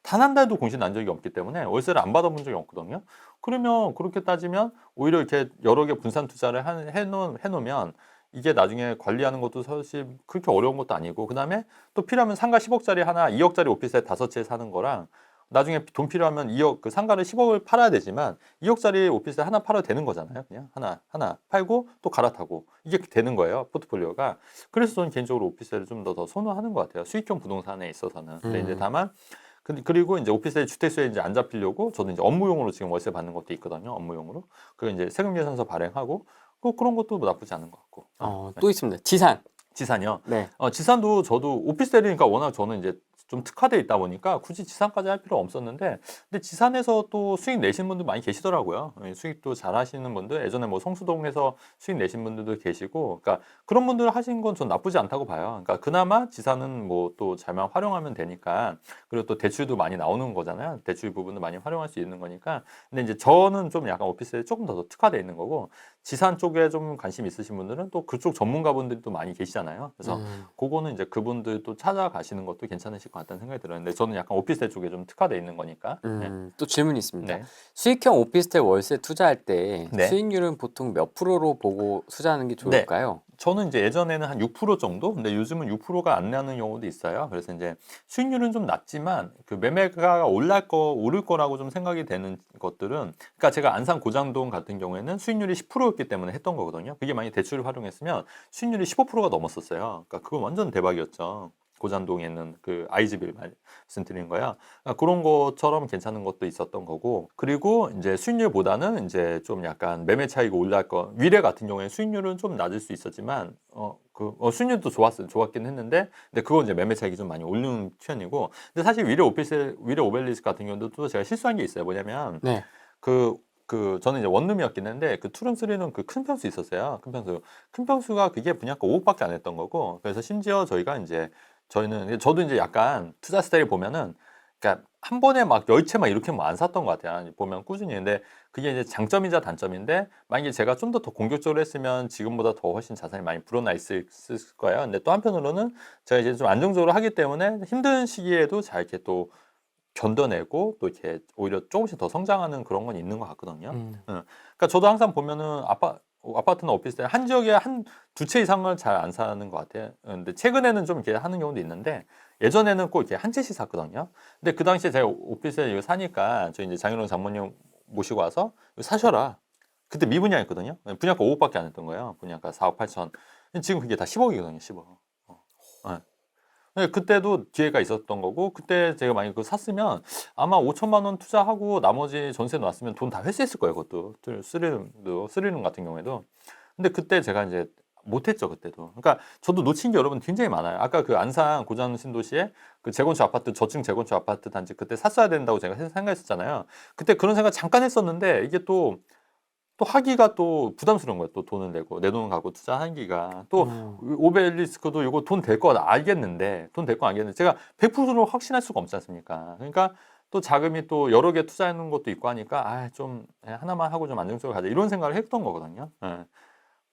단 한 달도 공실 난 적이 없기 때문에 월세를 안 받아본 적이 없거든요. 그러면 그렇게 따지면 오히려 이렇게 여러 개 분산 투자를 해놓으면 이게 나중에 관리하는 것도 사실 그렇게 어려운 것도 아니고, 그 다음에 또 필요하면 상가 10억짜리 하나, 2억짜리 오피스텔 5채 사는 거랑 나중에 돈 필요하면 2억, 그 상가를 10억을 팔아야 되지만 2억짜리 오피스텔 하나 팔아도 되는 거잖아요. 그냥 하나 팔고 또 갈아타고 이게 되는 거예요. 포트폴리오가. 그래서 저는 개인적으로 오피스텔을 좀 더 선호하는 것 같아요. 수익형 부동산에 있어서는. 근데 이제 다만 그리고 이제 오피스텔 주택수에 이제 안 잡히려고 저도 이제 업무용으로 지금 월세 받는 것도 있거든요. 업무용으로. 그리고 이제 세금 계산서 발행하고 그런 것도 뭐 나쁘지 않은 것 같고. 또 있습니다. 지산. 지산이요. 네. 지산도 저도 오피스텔이니까 워낙 저는 이제 좀 특화돼 있다 보니까 굳이 지산까지 할 필요 없었는데 근데 지산에서 또 수익 내신 분들 많이 계시더라고요. 수익도 잘 하시는 분들 예전에 뭐 성수동에서 수익 내신 분들도 계시고 그러니까 그런 분들 하신 건 전 나쁘지 않다고 봐요. 그러니까 그나마 지산은 뭐 또 잘만 활용하면 되니까 그리고 또 대출도 많이 나오는 거잖아요. 대출 부분도 많이 활용할 수 있는 거니까 근데 이제 저는 좀 약간 오피스에 조금 더 특화돼 있는 거고 지산 쪽에 좀 관심 있으신 분들은 또 그쪽 전문가분들이 또 많이 계시잖아요. 그래서 그거는 이제 그분들 또 찾아가시는 것도 괜찮으실 것 같다는 생각이 들었는데 저는 약간 오피스텔 쪽에 좀 특화돼 있는 거니까. 네. 또 질문이 있습니다. 네. 수익형 오피스텔 월세 투자할 때 네. 수익률은 보통 몇 프로로 보고 투자하는 게 좋을까요? 저는 이제 예전에는 한 6% 정도, 근데 요즘은 6%가 안 나는 경우도 있어요. 그래서 이제 수익률은 좀 낮지만 그 매매가 오를 거라고 좀 생각이 되는 것들은, 그러니까 제가 안산 고장동 같은 경우에는 수익률이 10%였기 때문에 했던 거거든요. 그게 만약 대출을 활용했으면 수익률이 15%가 넘었었어요. 그러니까 그건 완전 대박이었죠. 고잔동에 있는 그 아이즈빌 말씀드린 거야. 그러니까 그런 것처럼 괜찮은 것도 있었던 거고. 그리고 이제 수익률보다는 이제 좀 약간 매매 차익이 올라갈 거. 위례 같은 경우에 수익률은 좀 낮을 수 있었지만 수익률도 좋았긴 했는데 근데 그거 이제 매매 차익이 좀 많이 오르는 편이고. 근데 사실 위례 오벨리스 같은 경우도 또 제가 실수한 게 있어요. 뭐냐면 네. 저는 이제 원룸이었긴 했는데 그 투룸 쓰리는 그 큰 평수 있었어요. 큰 평수가 그게 분양가 5억밖에 안 했던 거고. 그래서 심지어 저도 이제 약간 투자 스타일 보면은 그러니까 한 번에 막 10채 막 이렇게 뭐 안 샀던 것 같아요. 보면 꾸준히. 근데 그게 이제 장점이자 단점인데 만약에 제가 좀 더 공격적으로 했으면 지금보다 더 훨씬 자산이 많이 불어나 있을 거예요. 근데 또 한편으로는 제가 이제 좀 안정적으로 하기 때문에 힘든 시기에도 잘 이렇게 또 견뎌내고 또 이렇게 오히려 조금씩 더 성장하는 그런 건 있는 것 같거든요. 그러니까 저도 항상 보면은 아파트나 오피스텔 한 지역에 한 두 채 이상을 잘 안 사는 것 같아요. 근데 최근에는 좀 이렇게 하는 경우도 있는데 예전에는 꼭 이렇게 한 채씩 샀거든요. 근데 그 당시에 제가 오피스텔 이거 사니까 저 이제 장인어른 장모님 모시고 와서 이거 사셔라. 그때 미분양했거든요. 분양가 5억밖에 안 했던 거예요. 분양가 4억 8천. 지금 그게 다 10억이거든요. 10억. 네, 그때도 기회가 있었던 거고 그때 제가 만약에 그거 샀으면 아마 5천만 원 투자하고 나머지 전세 놨으면 돈 다 회수했을 거예요. 그것도 스리룸 같은 경우에도. 근데 그때 제가 이제 못했죠. 그때도. 그러니까 저도 놓친 게 여러분 굉장히 많아요. 아까 그 안산 고장 신도시에 그 재건축 아파트 저층 재건축 아파트 단지 그때 샀어야 된다고 제가 생각했었잖아요. 그때 그런 생각 잠깐 했었는데 이게 또 하기가 또 부담스러운 거예요. 또 돈을 내고 내 돈 갖고 투자하기가 또 오벨리스크도 이거 돈 될 거 알겠는데 제가 100%로 확신할 수가 없지 않습니까? 그러니까 또 자금이 또 여러 개 투자하는 것도 있고 하니까 좀 하나만 하고 좀 안정적으로 가자 이런 생각을 했던 거거든요. 예.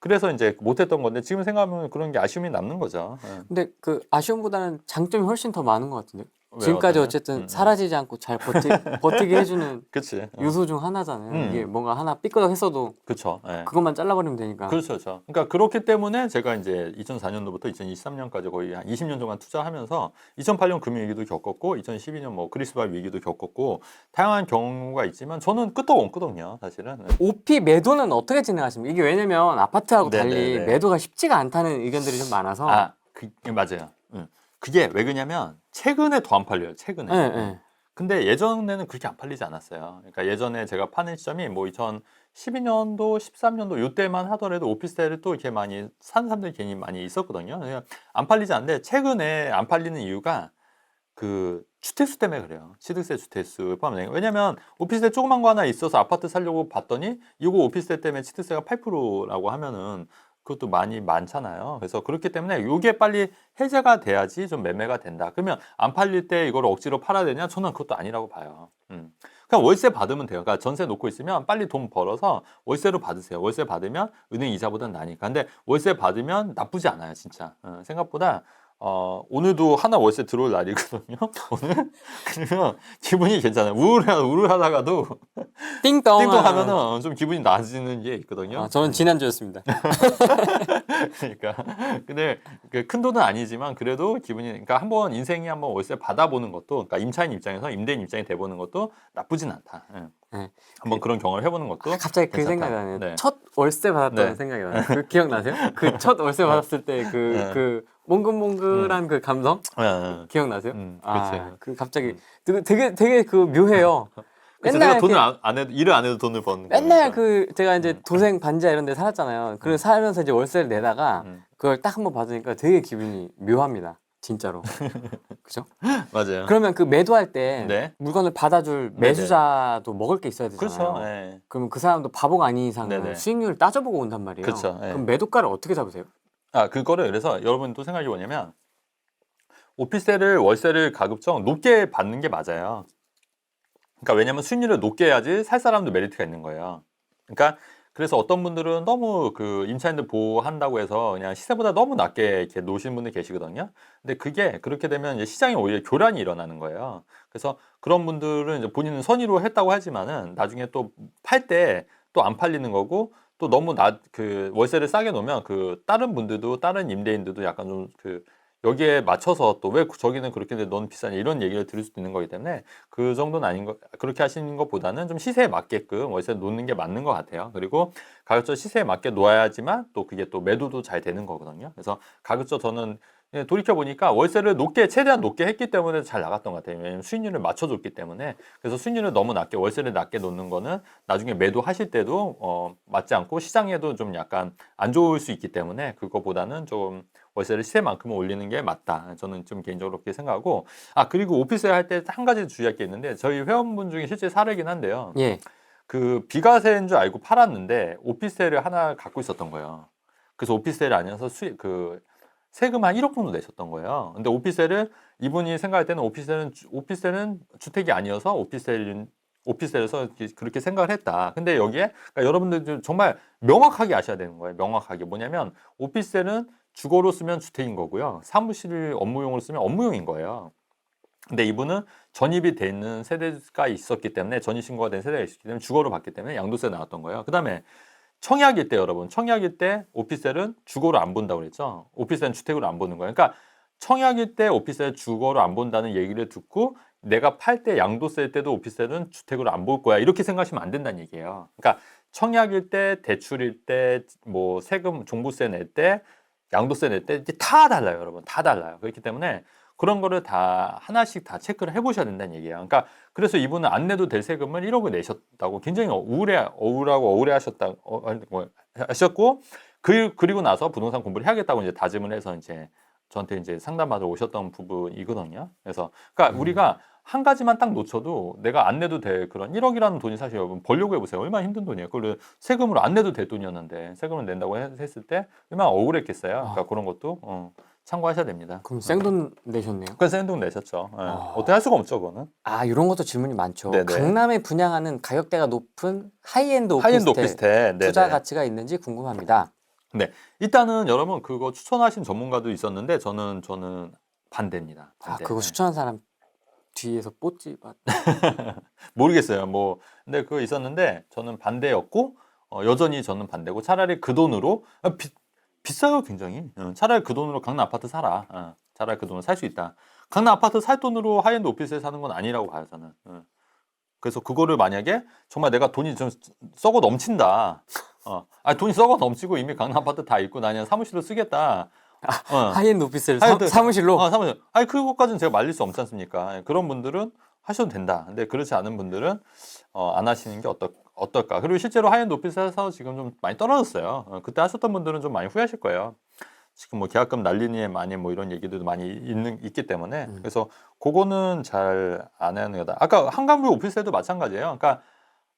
그래서 이제 못했던 건데 지금 생각하면 그런 게 아쉬움이 남는 거죠. 예. 근데 그 아쉬움보다는 장점이 훨씬 더 많은 것 같은데. 왜요? 지금까지 어떠냐? 어쨌든 사라지지 않고 잘 버티게 해주는 그치. 요소 중 하나잖아요. 음. 이게 뭔가 하나 삐끄덕했어도 그쵸. 예. 그것만 잘라버리면 되니까. 그렇죠, 그렇죠. 그러니까 그렇기 때문에 제가 이제 2004년도부터 2023년까지 거의 한 20년 동안 투자하면서 2008년 금융위기도 겪었고 2012년 뭐 그리스발 위기도 겪었고 다양한 경우가 있지만 저는 끄떡없거든요, 사실은. OP 매도는 어떻게 진행하십니까? 이게 왜냐면 아파트하고 달리 네네네. 매도가 쉽지가 않다는 의견들이 좀 많아서. 맞아요. 그게 왜 그러냐면 최근에 더 안 팔려요, 최근에. 네, 네. 근데 예전에는 그렇게 안 팔리지 않았어요. 그러니까 예전에 제가 파는 시점이 뭐 2012년도, 13년도 요때만 하더라도 오피스텔을 또 이렇게 많이 산 사람들이 괜히 많이 있었거든요. 그냥 안 팔리지 않는데 최근에 안 팔리는 이유가 그 주택수 때문에 그래요. 취득세 주택수 포함해. 왜냐면 오피스텔 조그만 거 하나 있어서 아파트 살려고 봤더니 이거 오피스텔 때문에 취득세가 8%라고 하면은 그것도 많잖아요. 그래서 그렇기 때문에 이게 빨리 해제가 돼야지 좀 매매가 된다. 그러면 안 팔릴 때 이걸 억지로 팔아야 되냐? 저는 그것도 아니라고 봐요. 그냥 월세 받으면 돼요. 그러니까 전세 놓고 있으면 빨리 돈 벌어서 월세로 받으세요. 월세 받으면 은행 이자보다는 나니까. 근데 월세 받으면 나쁘지 않아요, 진짜. 생각보다 오늘도 하나 월세 들어올 날이거든요. 오늘 그러면 기분이 괜찮아요. 우울하다가도 띵동 하면은 좀 기분이 나아지는 게 있거든요. 저는 지난주였습니다. 그러니까 근데 큰 돈은 아니지만 그래도 기분이 그러니까 한번 인생에 한번 월세 받아보는 것도 그러니까 임차인 입장에서 임대인 입장이 돼보는 것도 나쁘진 않다. 예. 네. 한번 그런 경험을 해보는 것도 갑자기 그 괜찮다. 생각이 나네요. 네. 첫 월세 받았던 네. 생각이 나요. 그 기억나세요? 그 첫 월세 받았을 때 그 몽글몽글한 그 감성 기억나세요? 그렇죠. 그 갑자기 되게 그 묘해요. 그래서 맨날 내가 돈을 안 해도 일을 안 해도 돈을 버는 맨날 거니까. 그 제가 이제 도생 반지하 이런 데 살았잖아요. 그래서 살면서 이제 월세를 내다가 그걸 딱 한번 받으니까 되게 기분이 묘합니다. 진짜로. 그죠? 맞아요. 그러면 그 매도할 때 네. 물건을 받아줄 매수자도 먹을 게 있어야 되잖아요. 그렇죠. 네. 그러면 그 사람도 바보가 아닌 이상은 네네. 수익률을 따져보고 온단 말이에요. 그렇죠. 네. 그럼 매도가를 어떻게 잡으세요? 그거를 그래서 여러분 또 생각이 뭐냐면 오피스텔을 월세를 가급적 높게 받는 게 맞아요. 그러니까 왜냐면 수익률을 높게 해야지 살 사람도 메리트가 있는 거예요. 그러니까 그래서 어떤 분들은 너무 그 임차인들 보호한다고 해서 그냥 시세보다 너무 낮게 이렇게 놓으시는 분들 계시거든요. 근데 그게 그렇게 되면 이제 시장에 오히려 교란이 일어나는 거예요. 그래서 그런 분들은 이제 본인은 선의로 했다고 하지만은 나중에 또 팔 때 또 안 팔리는 거고 또 너무 그 월세를 싸게 놓으면 그 다른 분들도 다른 임대인들도 약간 좀 그 여기에 맞춰서 또 왜 저기는 그렇게 돼 넌 비싸냐 이런 얘기를 들을 수도 있는 거기 때문에 그 정도는 아닌 거 그렇게 하시는 것보다는 좀 시세에 맞게끔 월세 놓는 게 맞는 것 같아요. 그리고 가급적 시세에 맞게 놓아야지만 또 그게 또 매도도 잘 되는 거거든요. 그래서 가급적 저는 돌이켜 보니까 월세를 최대한 높게 했기 때문에 잘 나갔던 것 같아요. 왜냐면 수익률을 맞춰줬기 때문에. 그래서 수익률을 너무 낮게 월세를 낮게 놓는 거는 나중에 매도하실 때도 맞지 않고 시장에도 좀 약간 안 좋을 수 있기 때문에 그거보다는 좀 월세를 시세만큼은 올리는 게 맞다. 저는 좀 개인적으로 그렇게 생각하고 그리고 오피스에 할 때 한 가지 주의할 게 있는데 저희 회원분 중에 실제 사례긴 한데요. 예. 그 비과세인 줄 알고 팔았는데 오피스텔을 하나 갖고 있었던 거예요. 그래서 오피스텔이 아니어서 세금 한 1억 정도 내셨던 거예요. 근데 오피스텔을 이분이 생각할 때는 오피스텔은 주택이 아니어서 오피스텔에서 그렇게 생각을 했다. 근데 여기에 그러니까 여러분들 정말 명확하게 아셔야 되는 거예요. 명확하게 뭐냐면 오피스텔은 주거로 쓰면 주택인 거고요. 사무실 업무용으로 쓰면 업무용인 거예요. 근데 이분은 전입이 돼 있는 세대가 있었기 때문에 전입 신고가 된 세대가 있었기 때문에 주거로 받기 때문에 양도세 나왔던 거예요. 그다음에 청약일 때 여러분 청약일 때 오피스텔은 주거로 안 본다고 그랬죠. 오피스텔은 주택으로 안 보는 거예요. 그러니까 청약일 때 오피스텔 주거로 안 본다는 얘기를 듣고 내가 팔 때 양도세 때도 오피스텔은 주택으로 안 볼 거야 이렇게 생각하시면 안 된다는 얘기예요. 그러니까 청약일 때 대출일 때 뭐 세금 종부세 낼 때 양도세 낼 때 다 달라요 여러분. 다 달라요. 그렇기 때문에 그런 거를 다 하나씩 다 체크를 해보셔야 된다는 얘기예요. 그러니까 그래서 이분은 안 내도 될 세금을 1억을 내셨다고 굉장히 하셨고 그리고 나서 부동산 공부를 해야겠다고 이제 다짐을 해서 이제 저한테 이제 상담받으러 오셨던 부분이거든요. 그래서 그러니까 우리가 한 가지만 딱 놓쳐도 내가 안 내도 될 그런 1억이라는 돈이 사실 여러분 벌려고 해보세요. 얼마나 힘든 돈이에요. 그걸 세금으로 안 내도 될 돈이었는데 세금을 낸다고 했을 때 얼마나 억울했겠어요. 그러니까 그런 것도 참고하셔야 됩니다. 그럼 생돈 내셨네요. 그래서 생돈 내셨죠. 어떻게 할 수가 없죠, 그거는. 이런 것도 질문이 많죠. 네네. 강남에 분양하는 가격대가 높은 하이엔드 하이엔드 오피스텔 오피스텔 투자 네네. 가치가 있는지 궁금합니다. 일단은 여러분 그거 추천하신 전문가도 있었는데 저는 반대입니다. 아 반대. 그거 추천한 사람 뒤에서 뽀찌 맞. 모르겠어요. 뭐 근데 그거 있었는데 저는 반대였고 여전히 저는 반대고 차라리 그 돈으로 비싸요 굉장히. 차라리 그 돈으로 강남 아파트 사라. 차라리 그 돈으로 살 수 있다. 강남 아파트 살 돈으로 하이엔드 오피스에 사는 건 아니라고 봐요 저는. 그래서 그거를 만약에 정말 내가 돈이 좀 썩어 넘친다. 돈이 썩어 넘치고 이미 강남 아파트 다 있고 나 그냥 사무실로 쓰겠다. 하이엔드 오피스를 하이엔드- 사무실로. 사무실. 그것까지는 제가 말릴 수 없지 않습니까? 그런 분들은 하셔도 된다. 근데 그렇지 않은 분들은 안 하시는 게 어떨까? 그리고 실제로 하이엔드 오피스에서 지금 좀 많이 떨어졌어요. 그때 하셨던 분들은 좀 많이 후회하실 거예요. 지금 뭐 계약금 날리니 많이 뭐 이런 얘기들도 많이 있기 때문에 그래서 그거는 잘 안 하는 거다. 아까 한강뷰 오피스에도 마찬가지예요. 그러니까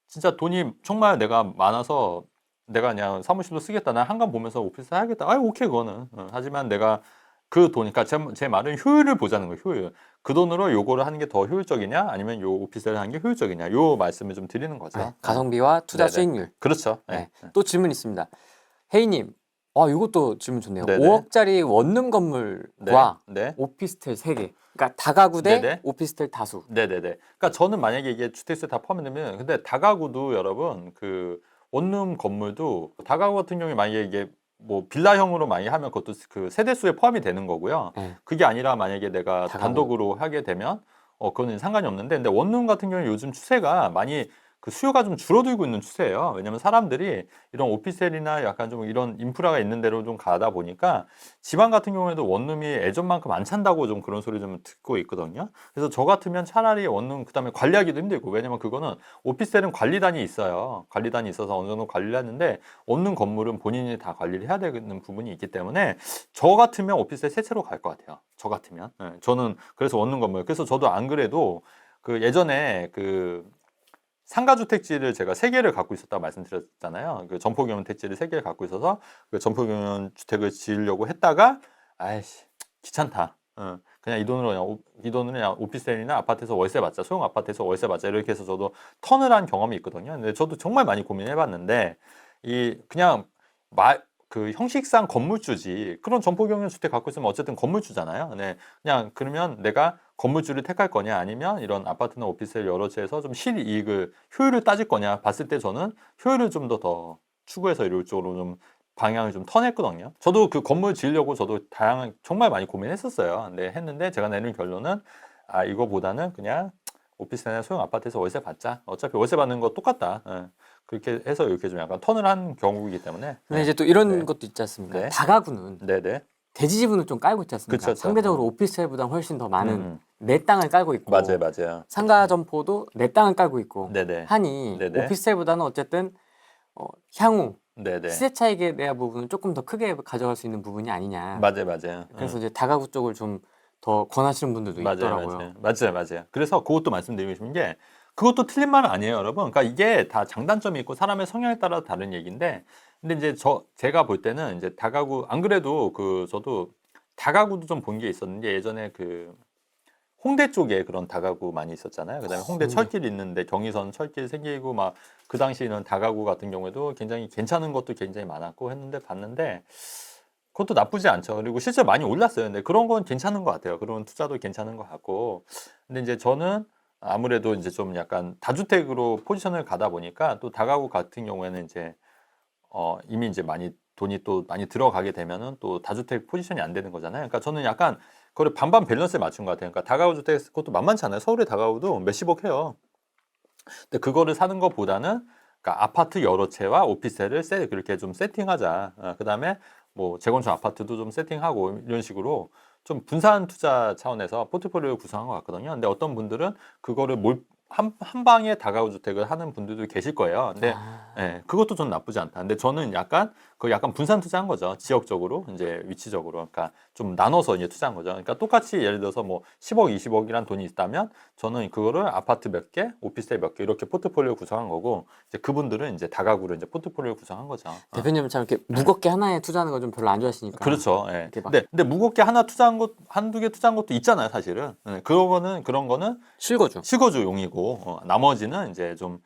진짜 돈이 정말 내가 많아서 내가 그냥 사무실로 쓰겠다. 나 한강 보면서 오피스 해야겠다. 오케이 그거는. 하지만 내가 그 돈, 그러니까 제 말은 효율을 보자는 거예요. 효율. 그 돈으로 요거를 하는 게 더 효율적이냐, 아니면 요 오피스를 하는 게 효율적이냐, 요 말씀을 좀 드리는 거죠. 네, 가성비와 투자 네네. 수익률. 그렇죠. 네. 또 질문 있습니다. 혜이님, 이것도 질문 좋네요. 네네. 5억짜리 원룸 건물과 네. 오피스텔 3개. 그러니까 다가구 대 네네. 오피스텔 다수. 네네네. 그러니까 저는 만약에 이게 주택수에 다 포함되면, 근데 다가구도 여러분 그 원룸 건물도 다가구 같은 경우에 만약에 이게 뭐 빌라형으로 많이 하면 그것도 그 세대수에 포함이 되는 거고요. 네. 그게 아니라 만약에 내가 다가구. 단독으로 하게 되면 그거는 상관이 없는데, 근데 원룸 같은 경우는 요즘 추세가 많이 그 수요가 좀 줄어들고 있는 추세예요. 왜냐면 사람들이 이런 오피스텔이나 약간 좀 이런 인프라가 있는 데로 좀 가다 보니까 지방 같은 경우에도 원룸이 예전만큼 안 찬다고 좀 그런 소리 좀 듣고 있거든요. 그래서 저 같으면 차라리 원룸 그다음에 관리하기도 힘들고, 왜냐면 그거는 오피스텔은 관리단이 있어요. 관리단이 있어서 어느 정도 관리를 하는데 원룸 건물은 본인이 다 관리를 해야 되는 부분이 있기 때문에 저 같으면 오피스텔 세 채로 갈 것 같아요. 저 같으면. 저는 그래서 원룸 건물. 그래서 저도 안 그래도 그 예전에 그 상가주택지를 제가 3개를 갖고 있었다고 말씀드렸잖아요. 그 점포경연 택지를 3개를 갖고 있어서 그 점포경연 주택을 지으려고 했다가 귀찮다. 그냥 이 돈으로 그냥 오피스텔이나 아파트에서 월세 받자, 소형 아파트에서 월세 받자 이렇게 해서 저도 턴을 한 경험이 있거든요. 근데 저도 정말 많이 고민해봤는데 그냥 그 형식상 건물주지, 그런 점포경연 주택 갖고 있으면 어쨌든 건물주잖아요. 네, 그냥 그러면 내가 건물주를 택할 거냐, 아니면 이런 아파트나 오피스텔 여러 채에서 좀 실이익을 효율을 따질 거냐 봤을 때 저는 효율을 좀 더 추구해서 이럴 쪽으로 좀 방향을 좀 턴했거든요. 저도 그 건물 지으려고 저도 정말 많이 고민했었어요. 근데 했는데 제가 내린 결론은 이거보다는 그냥 오피스텔이나 소형 아파트에서 월세 받자. 어차피 월세 받는 거 똑같다. 그렇게 해서 이렇게 좀 약간 턴을 한 경우이기 때문에. 근데 이제 또 이런 네. 것도 있지 않습니까? 네. 다가구는 네네. 대지 지분을 좀 깔고 있지 않습니까? 그쵸. 상대적으로 오피스텔보다 훨씬 더 많은 음. 내 땅을 깔고 있고, 맞아요. 상가 점포도 내 땅을 깔고 있고 네네. 하니 네네. 오피스텔보다는 어쨌든 향후 네네. 시세 차익에 대한 부분은 조금 더 크게 가져갈 수 있는 부분이 아니냐. 맞아요. 그래서 이제 다가구 쪽을 좀 더 권하시는 분들도 있더라고요. 맞아요. 그래서 그것도 말씀드리고 싶은 게, 그것도 틀린 말은 아니에요, 여러분. 그러니까 이게 다 장단점이 있고 사람의 성향에 따라 다른 얘기인데, 근데 이제 제가 볼 때는 이제 다가구, 안 그래도 저도 다가구도 좀 본 게 있었는데, 예전에 그 홍대 쪽에 그런 다가구 많이 있었잖아요. 그다음에 홍대 철길 있는데 경의선 철길 생기고 막 그 당시에는 다가구 같은 경우에도 굉장히 괜찮은 것도 굉장히 많았고 했는데 봤는데 그것도 나쁘지 않죠. 그리고 실제 많이 올랐어요. 근데 그런 건 괜찮은 것 같아요. 그런 투자도 괜찮은 것 같고. 근데 이제 저는 아무래도 이제 좀 약간 다주택으로 포지션을 가다 보니까, 또 다가구 같은 경우에는 이제 이미 이제 돈이 또 많이 들어가게 되면은 또 다주택 포지션이 안 되는 거잖아요. 그러니까 저는 약간 그걸 반반 밸런스에 맞춘 것 같아요. 그러니까 다가구 주택, 그것도 만만치 않아요. 서울의 다가구도 몇십억 해요. 근데 그거를 사는 것보다는 그러니까 아파트 여러 채와 오피스텔을 그렇게 좀 세팅하자. 그다음에 뭐 재건축 아파트도 좀 세팅하고 이런 식으로 좀 분산 투자 차원에서 포트폴리오를 구성한 것 같거든요. 근데 어떤 분들은 그거를 한 방에 다가구 주택을 하는 분들도 계실 거예요. 근데 그것도 좀 나쁘지 않다. 근데 저는 약간 분산 투자한 거죠. 지역적으로, 이제 위치적으로. 그러니까 좀 나눠서 이제 투자한 거죠. 그러니까 똑같이 예를 들어서 뭐 10억, 20억이란 돈이 있다면 저는 그거를 아파트 몇 개, 오피스텔 몇 개 이렇게 포트폴리오 구성한 거고, 이제 그분들은 이제 다가구로 이제 포트폴리오 구성한 거죠. 대표님은 참 이렇게 무겁게 하나에 투자하는 걸 좀 별로 안 좋아하시니까. 그렇죠. 이렇게 막 근데 무겁게 한두 개 투자한 것도 있잖아요, 사실은. 그런 거는 실거주. 실거주용이고, 나머지는 이제 좀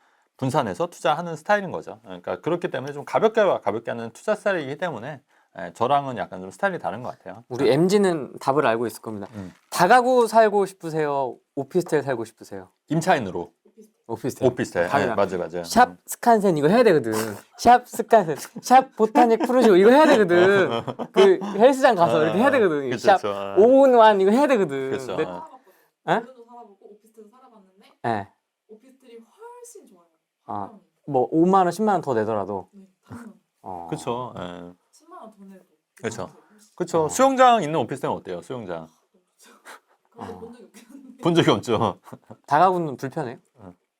분산해서 투자하는 스타일인 거죠. 그러니까 그렇기 때문에 좀 가볍게 하는 투자 스타일이기 때문에 저랑은 약간 좀 스타일이 다른 것 같아요. 우리 MZ는 답을 알고 있을 겁니다. 다가구 살고 싶으세요? 오피스텔 살고 싶으세요? 임차인으로 오피스텔. 오피스텔. 당연하- 맞아. 샵 스칸센 이거 해야 되거든. 샵 스칸센, 샵 보타닉 푸르시오 이거 해야 되거든. 그 헬스장 가서 이렇게 해야 되거든. 그쵸, 샵 그쵸. 오운완 이거 해야 되거든. 그쵸. 근데 살아봤거든요. 에? 런던도 살아보고 오피스텔도 살아봤는데 예. 오피스텔이 훨씬 좋아요. 아. 환경이. 뭐 5만 원, 10만 원 더 내더라도. 네, 당연. 그렇죠. 10만 원 더 내도. 그쵸. 훨씬. 그렇죠. 어. 수영장 있는 오피스텔은 어때요? 수영장 그런 거본 적이 없겠는데. 본 적이 없죠. 다가구는 불편해요?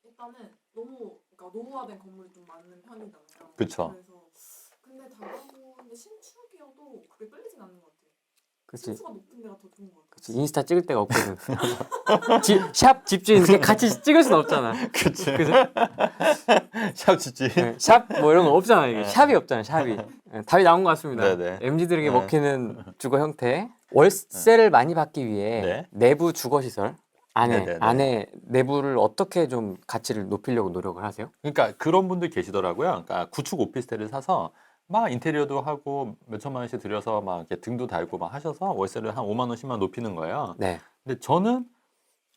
일단은 너무 그러니까 노후화된 건물이 좀 많은 편이잖아요. 그쵸. 그래서 근데 다가구인데 신축이어도 그게 끌리진 않는 것 같아요. 그치. 층수가 높은 데가 더 좋은 것 같아요. 그치. 인스타 찍을 데가 없거든. 샵 집주인 이렇게 같이 찍을 순 없잖아. 그치. 그죠? 샵 짓지. 네, 샵뭐 이런 거 없잖아. 이게 샵이 없잖아. 샵이. 네, 답이 나온 것 같습니다. 네네. MZ들에게 네. 먹히는 주거 형태. 월세를 많이 받기 위해 네. 내부 주거 시설 네네네. 안에 내부를 어떻게 좀 가치를 높이려고 노력을 하세요? 그러니까 그런 분들 계시더라고요. 그러니까 구축 오피스텔을 사서 막 인테리어도 하고 몇 천만 원씩 들여서 막 이렇게 등도 달고 막 하셔서 월세를 한 5만 원, 10만 원 높이는 거예요. 네. 근데 저는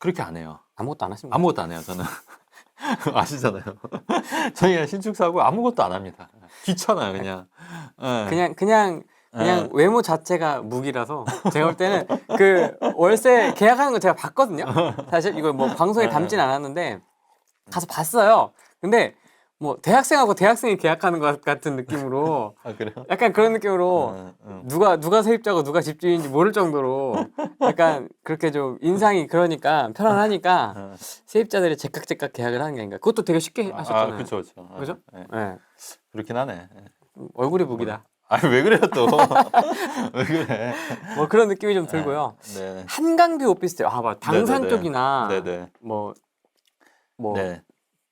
그렇게 안 해요. 아무것도 안 하십니다. 아무것도 안 해요. 저는 아시잖아요. 저희 그냥 신축 사고 아무것도 안 합니다. 귀찮아요, 그냥. 예. 그냥 예. 외모 자체가 무기라서 제가 볼 때는 그 월세 계약하는 거 제가 봤거든요. 사실 이걸 뭐 방송에 담진 않았는데 가서 봤어요. 근데 뭐 대학생하고 대학생이 계약하는 것 같은 느낌으로 아 그래요? 약간 그런 느낌으로 응. 누가 세입자고 누가 집주인인지 모를 정도로 약간 그렇게 좀 인상이 그러니까 편안하니까 응. 세입자들이 제깍제깍 계약을 하는 게 아닌가. 그것도 되게 쉽게 하셨잖아요. 그렇죠. 그죠? 예. 네. 그렇긴 하네. 얼굴이 무기다. 왜 그래요 또? 왜 그래? 뭐 그런 느낌이 좀 들고요. 네. 한강뷰 오피스텔, 뭐 당산 네네네. 쪽이나 네네. 뭐 네.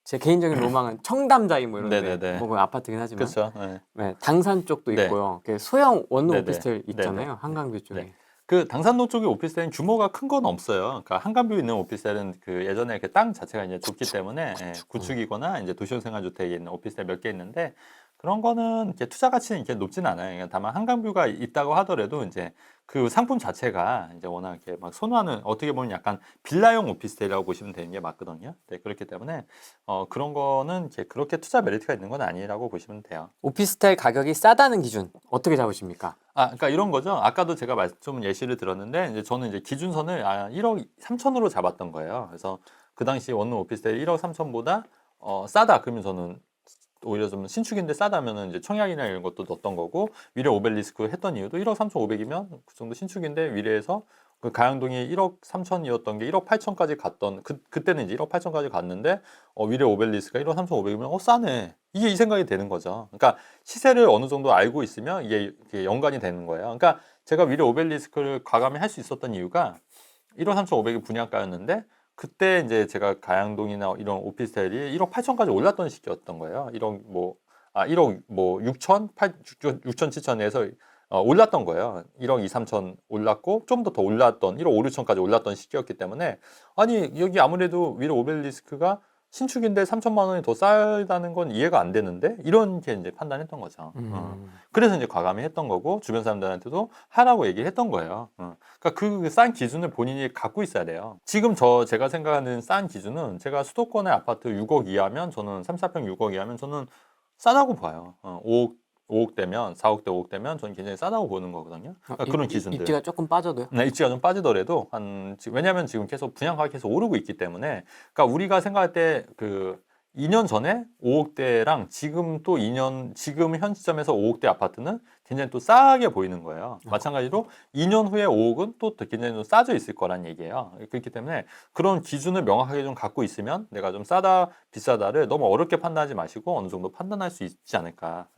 제 개인적인 로망은 청담자이 뭐 이런데 네네네. 뭐 그건 아파트긴 하지만 그렇죠. 네. 네, 당산 쪽도 네. 있고요. 그 소형 원룸 네네. 오피스텔 있잖아요. 네네. 한강뷰 쪽에. 네. 그 당산동 쪽의 오피스텔은 규모가 큰 건 없어요. 그러니까 한강뷰 있는 오피스텔은 그 예전에 그 땅 자체가 이제 좁기 때문에 구축이거나 이제 도시형 생활주택에 있는 오피스텔 몇 개 있는데 그런 거는 이렇게 투자 가치는 이렇게 높지는 않아요. 그러니까 다만 한강뷰가 있다고 하더라도 이제 그 상품 자체가 이제 워낙 이렇게 막 선호하는 어떻게 보면 약간 빌라용 오피스텔이라고 보시면 되는 게 맞거든요. 네, 그렇기 때문에 그런 거는 이렇게 그렇게 투자 메리트가 있는 건 아니라고 보시면 돼요. 오피스텔 가격이 싸다는 기준 어떻게 잡으십니까? 그러니까 이런 거죠. 아까도 제가 좀 예시를 들었는데 이제 저는 이제 기준선을 1억 3천으로 잡았던 거예요. 그래서 그 당시 원룸 오피스텔 1억 3천보다 싸다. 그러면 저는 오히려 좀 신축인데 싸다면은 이제 청약이나 이런 것도 넣었던 거고 위례 오벨리스크 했던 이유도 1억 3,500이면 그 정도 신축인데 위례에서 그 가양동이 1억 3천이었던 게 1억 8천까지 갔던 그때는 이제 1억 8천까지 갔는데 위례 오벨리스크가 1억 3,500이면 싸네. 이게 이 생각이 되는 거죠. 그러니까 시세를 어느 정도 알고 있으면 이게 연관이 되는 거예요. 그러니까 제가 위례 오벨리스크를 과감히 할 수 있었던 이유가 1억 3,500이 분양가였는데 그때 이제 제가 가양동이나 이런 오피스텔이 1억 8천까지 올랐던 시기였던 거예요. 1억 6천, 6천 7천에서 올랐던 거예요. 1억 2, 3천 올랐고 좀 더 올랐던 1억 5, 6천까지 올랐던 시기였기 때문에 아니 여기 아무래도 위로 오벨리스크가 신축인데 3천만 원이 더 싸다는 건 이해가 안 되는데 이런 게 이제 판단했던 거죠. 그래서 이제 과감히 했던 거고 주변 사람들한테도 하라고 얘기를 했던 거예요. 그러니까 그 싼 기준을 본인이 갖고 있어야 돼요. 지금 제가 생각하는 싼 기준은 제가 수도권의 아파트 6억 이하면 저는 3, 4평 6억 이하면 저는 싸다고 봐요. 5억대면 4억대 5억대면 저는 굉장히 싸다고 보는 거거든요. 그러니까 그런 기준들. 입지가 조금 빠져도요? 네, 입지가 좀 빠지더라도 왜냐하면 지금 계속 분양가가 계속 오르고 있기 때문에 그러니까 우리가 생각할 때 그 2년 전에 5억대랑 지금 또 2년 지금 현 시점에서 5억대 아파트는 굉장히 또 싸게 보이는 거예요. 마찬가지로 2년 후에 5억은 또 굉장히 좀 싸져 있을 거란 얘기예요. 그렇기 때문에 그런 기준을 명확하게 좀 갖고 있으면 내가 좀 싸다 비싸다를 너무 어렵게 판단하지 마시고 어느 정도 판단할 수 있지 않을까.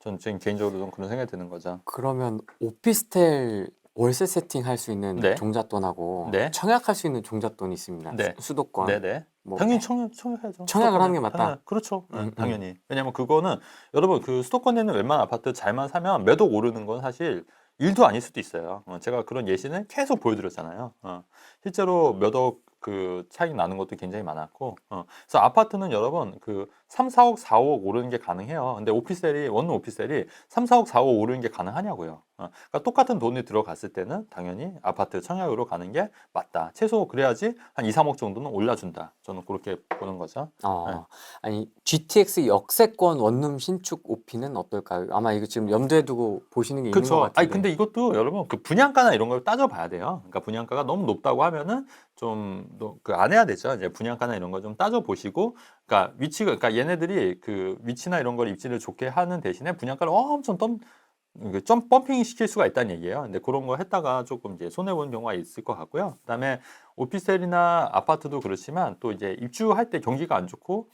전 지금 개인적으로 좀 그런 생각이 드는 거죠. 그러면 오피스텔 월세 세팅할 수 있는 네. 종잣돈하고 네. 청약할 수 있는 종잣돈이 있습니다. 네. 수도권. 네네. 뭐 당연히 청약해야죠. 청약을 하는 게 맞다. 그렇죠. 음. 당연히. 왜냐면 그거는 여러분 그 수도권에 있는 웬만한 아파트 잘만 사면 매독 오르는 건 사실 일도 아닐 수도 있어요. 제가 그런 예시는 계속 보여드렸잖아요. 실제로 그 차익 나는 것도 굉장히 많았고, 그래서 아파트는 여러분 그 3, 4억, 4억 오르는 게 가능해요. 근데 원룸 오피스텔이 3, 4억, 4억 오르는 게 가능하냐고요. 그러니까 똑같은 돈이 들어갔을 때는 당연히 아파트 청약으로 가는 게 맞다. 최소 그래야지 한 2, 3억 정도는 올려준다. 저는 그렇게 보는 거죠. 네. 아니 GTX 역세권 원룸 신축 오피는 어떨까요? 아마 이거 지금 염두에 두고 보시는 게 있는 것 그렇죠. 같은데. 아니 근데 이것도 여러분 그 분양가나 이런 걸 따져봐야 돼요. 그러니까 분양가가 너무 높다고 하면은 좀 그 안 해야 되죠. 이제 분양가나 이런 거 좀 따져 보시고, 그러니까 위치가, 그러니까 얘네들이 그 위치나 이런 걸 입지를 좋게 하는 대신에 분양가를 엄청 좀 펌핑 시킬 수가 있다는 얘기예요. 근데 그런 거 했다가 조금 이제 손해 보는 경우가 있을 것 같고요. 그다음에 오피스텔이나 아파트도 그렇지만 또 이제 입주할 때 경기가 안 좋고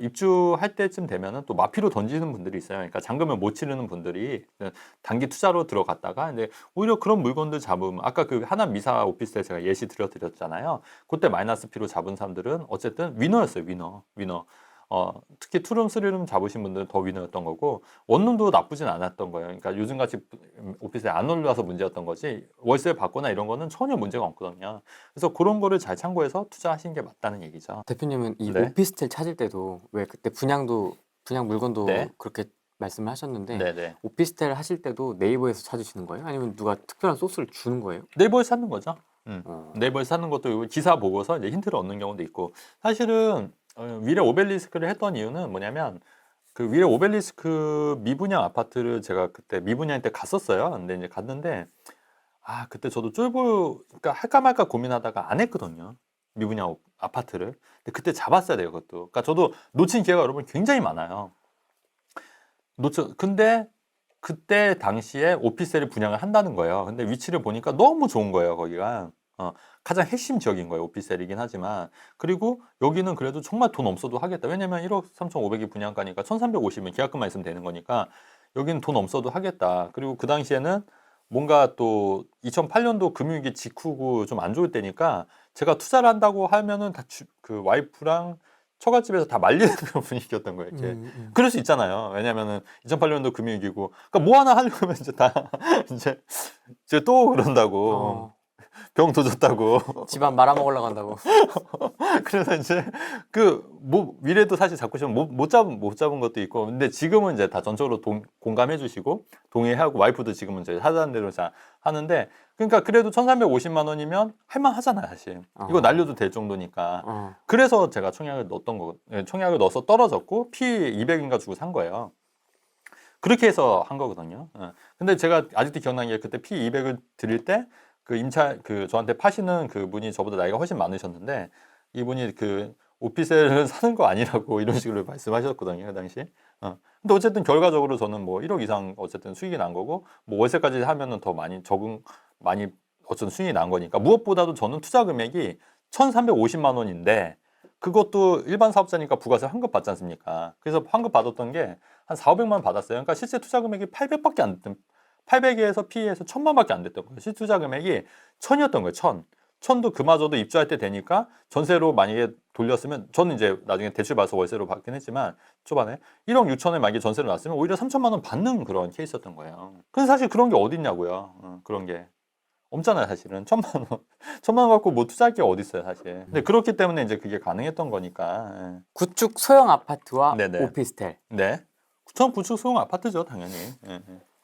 입주할 때쯤 되면은 또 마피로 던지는 분들이 있어요. 그러니까 잔금을 못 치르는 분들이 단기 투자로 들어갔다가 근데 오히려 그런 물건들 잡으면 아까 그 하남 미사 오피스텔 제가 예시 드렸잖아요. 그때 마이너스 피로 잡은 사람들은 어쨌든 위너였어요. 위너. 특히 투룸, 쓰리룸 잡으신 분들은 더 위너였던 거고 원룸도 나쁘진 않았던 거예요. 그러니까 요즘같이 오피스에 안 올라와서 문제였던 거지 월세 받거나 이런 거는 전혀 문제가 없거든요. 그래서 그런 거를 잘 참고해서 투자하시는 게 맞다는 얘기죠. 대표님은 이 네. 오피스텔 찾을 때도 왜 그때 분양 물건도 네. 그렇게 말씀을 하셨는데 네네. 오피스텔 하실 때도 네이버에서 찾으시는 거예요? 아니면 누가 특별한 소스를 주는 거예요? 네이버에서 찾는 거죠. 네이버에서 찾는 것도 있고, 기사 보고서 이제 힌트를 얻는 경우도 있고 사실은 위례 오벨리스크를 했던 이유는 뭐냐면 그 위례 오벨리스크 미분양 아파트를 제가 그때 미분양 때 갔었어요. 근데 이제 갔는데 그때 저도 그러니까 할까 말까 고민하다가 안 했거든요. 미분양 아파트를. 근데 그때 잡았어야 돼요, 그것도. 그러니까 저도 놓친 기회가 여러분 굉장히 많아요. 근데 그때 당시에 오피스텔을 분양을 한다는 거예요. 근데 위치를 보니까 너무 좋은 거예요, 거기가. 가장 핵심 지역인 거예요, 오피스텔이긴 하지만. 그리고 여기는 그래도 정말 돈 없어도 하겠다. 왜냐면 1억 3,500이 분양가니까 1,350은 계약금만 있으면 되는 거니까 여기는 돈 없어도 하겠다. 그리고 그 당시에는 뭔가 또 2008년도 금융위기 직후고 좀 안 좋을 때니까 제가 투자를 한다고 하면은 그 와이프랑 처갓집에서 다 말리는 그런 분위기였던 거예요. 이렇게. 그럴 수 있잖아요. 왜냐면은 2008년도 금융위기고, 그러니까 뭐 하나 하려면 이제 다 이제 또 그런다고 병 도졌다고. 집안 말아먹으려고 한다고. 그래서 이제 위례도 사실 잡고 싶으면 못 잡은 것도 있고, 근데 지금은 이제 다 전적으로 공감해 주시고 동의하고 와이프도 지금은 이제 하자는 대로 잘 하는데, 그러니까 그래도 1,350만 원이면 할만 하잖아요, 사실. 이거 날려도 될 정도니까. 그래서 제가 청약을 넣어서 떨어졌고 P 200인가 주고 산 거예요. 그렇게 해서 한 거거든요. 근데 제가 아직도 기억나는 게 그때 P 200을 드릴 때 저한테 파시는 그분이 저보다 나이가 훨씬 많으셨는데 이분이 그 오피스텔을 사는 거 아니라고 이런 식으로 말씀하셨거든요, 그 당시. 근데 어쨌든 결과적으로 저는 뭐 1억 이상 어쨌든 수익이 난 거고, 뭐 월세까지 하면은 더 많이 어쨌든 수익이 난 거니까. 무엇보다도 저는 투자 금액이 1,350만 원인데 그것도 일반 사업자니까 부가세 환급 받지 않습니까? 그래서 환급 받았던 게 한 4,500만 원 받았어요. 그러니까 실제 투자 금액이 800밖에 안 됐던, 800에서 P에서 1,000만밖에 안 됐던 거예요. 실투자 금액이 1,000이었던 거예요. 1,000. 1,000도 그마저도 입주할 때 되니까 전세로 만약에 돌렸으면, 저는 이제 나중에 대출 받아서 월세로 받긴 했지만 초반에 1억 6천에 만약에 전세로 놨으면 오히려 3천만 원 받는 그런 케이스였던 거예요. 근데 사실 그런 게 어딨냐고요. 그런 게 없잖아요, 사실은. 1,000만 원 갖고 뭐 투자할 게 어디 있어요, 사실. 근데 그렇기 때문에 이제 그게 가능했던 거니까. 구축 소형 아파트와 네네. 오피스텔. 네. 전 구축 소형 아파트죠, 당연히.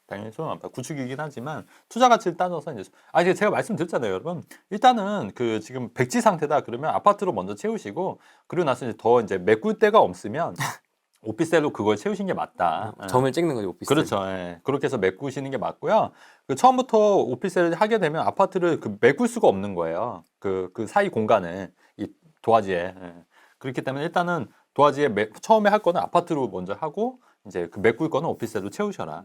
당연히 소형 아파트 구축이긴 하지만 투자 가치를 따져서 이제 이제 제가 말씀드렸잖아요, 여러분. 일단은 그 지금 백지 상태다 그러면 아파트로 먼저 채우시고, 그리고 나서 이제 메꿀 데가 없으면 오피스텔로 그걸 채우신 게 맞다. 점을 찍는 거죠, 오피스텔. 그렇죠. 그렇게 해서 메꾸시는 게 맞고요. 처음부터 오피스텔을 하게 되면 아파트를 메꿀 수가 없는 거예요. 그 사이 공간을 이 도화지에. 그렇기 때문에 일단은 도화지에 처음에 할 거는 아파트로 먼저 하고 이제 그 메꿀 거는 오피스텔로 채우셔라.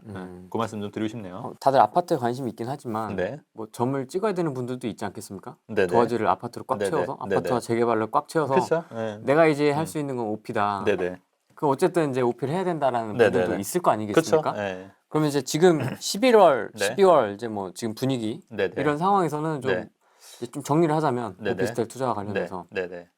그 말씀 좀 드리고 싶네요. 다들 아파트에 관심이 있긴 하지만 네. 뭐 점을 찍어야 되는 분들도 있지 않겠습니까? 네네. 도화지를 아파트로 꽉 네네. 채워서 네네. 아파트와 재개발로 꽉 채워서 그렇죠. 내가 이제 할 수 있는 건 오피다. 네네. 그 어쨌든 이제 오피를 해야 된다라는 네네네. 분들도 있을 거 그렇죠. 아니겠습니까? 네. 그러면 이제 지금 11월, 네. 12월 이제 뭐 지금 분위기 네네. 이런 상황에서는 좀, 네. 이제 좀 정리를 하자면 네네. 오피스텔 투자와 관련해서 네네.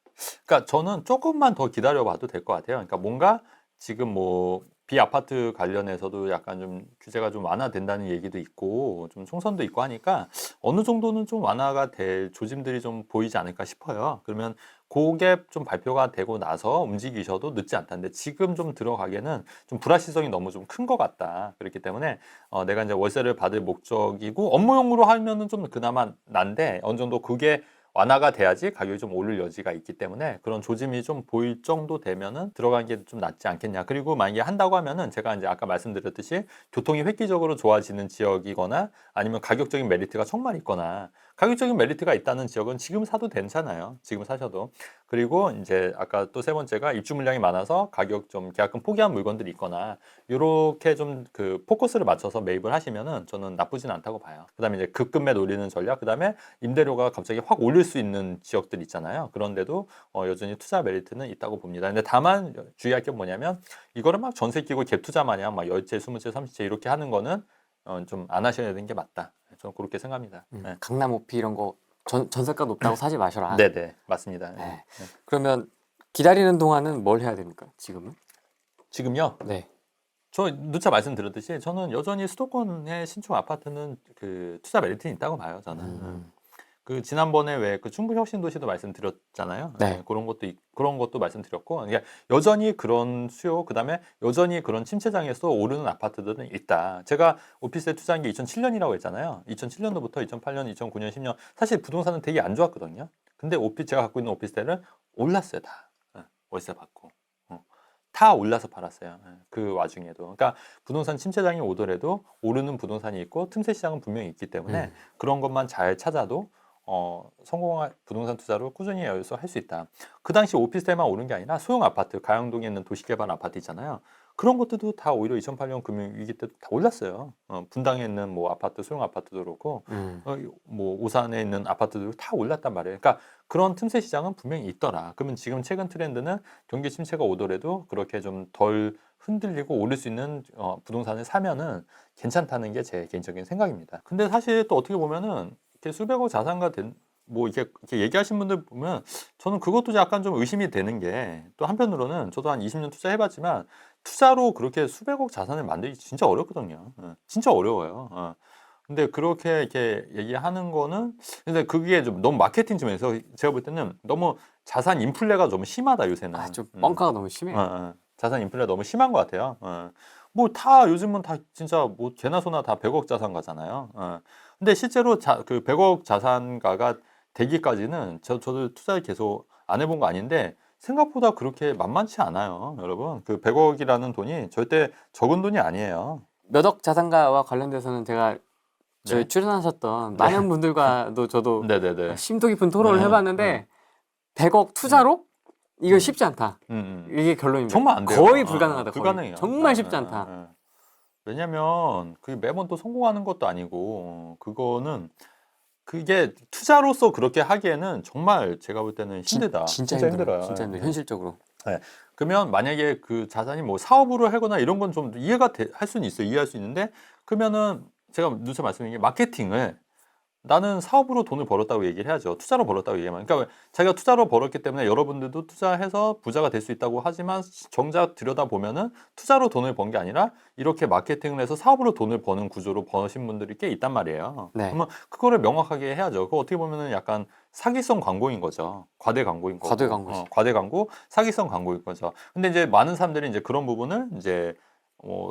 그러니까 저는 조금만 더 기다려봐도 될 것 같아요. 그러니까 뭔가 지금 뭐 비아파트 관련해서도 약간 좀 규제가 좀 완화된다는 얘기도 있고 좀 총선도 있고 하니까 어느 정도는 좀 완화가 될 조짐들이 좀 보이지 않을까 싶어요. 그러면 그게 좀 발표가 되고 나서 움직이셔도 늦지 않다는데 지금 좀 들어가기에는 좀 불확실성이 너무 좀 큰 것 같다. 그렇기 때문에 내가 이제 월세를 받을 목적이고 업무용으로 하면은 좀 그나마 난데 어느 정도 그게 완화가 돼야지 가격이 좀 오를 여지가 있기 때문에 그런 조짐이 좀 보일 정도 되면은 들어가는 게 좀 낫지 않겠냐. 그리고 만약에 한다고 하면은 제가 이제 아까 말씀드렸듯이 교통이 획기적으로 좋아지는 지역이거나 아니면 가격적인 메리트가 정말 있거나 가격적인 메리트가 있다는 지역은 지금 사도 괜찮아요. 지금 사셔도. 그리고 이제 아까 또 세 번째가 입주 물량이 많아서 가격 좀 계약금 포기한 물건들이 있거나 이렇게 좀 그 포커스를 맞춰서 매입을 하시면은 저는 나쁘진 않다고 봐요. 그다음에 이제 급급매 노리는 전략, 그다음에 임대료가 갑자기 확 올릴 수 있는 지역들 있잖아요. 그런데도 여전히 투자 메리트는 있다고 봅니다. 근데 다만 주의할 게 뭐냐면 이거를 막 전세 끼고 갭 투자 마냥 막 10채, 20채, 30채 이렇게 하는 거는 좀 안 하셔야 되는 게 맞다. 저는 그렇게 생각합니다. 네. 강남 오피 이런 거 전세가 높다고 사지 마셔라. 네네 맞습니다. 네. 네. 그러면 기다리는 동안은 뭘 해야 됩니까? 지금은? 지금요. 네. 저 누차 말씀드렸듯이 저는 여전히 수도권의 신축 아파트는 그 투자 메리트는 있다고 봐요. 저는. 그 지난번에 왜 그 충북 혁신도시도 말씀드렸잖아요. 네. 그런 것도 말씀드렸고, 그러니까 여전히 그런 수요, 그다음에 여전히 그런 침체장에서 오르는 아파트들은 있다. 제가 오피스에 투자한 게 2007년이라고 했잖아요. 2007년도부터 2008년, 2009년, 10년 사실 부동산은 되게 안 좋았거든요. 근데 제가 갖고 있는 오피스텔은 올랐어요, 다. 월세 받고. 다 올라서 팔았어요. 그 와중에도. 그러니까 부동산 침체장이 오더라도 오르는 부동산이 있고 틈새 시장은 분명히 있기 때문에 그런 것만 잘 찾아도 성공한 부동산 투자로 꾸준히 여기서 할 수 있다. 그 당시 오피스텔만 오른 게 아니라 소형 아파트, 가양동에 있는 도시개발 아파트 있잖아요. 그런 것들도 다 오히려 2008년 금융위기 때도 다 올랐어요. 분당에 있는 뭐 아파트, 소형 아파트도 그렇고, 뭐 오산에 있는 아파트도 다 올랐단 말이에요. 그러니까 그런 틈새 시장은 분명히 있더라. 그러면 지금 최근 트렌드는 경기 침체가 오더라도 그렇게 좀 덜 흔들리고 오를 수 있는 부동산을 사면은 괜찮다는 게 제 개인적인 생각입니다. 근데 사실 또 어떻게 보면은 이렇게 수백억 자산가 뭐 이렇게 얘기하신 분들 보면 저는 그것도 약간 좀 의심이 되는 게 또 한편으로는 저도 한 20년 투자해봤지만 투자로 그렇게 수백억 자산을 만들기 진짜 어렵거든요. 진짜 어려워요. 근데 그렇게 이렇게 얘기하는 거는 근데 그게 좀 너무 마케팅 측면에서 제가 볼 때는 너무 자산 인플레가 너무 심하다 요새는. 좀 뻥카가 너무 심해요. 자산 인플레가 너무 심한 것 같아요. 뭐 다 요즘은 다 진짜 뭐 개나 소나 다 100억 자산가잖아요. 근데 실제로 그 100억 자산가가 되기까지는 저도 투자를 계속 안 해본 거 아닌데 생각보다 그렇게 만만치 않아요, 여러분. 그 100억이라는 돈이 절대 적은 돈이 아니에요. 몇억 자산가와 관련돼서는 제가 저희 네. 출연하셨던 많은 분들과도 저도 네네네. 심도 깊은 토론을 네, 해봤는데 100억 투자로 이거 쉽지 않다. 음. 이게 결론입니다. 정말 안 돼요. 거의 불가능하다. 거의. 불가능해요. 정말 쉽지 않다. 왜냐면 그게 매번 또 성공하는 것도 아니고 그거는 그게 투자로서 그렇게 하기에는 정말 제가 볼 때는 힘들다. 진짜 힘들어요. 진짜 힘들어요. 현실적으로. 그러면 만약에 그 자산이 뭐 사업으로 하거나 이런 건 좀 할 수는 있어요. 이해할 수 있는데 그러면은 제가 누차 말씀드린 게 마케팅을 나는 사업으로 돈을 벌었다고 얘기를 해야죠. 투자로 벌었다고 얘기하면. 그러니까 자기가 투자로 벌었기 때문에 여러분들도 투자해서 부자가 될 수 있다고 하지만 정작 들여다보면은 투자로 돈을 번 게 아니라 이렇게 마케팅을 해서 사업으로 돈을 버는 구조로 버신 분들이 꽤 있단 말이에요. 네. 그러면 그거를 명확하게 해야죠. 그거 어떻게 보면은 약간 사기성 광고인 거죠. 과대 광고인 거고. 과대 광고지. 과대 광고, 사기성 광고인 거죠. 근데 이제 많은 사람들이 이제 그런 부분을 이제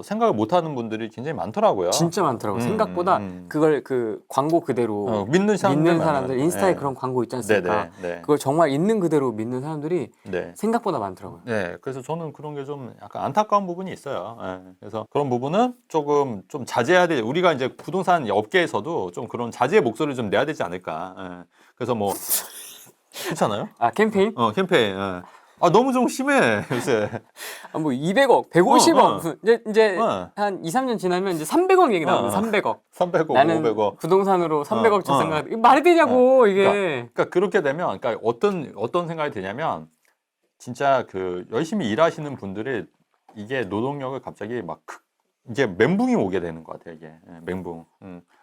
생각을 못하는 분들이 굉장히 많더라고요. 진짜 많더라고요. 생각보다 그걸 그 광고 그대로 믿는 사람들 인스타에 그런 광고 있지 않습니까? 네네. 그걸 정말 있는 그대로 믿는 사람들이 네. 생각보다 많더라고요. 네, 그래서 저는 그런 게 좀 약간 안타까운 부분이 있어요. 그래서 그런 부분은 조금 좀 자제해야 돼. 우리가 이제 부동산 업계에서도 좀 그런 자제의 목소리를 좀 내야 되지 않을까. 그래서 뭐 그렇잖아요. 캠페인? 캠페인. 너무 좀 심해 요새. 뭐 200억, 150억 무슨 이제 한 2, 3년 지나면 이제 300억 얘기 나옵니다. 300억. 300억, 나는 500억. 부동산으로 300억 자산가. 이거 말이 되냐고 이게. 그러니까 그렇게 되면 그러니까 어떤 생각이 드냐면 진짜 그 열심히 일하시는 분들이 이게 노동력을 갑자기 막 이게 멘붕이 오게 되는 것 같아요. 이게 멘붕.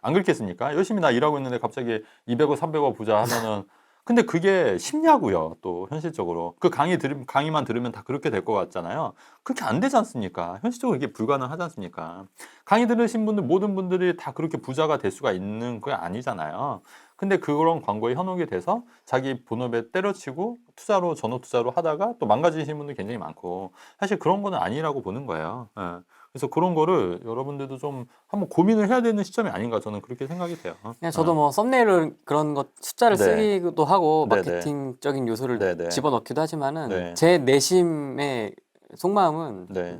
안 그렇겠습니까? 열심히 나 일하고 있는데 갑자기 200억, 300억 부자 하면은 근데 그게 쉽냐고요. 또 현실적으로 그 강의만 들으면 다 그렇게 될 것 같잖아요. 그렇게 안 되지 않습니까? 현실적으로 이게 불가능하지 않습니까? 강의 들으신 분들 모든 분들이 다 그렇게 부자가 될 수가 있는 게 아니잖아요. 근데 그런 광고에 현혹이 돼서 자기 본업에 때려치고 투자로 전업 투자로 하다가 또 망가지시는 분들 굉장히 많고 사실 그런 거는 아니라고 보는 거예요. 예. 그래서 그런 거를 여러분들도 좀 한번 고민을 해야 되는 시점이 아닌가 저는 그렇게 생각이 돼요. 그냥 저도 뭐 썸네일을 그런 것 숫자를 네. 쓰기도 하고 네, 마케팅적인 요소를 네. 집어넣기도 하지만은 네. 제 내심의 속마음은 네.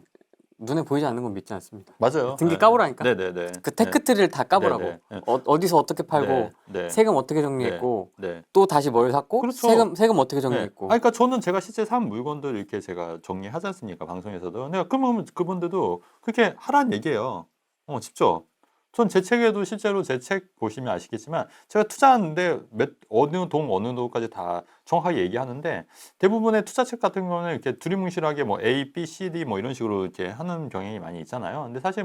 눈에 보이지 않는 건 믿지 않습니다. 맞아요. 등기 네. 까보라니까. 네네네. 그 테크트리를 다 까보라고. 네, 네. 어디서 어떻게 팔고 네, 네. 세금 어떻게 정리했고 네. 또 다시 뭘 샀고 그렇죠. 세금 어떻게 네. 정리했고. 아니, 그러니까 저는 제가 실제 산 물건들 이렇게 제가 정리하지 않습니까? 방송에서도. 내가 그러면 그분들도 그렇게 하라는 얘기예요. 직접. 전 제 책에도 실제로 제 책 보시면 아시겠지만 제가 투자하는데 어느 동 어느 도까지 다 정확하게 얘기하는데 대부분의 투자책 같은 거는 이렇게 두리뭉실하게 뭐 A, B, C, D 뭐 이런 식으로 이렇게 하는 경향이 많이 있잖아요. 근데 사실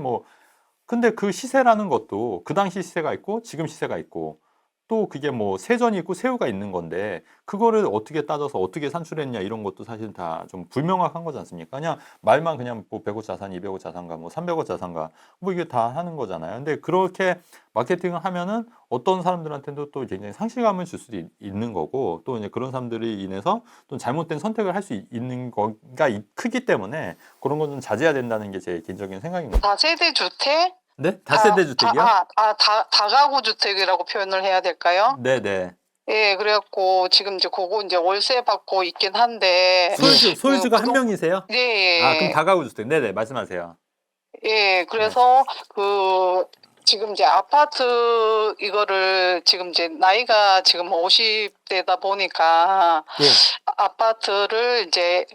근데 그 시세라는 것도 그 당시 시세가 있고 지금 시세가 있고 또 그게 뭐 세전이 있고 새우가 있는 건데 그거를 어떻게 따져서 어떻게 산출했냐 이런 것도 사실 다 좀 불명확한 거지 않습니까? 그냥 말만 그냥 뭐 100억 자산, 200억 자산가, 뭐 300억 자산가 뭐 이게 다 하는 거잖아요. 근데 그렇게 마케팅을 하면은 어떤 사람들한테도 또 굉장히 상실감을 줄 수도 있는 거고 또 이제 그런 사람들이 인해서 또 잘못된 선택을 할 수 있는 거가 크기 때문에 그런 건 좀 자제해야 된다는 게 제 개인적인 생각입니다. 다세대 주택? 네? 다세대 주택이요? 다가구 주택이라고 표현을 해야 될까요? 네네. 예, 그래갖고 지금 이제 그거 이제 월세 받고 있긴 한데. 소유주가 한 부동- 명이세요? 네. 아, 그럼 다가구 주택. 네네, 말씀하세요. 예, 그래서 지금 이제 아파트 이거를 지금 이제 나이가 지금 50대다 보니까 예. 아파트를 이제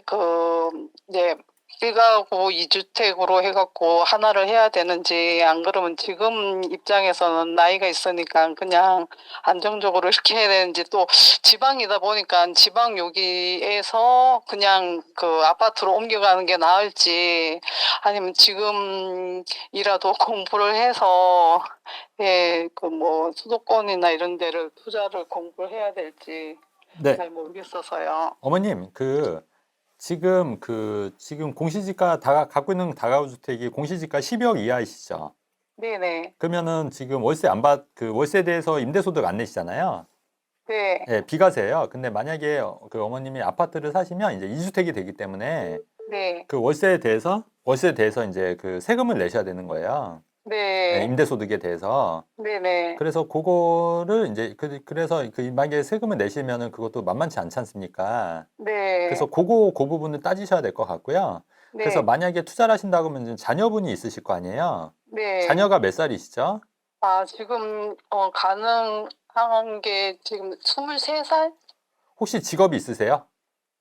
이제 1가구 2주택으로 해갖고 하나를 해야 되는지 안 그러면 지금 입장에서는 나이가 있으니까 그냥 안정적으로 이렇게 해야 되는지 또 지방이다 보니까 지방 여기에서 그냥 그 아파트로 옮겨가는 게 나을지 아니면 지금이라도 공부를 해서 예, 뭐 수도권이나 이런 데를 투자를 공부를 해야 될지 네. 잘 모르겠어서요. 어머님, 지금 공시지가 갖고 있는 다가구 주택이 공시지가 12억 이하이시죠? 네네. 그러면은 지금 월세에 대해서 임대소득 안 내시잖아요. 네. 예, 비과세예요. 근데 만약에 그 어머님이 아파트를 사시면 이제 2주택이 되기 때문에 네. 그 월세에 대해서 이제 그 세금을 내셔야 되는 거예요. 예, 네. 임대소득에 대해서. 네네. 그래서 그거를 이제 그래서 만약에 세금을 내시면은 그것도 만만치 않지 않습니까? 네. 그래서 그 부분을 따지셔야 될 것 같고요. 네. 그래서 만약에 투자를 하신다고 하면 이제 자녀분이 있으실 거 아니에요? 네. 자녀가 몇 살이시죠? 지금 가능한 게 지금 23살? 혹시 직업이 있으세요?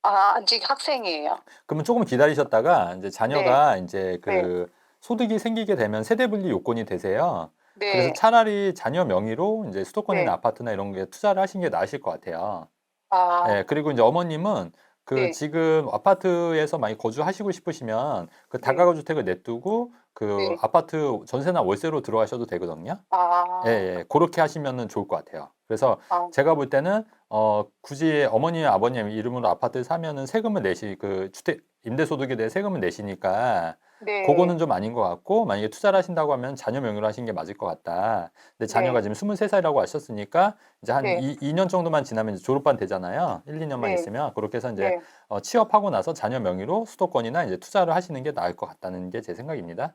아직 학생이에요. 그러면 조금 기다리셨다가 이제 자녀가 이제 소득이 생기게 되면 세대 분리 요건이 되세요. 네. 그래서 차라리 자녀 명의로 이제 수도권이나 네. 아파트나 이런 게 투자를 하신 게 나으실 것 같아요. 아, 예, 그리고 이제 어머님은 네. 지금 아파트에서 많이 거주하시고 싶으시면 그 다가구 주택을 내두고 네. 아파트 전세나 월세로 들어가셔도 되거든요. 예, 그렇게 하시면은 좋을 것 같아요. 그래서 제가 볼 때는 굳이 어머니, 아버님 이름으로 아파트를 사면은 세금을 주택 임대소득에 대해 세금을 내시니까 네. 그거는 좀 아닌 것 같고 만약에 투자를 하신다고 하면 자녀 명의로 하신 게 맞을 것 같다. 근데 자녀가 지금 23살이라고 하셨으니까 이제 한 네. 2년 정도만 지나면 이제 졸업반 되잖아요. 1, 2년만 네. 있으면 그렇게 해서 이제 네. 취업하고 나서 자녀 명의로 수도권이나 이제 투자를 하시는 게 나을 것 같다는 게 제 생각입니다.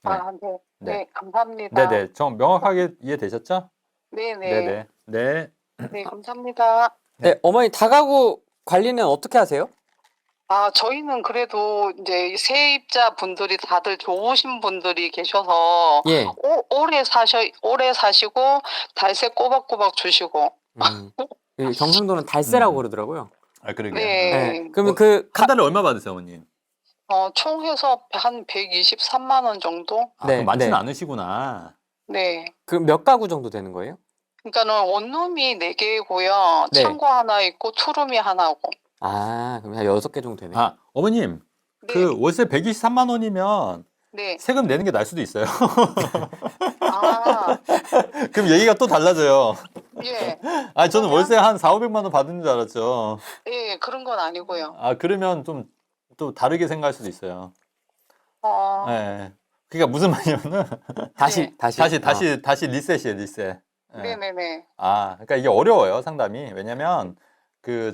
네. 네. 네. 네, 감사합니다. 네네. 좀 명확하게 이해되셨죠? 네네. 네네. 네. 네, 감사합니다. 네, 어머니 다가구 관리는 어떻게 하세요? 저희는 그래도 이제 세입자 분들이 다들 좋으신 분들이 계셔서 예. 오래 사시고 달세 꼬박꼬박 주시고. 이 경상도는 달세라고 그러더라고요. 아, 그러게요. 네. 네. 그러면 한 달에 얼마 받으세요, 어머님? 총 해서 한 123만 원 정도? 네, 그럼 많지는 네. 않으시구나. 네. 그 몇 가구 정도 되는 거예요? 그러니까는 원룸이 4개고요. 네. 창고 하나 있고 투룸이 하나고. 그럼 한 6개 정도 되네. 어머님, 네. 그 월세 123만 원이면 네. 세금 내는 게 날 수도 있어요. 아, 그럼 얘기가 또 달라져요. 예, 아, 저는 그러면- 월세 한 4, 500만 원 받는 줄 알았죠. 예, 그런 건 아니고요. 아, 그러면 좀 또 다르게 생각할 수도 있어요. 어, 예. 그러니까 무슨 말이냐면은 다시 네. 다시 리셋이에요, 리셋. 예. 네네네. 아, 그러니까 이게 어려워요, 상담이. 왜냐면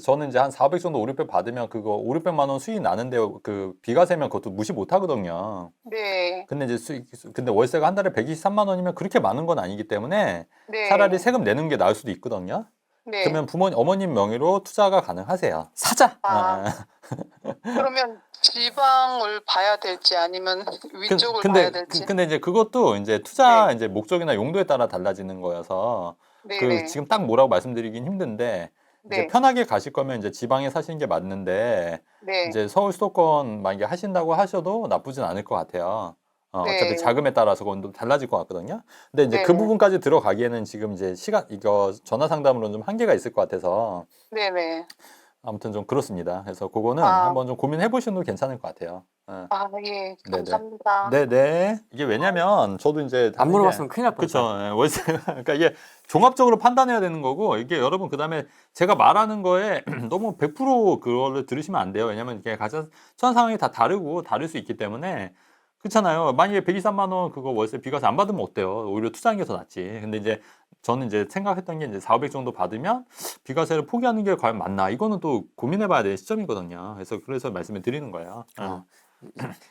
저는 이제 한 400 정도 5, 600 받으면 그거 5, 600만 원 수익 나는데 그 비과세면 그것도 무시 못 하거든요. 네, 근데 이제 근데 월세가 한 달에 123만 원이면 그렇게 많은 건 아니기 때문에 네. 차라리 세금 내는 게 나을 수도 있거든요. 네. 그러면 어머님 명의로 투자가 가능하세요. 사자. 아, 아, 그러면 지방을 봐야 될지 아니면 위쪽을 봐야 될지. 근데 이제 그것도 이제 투자 이제 목적이나 용도에 따라 달라지는 거여서 네네. 지금 딱 뭐라고 말씀드리긴 힘든데 이제 네. 편하게 가실 거면 이제 지방에 사시는 게 맞는데 네. 이제 서울 수도권 만약에 하신다고 하셔도 나쁘진 않을 것 같아요. 어차피 네. 자금에 따라서 그건 좀 달라질 것 같거든요. 근데 이제 그 네. 부분까지 들어가기에는 지금 이제 이거 전화 상담으로는 좀 한계가 있을 것 같아서 네네. 아무튼 좀 그렇습니다. 그래서 그거는 아. 한번 좀 고민해 보시는 게 괜찮을 것 같아요. 아, 예. 네네. 감사합니다. 네네. 이게 왜냐면 저도 이제 안 물어봤으면 큰일 날 그렇죠. 뻔했다. 월세 그러니까 이게 종합적으로 판단해야 되는 거고 이게 여러분 그다음에 제가 말하는 거에 너무 100% 그거를 들으시면 안 돼요. 왜냐면 이게 각자 처한 상황이 다 다르고 다를 수 있기 때문에 그렇잖아요. 만약에 123만 원 그거 월세 비과세 안 받으면 어때요? 오히려 투자하는 게 더 낫지. 근데 이제 저는 이제 생각했던 게 이제 4, 500 정도 받으면 비과세를 포기하는 게 과연 맞나? 이거는 또 고민해 봐야 될 시점이거든요. 그래서 말씀을 드리는 거예요. 어.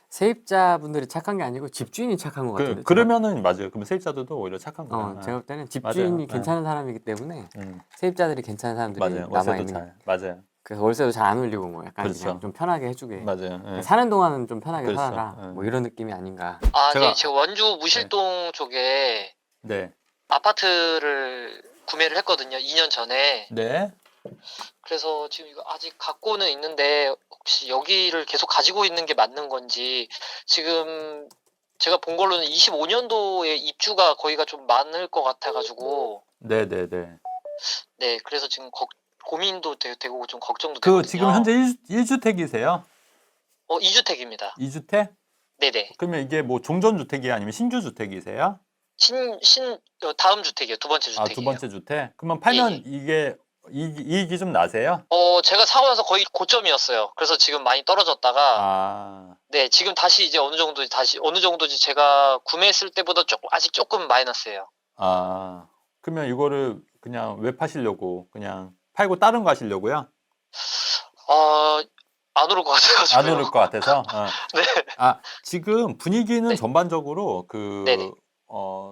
세입자분들이 착한 게 아니고 집주인이 착한 것 같은데. 그러면은 맞아요. 그러면 세입자들도 오히려 착한 거예요. 제가 볼 때는 집주인이 맞아요. 괜찮은 사람이기 때문에 음, 세입자들이 괜찮은 사람들이 맞아요. 남아 월세도 있는. 잘 맞아요. 그래서 월세도 잘 안 올리고 뭐 약간 그렇죠. 그냥 좀 편하게 해주게. 맞아요. 예. 사는 동안은 좀 편하게 그렇죠. 살아라. 예. 뭐 이런 느낌이 아닌가. 아, 제가- 네, 제가 원주 무실동 쪽에 네. 아파트를 구매를 했거든요. 2년 전에. 네. 그래서 지금 이거 아직 갖고는 있는데 혹시 여기를 계속 가지고 있는 게 맞는 건지 지금 제가 본 걸로는 25년도에 입주가 거기가 좀 많을 것 같아가지고 네, 네, 네. 네, 그래서 지금 고민도 되고 좀 걱정도 그 되거든요. 지금 현재 1주택이세요? 2주택입니다. 2주택? 네네. 그러면 이게 뭐 종전주택이 아니면 신주주택이세요? 다음 주택이요. 두 번째 아, 주택이에요. 두 번째 주택? 그러면 팔면 예. 이게 이익이 좀 나세요? 제가 사고 나서 거의 고점이었어요. 그래서 지금 많이 떨어졌다가 아, 네, 지금 다시 이제 어느 정도지 제가 구매했을 때보다 아직 조금 마이너스예요. 아. 그러면 이거를 그냥 왜 파시려고 그냥 팔고 다른 거 하시려고요? 안 오를 것 같아가지고요. 안 오를 것 같아서. 네. 아, 지금 분위기는 네. 전반적으로 네네.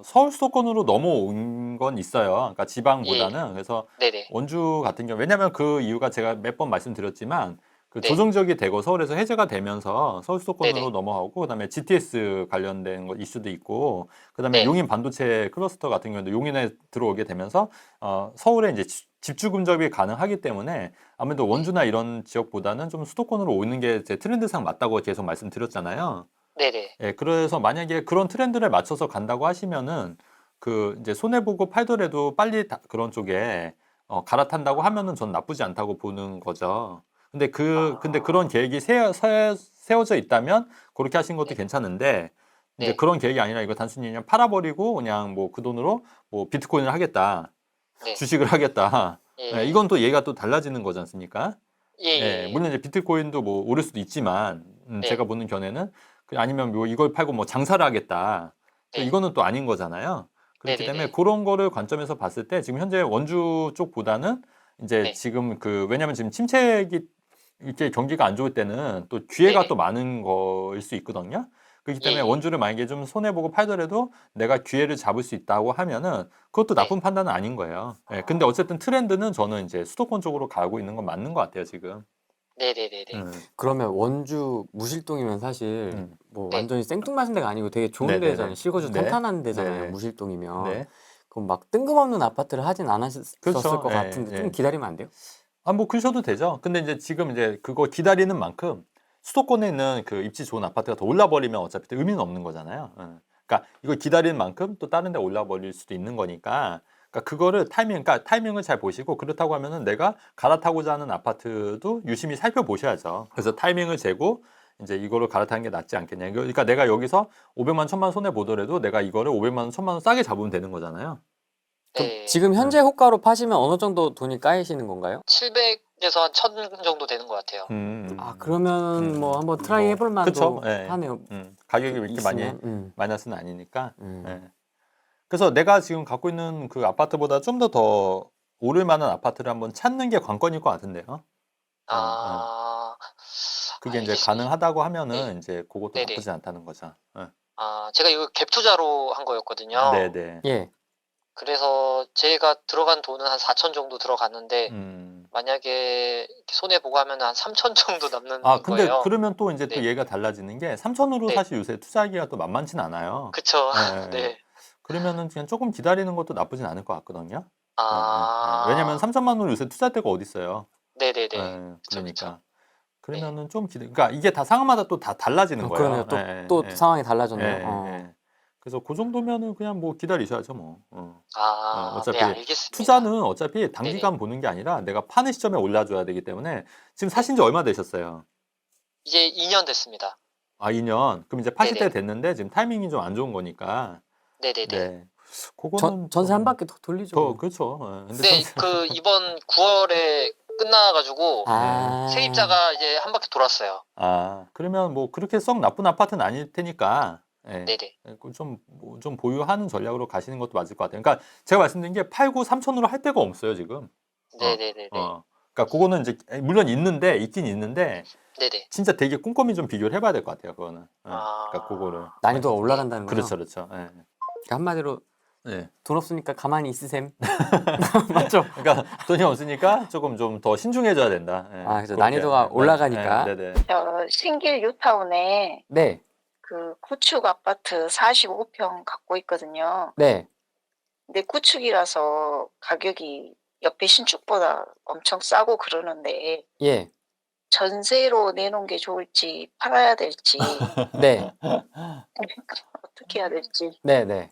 서울 수도권으로 넘어온 건 있어요. 그러니까 지방보다는. 그래서 네네. 원주 같은 경우, 왜냐면 그 이유가 제가 몇 번 말씀드렸지만, 그 네. 조정지역이 되고 서울에서 해제가 되면서 서울 수도권으로 네네. 넘어가고, 그다음에 GTS 관련된 거 이슈도 있고, 그다음에 네. 용인 반도체 클러스터 같은 경우도 용인에 들어오게 되면서, 서울에 이제 집주 근접이 가능하기 때문에 아무래도 원주나 이런 지역보다는 좀 수도권으로 오는 게 제 트렌드상 맞다고 계속 말씀드렸잖아요. 네네. 예, 그래서 만약에 그런 트렌드를 맞춰서 간다고 하시면은 이제 손해보고 팔더라도 빨리 그런 쪽에 갈아탄다고 하면은 전 나쁘지 않다고 보는 거죠. 근데 그런 계획이 세워져 있다면 그렇게 하신 것도 괜찮은데 이제 네. 그런 계획이 아니라 이거 단순히 그냥 팔아버리고 그냥 뭐 그 돈으로 뭐 비트코인을 하겠다, 네. 주식을 하겠다. 예. 예, 이건 또 얘가 또 달라지는 거지 않습니까? 예. 물론 이제 비트코인도 뭐 오를 수도 있지만 네. 제가 보는 견해는 아니면 뭐 이걸 팔고 뭐 장사를 하겠다. 네. 이거는 또 아닌 거잖아요. 그렇기 네네네. 때문에 그런 거를 관점에서 봤을 때 지금 현재 원주 쪽보다는 이제 네. 지금 왜냐면 지금 침체기 이렇게 경기가 안 좋을 때는 또 기회가 네네. 또 많은 거일 수 있거든요. 그렇기 때문에 예. 원주를 만약에 좀 손해보고 팔더라도 내가 기회를 잡을 수 있다고 하면은 그것도 네. 나쁜 판단은 아닌 거예요. 예, 근데 어쨌든 트렌드는 저는 이제 수도권 쪽으로 가고 있는 건 맞는 것 같아요, 지금. 네네네네. 그러면 원주 무실동이면 사실 뭐 네. 완전히 생뚱맞은 데가 아니고 되게 좋은 네네네. 데잖아요. 실거주 네. 탄탄한 데잖아요. 네. 무실동이면. 네. 그럼 막 뜬금없는 아파트를 하진 않았을 그렇죠. 것 예, 같은데 예. 좀 기다리면 안 돼요? 뭐 그러셔도 되죠. 근데 이제 지금 이제 그거 기다리는 만큼 수도권에 있는 그 입지 좋은 아파트가 더 올라버리면 어차피 또 의미는 없는 거잖아요. 그러니까 이걸 기다리는 만큼 또 다른 데 올라버릴 수도 있는 거니까. 그러니까 그거를 그러니까 타이밍을 잘 보시고 그렇다고 하면은 내가 갈아타고자 하는 아파트도 유심히 살펴보셔야죠. 그래서 타이밍을 재고 이제 이거를 갈아타는 게 낫지 않겠냐. 그러니까 내가 여기서 500만, 1000만 손해 보더라도 내가 이거를 500만 원, 1000만 원 싸게 잡으면 되는 거잖아요. 네. 지금 현재 호가로 파시면 어느 정도 돈이 까이시는 건가요? 700에서 한 1000 정도 되는 것 같아요. 아 그러면 뭐 한번 트라이 뭐, 해볼 만도 그쵸, 예. 하네요. 가격이 이렇게 많이 있으면, 마이너스는 아니니까. 음. 예. 그래서 내가 지금 갖고 있는 그 아파트보다 좀 더 오를 만한 아파트를 한번 찾는 게 관건일 것 같은데요. 아, 그게 이제 알겠습니다. 가능하다고 하면은 이제 그것도 네네. 나쁘지 않다는 거죠. 예. 아, 제가 이거 갭 투자로 한 거였거든요. 네네. 예. 그래서 제가 들어간 돈은 한 4천 정도 들어갔는데 만약에 손해 보고 하면 한 3천 정도 남는 아, 근데 거예요. 그러면 또 이제 또 네. 얘가 달라지는 게 3천으로 네. 사실 요새 투자하기가 또 만만치는 않아요. 그쵸. 예, 예. 네. 그러면은 그냥 조금 기다리는 것도 나쁘진 않을 것 같거든요. 아, 왜냐면 3천만 원으로 요새 투자할 데가 어디 있어요. 네네네. 예, 그쵸, 그쵸. 그러니까. 그러면은 좀 그러니까 이게 다 상황마다 또 다 달라지는 거예요. 그러네요. 또 상황이 달라졌네요. 예. 그래서 그 정도면은 그냥 뭐 기다리셔야죠, 뭐. 아, 어차피 네, 알겠습니다. 투자는 어차피 단기간 보는 게 아니라 내가 파는 시점에 올라줘야 되기 때문에 지금 사신 지 얼마 되셨어요? 이제 2년 됐습니다. 아, 2년. 그럼 이제 파실 네네. 때 됐는데 지금 타이밍이 좀 안 좋은 거니까. 네네네. 네. 그거는 전세 좀 한 바퀴 더 돌리죠. 더 그렇죠. 예. 근데 네, 그 이번 9월에 끝나가지고 아. 세입자가 이제 한 바퀴 돌았어요. 그러면 뭐 그렇게 썩 나쁜 아파트는 아닐 테니까 예. 네네. 좀 보유하는 전략으로 가시는 것도 맞을 것 같아요. 그러니까 제가 말씀드린 게 8구 3천으로 할 데가 없어요, 지금. 네네네네. 그러니까 그거는 이제 물론 있긴 있는데 네네. 진짜 되게 꼼꼼히 좀 비교를 해봐야 될 것 같아요, 그거는. 아. 그러니까 그거를. 난이도가 올라간다는 거죠. 그렇죠, 그렇죠. 예. 그러니까 한마디로 예. 돈 없으니까 가만히 있으셈. 맞죠? 그러니까 돈이 없으니까 조금 좀 더 신중해져야 된다. 예. 아, 그죠. 그렇게. 난이도가 올라가니까. 예, 네네. 저 신길 뉴타운에 네. 그 구축 아파트 45평 갖고 있거든요. 네. 근데 구축이라서 가격이 옆에 신축보다 엄청 싸고 그러는데 예. 전세로 내놓은 게 좋을지 팔아야 될지 네. 어떻게 해야 될지. 네, 네.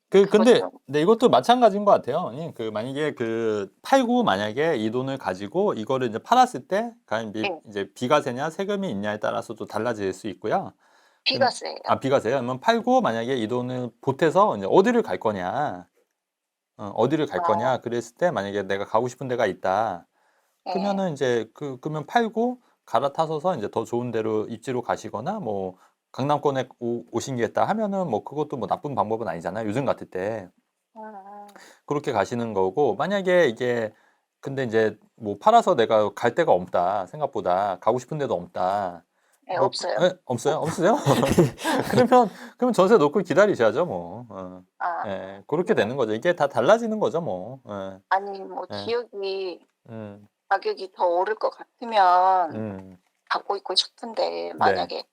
근데 그거죠. 네, 이것도 마찬가지인 것 같아요. 그 만약에 팔고 만약에 이 돈을 가지고 이거를 이제 팔았을 때 과연 네. 이제 비과세냐 세금이 있냐에 따라서도 달라질 수 있고요. 비과세예요. 비과세요. 그러면 팔고 만약에 이 돈을 보태서 이제 어디를 갈 거냐, 어디를 갈 거냐. 그랬을 때 만약에 내가 가고 싶은 데가 있다. 그러면은 이제 그러면 팔고 갈아타서서 이제 더 좋은 데로 입지로 가시거나 뭐 강남권에 오신겠다 하면은 뭐 그것도 뭐 나쁜 방법은 아니잖아요. 요즘 같을 때. 그렇게 가시는 거고 만약에 이게 근데 이제 뭐 팔아서 내가 갈 데가 없다 생각보다 가고 싶은 데도 없다 네, 뭐 없어요. 없어요 없으세요 그러면 전세 놓고 기다리셔야죠 뭐 예, 그렇게 되는 거죠 이게 다 달라지는 거죠 뭐 예. 아니 뭐 예. 지역이 음, 가격이 더 오를 것 같으면 음, 갖고 있고 싶은데 만약에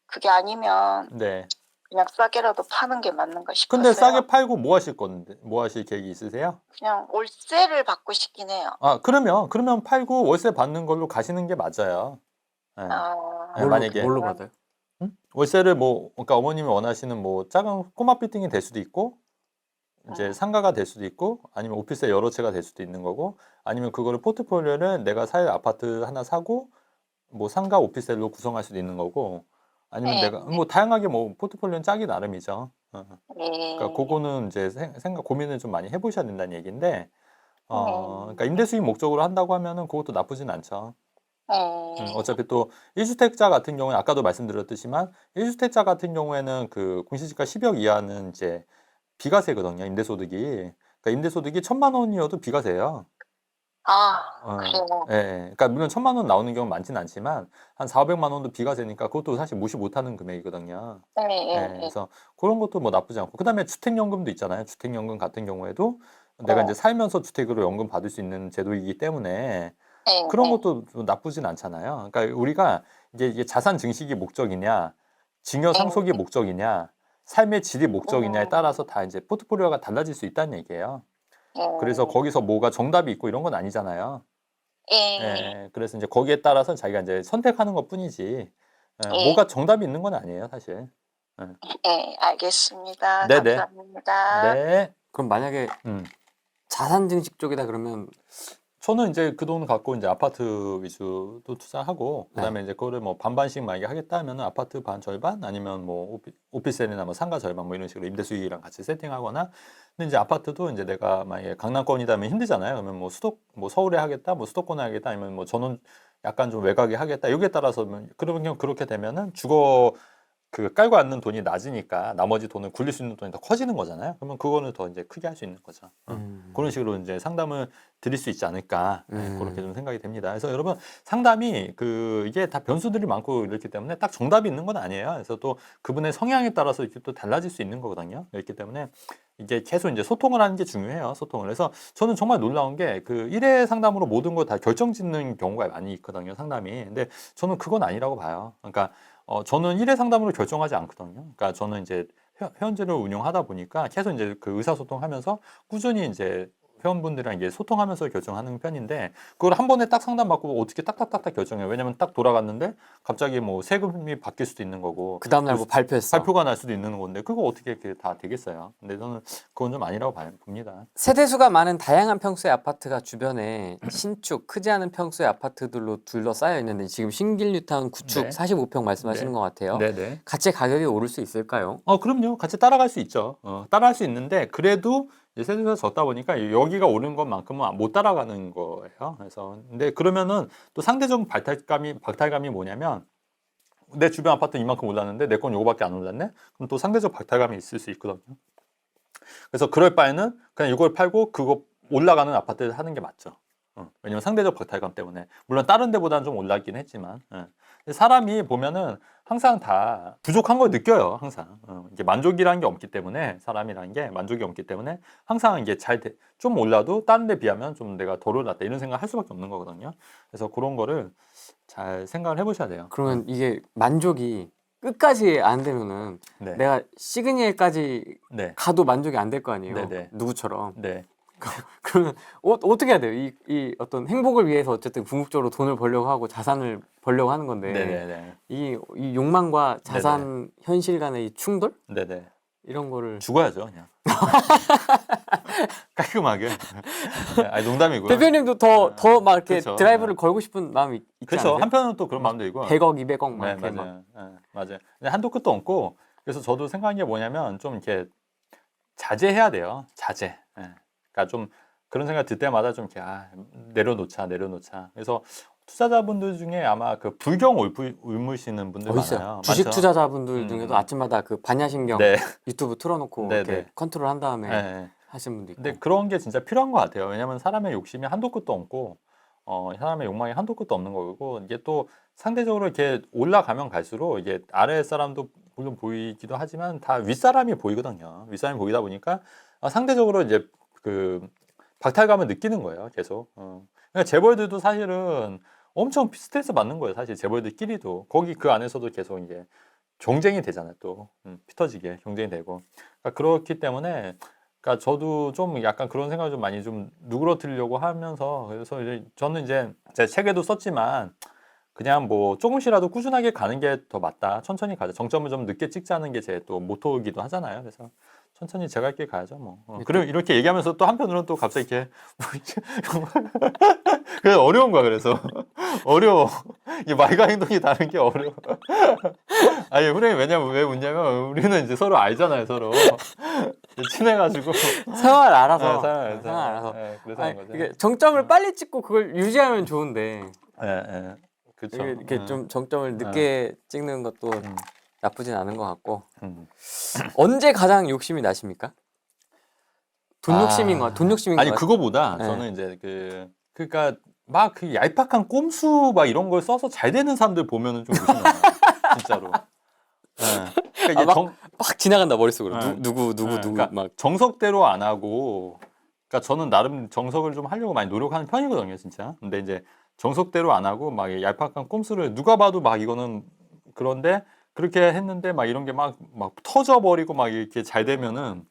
그게 아니면 네. 그냥 싸게라도 파는 게 맞는가 싶었어요. 근데 싸게 팔고 뭐 하실 건데 뭐 하실 계획이 있으세요? 그냥 월세를 받고 싶긴 해요. 그러면 팔고 월세 받는 걸로 가시는 게 맞아요. 예. 예, 만약에 뭘로 받아요? 월세를 그러니까 어머님이 원하시는 뭐 작은 꼬마 빌딩이 될 수도 있고, 이제 상가가 될 수도 있고, 아니면 오피스텔 여러 채가 될 수도 있는 거고, 아니면 그거를 포트폴리오를 내가 살 아파트 하나 사고, 뭐 상가 오피스텔로 구성할 수도 있는 거고, 아니면 내가 뭐 다양하게 뭐 포트폴리오는 짜기 나름이죠. 그러니까 그거는 이제 생각 고민을 좀 많이 해보셔야 된다는 얘기인데, 그러니까 임대 수익 목적으로 한다고 하면은 그것도 나쁘진 않죠. 어차피 또 1주택자 같은 경우는 아까도 말씀드렸듯이만 1주택자 같은 경우에는 그 공시지가 10억 이하는 이제 비과세거든요. 임대소득이. 그러니까 임대소득이 1,000만 원이어도 비과세예요. 그래요. 예. 그러니까 물론 1,000만 원 나오는 경우는 많지는 않지만 한 4,500만 원도 비과세니까 그것도 사실 무시 못하는 금액이거든요. 예. 그래서 그런 것도 뭐 나쁘지 않고 그다음에 주택연금도 있잖아요. 주택연금 같은 경우에도 내가 이제 살면서 주택으로 연금 받을 수 있는 제도이기 때문에 그런 것도 나쁘진 않잖아요. 그러니까 우리가 이게 자산 증식이 목적이냐, 증여 상속이 목적이냐, 삶의 질이 목적이냐에 따라서 다 이제 포트폴리오가 달라질 수 있다는 얘기예요. 그래서 거기서 뭐가 정답이 있고 이런 건 아니잖아요. 예, 그래서 이제 거기에 따라서 자기가 이제 선택하는 것뿐이지, 뭐가 정답이 있는 건 아니에요, 사실. 네, 알겠습니다. 네네. 감사합니다. 네. 그럼 만약에 음. 자산 증식 쪽이다 그러면 저는 이제 그 돈 갖고 이제 아파트 위주도 투자하고 그다음에 이제 그거를 뭐 반반씩 만약에 하겠다 하면은 아파트 반 절반 아니면 뭐 오피스텔이나 뭐 상가 절반 뭐 이런 식으로 임대 수익이랑 같이 세팅하거나 근데 이제 아파트도 이제 내가 만약에 강남권이다면 힘들잖아요. 그러면 뭐 뭐 서울에 하겠다, 뭐 수도권에 하겠다 아니면 뭐 전원 약간 좀 외곽에 하겠다. 여기에 따라서 그러면 그렇게 되면은 주거 그 깔고 앉는 돈이 낮으니까 나머지 돈을 굴릴 수 있는 돈이 더 커지는 거잖아요. 그러면 그거는 더 이제 크게 할 수 있는 거죠. 그런 식으로 이제 상담을 드릴 수 있지 않을까 그렇게 좀 생각이 됩니다. 그래서 여러분 상담이 그 이게 다 변수들이 많고 이렇기 때문에 딱 정답이 있는 건 아니에요. 그래서 또 그분의 성향에 따라서 이렇게 또 달라질 수 있는 거거든요. 그렇기 때문에 이게 계속 이제 소통을 하는 게 중요해요. 소통을. 그래서 저는 정말 놀라운 게 그 1회 상담으로 모든 걸 다 결정짓는 경우가 많이 있거든요. 상담이. 근데 저는 그건 아니라고 봐요. 그러니까 저는 1회 상담으로 결정하지 않거든요. 그러니까 저는 이제 회원제를 운영하다 보니까 계속 이제 그 의사소통하면서 꾸준히 이제 회원분들이랑 이제 소통하면서 결정하는 편인데 그걸 한 번에 딱 상담받고 어떻게 딱딱딱딱 결정해요. 왜냐면 딱 돌아갔는데 갑자기 뭐 세금이 바뀔 수도 있는 거고 그 다음날 뭐 발표했어. 발표가 날 수도 있는 건데 그거 어떻게 이렇게 다 되겠어요. 근데 저는 그건 좀 아니라고 봅니다. 세대수가 많은 다양한 평수의 아파트가 주변에 신축 크지 않은 평수의 아파트들로 둘러싸여 있는데 지금 신길 뉴타운 구축 네. 45평 말씀하시는 것 같아요. 네네. 같이 가격이 오를 수 있을까요? 그럼요. 같이 따라갈 수 있죠. 따라갈 수 있는데 그래도 이제 세대수가 적다 보니까 여기가 오른 것만큼은 못 따라가는 거예요. 그래서 근데 그러면은 또 상대적 박탈감이 뭐냐면 내 주변 아파트 이만큼 올랐는데 내 건 요거밖에 안 올랐네? 그럼 또 상대적 박탈감이 있을 수 있거든요. 그래서 그럴 바에는 그냥 이걸 팔고 그거 올라가는 아파트를 하는 게 맞죠. 왜냐면 상대적 박탈감 때문에. 물론 다른 데보다는 좀 올랐긴 했지만. 사람이 보면은 항상 다 부족한 걸 느껴요. 항상. 이게 만족이라는 게 없기 때문에 사람이라는 게 만족이 없기 때문에 항상 이게 좀 올라도 다른 데 비하면 좀 내가 덜 올랐다 이런 생각 할 수밖에 없는 거거든요. 그래서 그런 거를 잘 생각을 해보셔야 돼요. 그러면 이게 만족이 끝까지 안 되면은 네. 내가 시그니엘까지 네. 가도 만족이 안 될 거 아니에요. 네네. 누구처럼. 네. 그러면 어떻게 해야 돼요? 이 어떤 행복을 위해서 어쨌든 궁극적으로 돈을 벌려고 하고 자산을 벌려고 하는 건데 네네네. 이 욕망과 자산 현실 간의 이 충돌 네네. 이런 거를 죽어야죠, 그냥. 깔끔하게. 아니, 농담이고요. 대표님도 더 막 이렇게 그렇죠. 드라이브를 걸고 싶은 마음이 있지 그렇죠. 않으세요? 한편으로는 또 그런 마음도 있고. 100억, 200억 막 네, 이렇게 막. 맞아요. 맞아요. 근데 한도 끝도 없고, 그래서 저도 생각한 게 뭐냐면, 좀 이렇게 자제해야 돼요. 자제. 그러니까 좀 그런 생각 들 때마다 좀 이렇게, 내려놓자. 그래서 투자자분들 중에 아마 그 불경 울무시는 분들 있어요. 많아요. 주식 많죠? 투자자분들 중에도 아침마다 그 반야신경 네. 유튜브 틀어놓고 네, 이렇게 네. 컨트롤 한 다음에 네. 하시는 분도 있고. 근데 그런 게 진짜 필요한 것 같아요. 왜냐하면 사람의 욕심이 한도 끝도 없고, 사람의 욕망이 한도 끝도 없는 거고, 이게 또 상대적으로 이렇게 올라가면 갈수록 이게 아래 사람도 물론 보이기도 하지만 다 윗사람이 보이거든요. 윗사람이 보이다 보니까 상대적으로 이제 그 박탈감을 느끼는 거예요. 계속. 그러니까 재벌들도 사실은 엄청 스트레스 받는 거예요. 사실 재벌들끼리도 거기 그 안에서도 계속 이제 경쟁이 되잖아요. 또 피 터지게 경쟁이 되고. 그러니까 그렇기 때문에. 그러니까 저도 좀 약간 그런 생각을 좀 많이 좀 누그러뜨리려고 하면서 그래서 이제 저는 이제 제 책에도 썼지만 그냥 뭐 조금씩이라도 꾸준하게 가는 게 더 맞다. 천천히 가자. 정점을 좀 늦게 찍자는 게 제 또 모토이기도 하잖아요. 그래서 천천히 제가 할 길 가야죠. 뭐. 그리고 이렇게 얘기하면서 또 한편으로는 또 갑자기 이렇게 그래서 어려운 거야. 그래서 어려워. 이 말과 행동이 다른 게 어려워. 아니 후렴이 왜냐면 왜 웃냐면 우리는 이제 서로 알잖아요. 서로 친해가지고 생활 알아서. 생활 생활 알아서. 그래서 아니, 하는 거죠. 이게 정점을 빨리 찍고 그걸 유지하면 좋은데 그렇죠. 이게 이렇게 좀 정점을 늦게 찍는 것도 나쁘진 않은 것 같고. 언제 가장 욕심이 나십니까? 돈 욕심인 거, 돈 욕심인 아니 거. 그거보다 네. 저는 이제 그러니까 막 그 얄팍한 꼼수 막 이런 걸 써서 잘 되는 사람들 보면은 좀 욕심 나요. 진짜로. 그러니까 이게 막 지나간다 머릿속으로. 네. 누구 그러니까 막. 정석대로 안 하고, 그러니까 저는 나름 정석을 좀 하려고 많이 노력하는 편이거든요, 진짜. 근데 이제 정석대로 안 하고 막 얄팍한 꼼수를 누가 봐도 막 이거는 그런데 그렇게 했는데 막 이런 게 막 터져버리고 막 이렇게 잘 되면은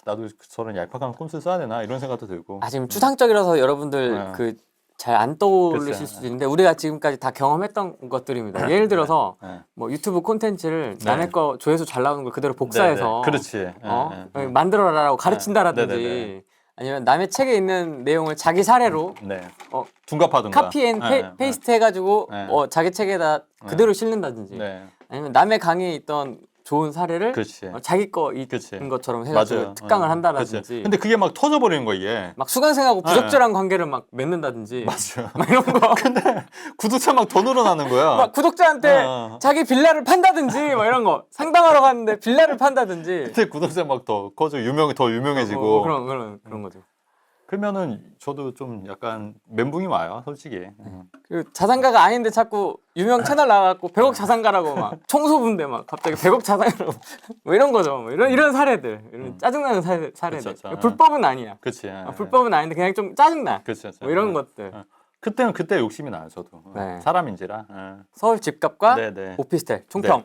나도 저런 얄팍한 꼼수 써야 되나 이런 생각도 들고. 지금 추상적이라서 여러분들 그 잘 안 떠오르실 그쵸. 수도 있는데 우리가 지금까지 다 경험했던 것들입니다. 예를 들어서 뭐 유튜브 콘텐츠를 남의 거 조회수 잘 나오는 걸 그대로 복사해서 그렇지. 만들어라라고 가르친다라든지 네네네. 아니면 남의 책에 있는 내용을 자기 사례로 네. 어, 둔갑하든가. 카피 앤 네, 페이스트 해가지고 네. 자기 책에다 그대로 실는다든지 네. 아니면 남의 강의에 있던 좋은 사례를 그렇지. 자기 거인 그치. 것처럼 해가지고 맞아요. 특강을 그치. 한다든지 근데 그게 막 터져버리는 거 이게. 막 수강생하고 부적절한 관계를 막 맺는다든지 맞아요. 막 이런 거 근데 구독자 막 더 늘어나는 거야. 막 구독자한테 자기 빌라를 판다든지 막 이런 거 상담하러 갔는데 빌라를 판다든지 근데 구독자 막 더 커져 더 유명해지고. 그런 거죠. 그러면은 저도 좀 약간 멘붕이 와요, 솔직히. 그리고 자산가가 아닌데 자꾸 유명 채널 나와갖고 100억 자산가라고 막 청소부인데 막 갑자기 100억 자산가라고 뭐 이런 거죠. 뭐 이런 사례들, 이런 짜증나는 사례들. 그쵸. 불법은 아니야. 그치. 불법은 아닌데 그냥 좀 짜증나. 그치. 뭐 이런 것들. 그때는 그때 욕심이 나요, 저도. 네. 사람인지라. 서울 집값과 네네. 오피스텔 총평.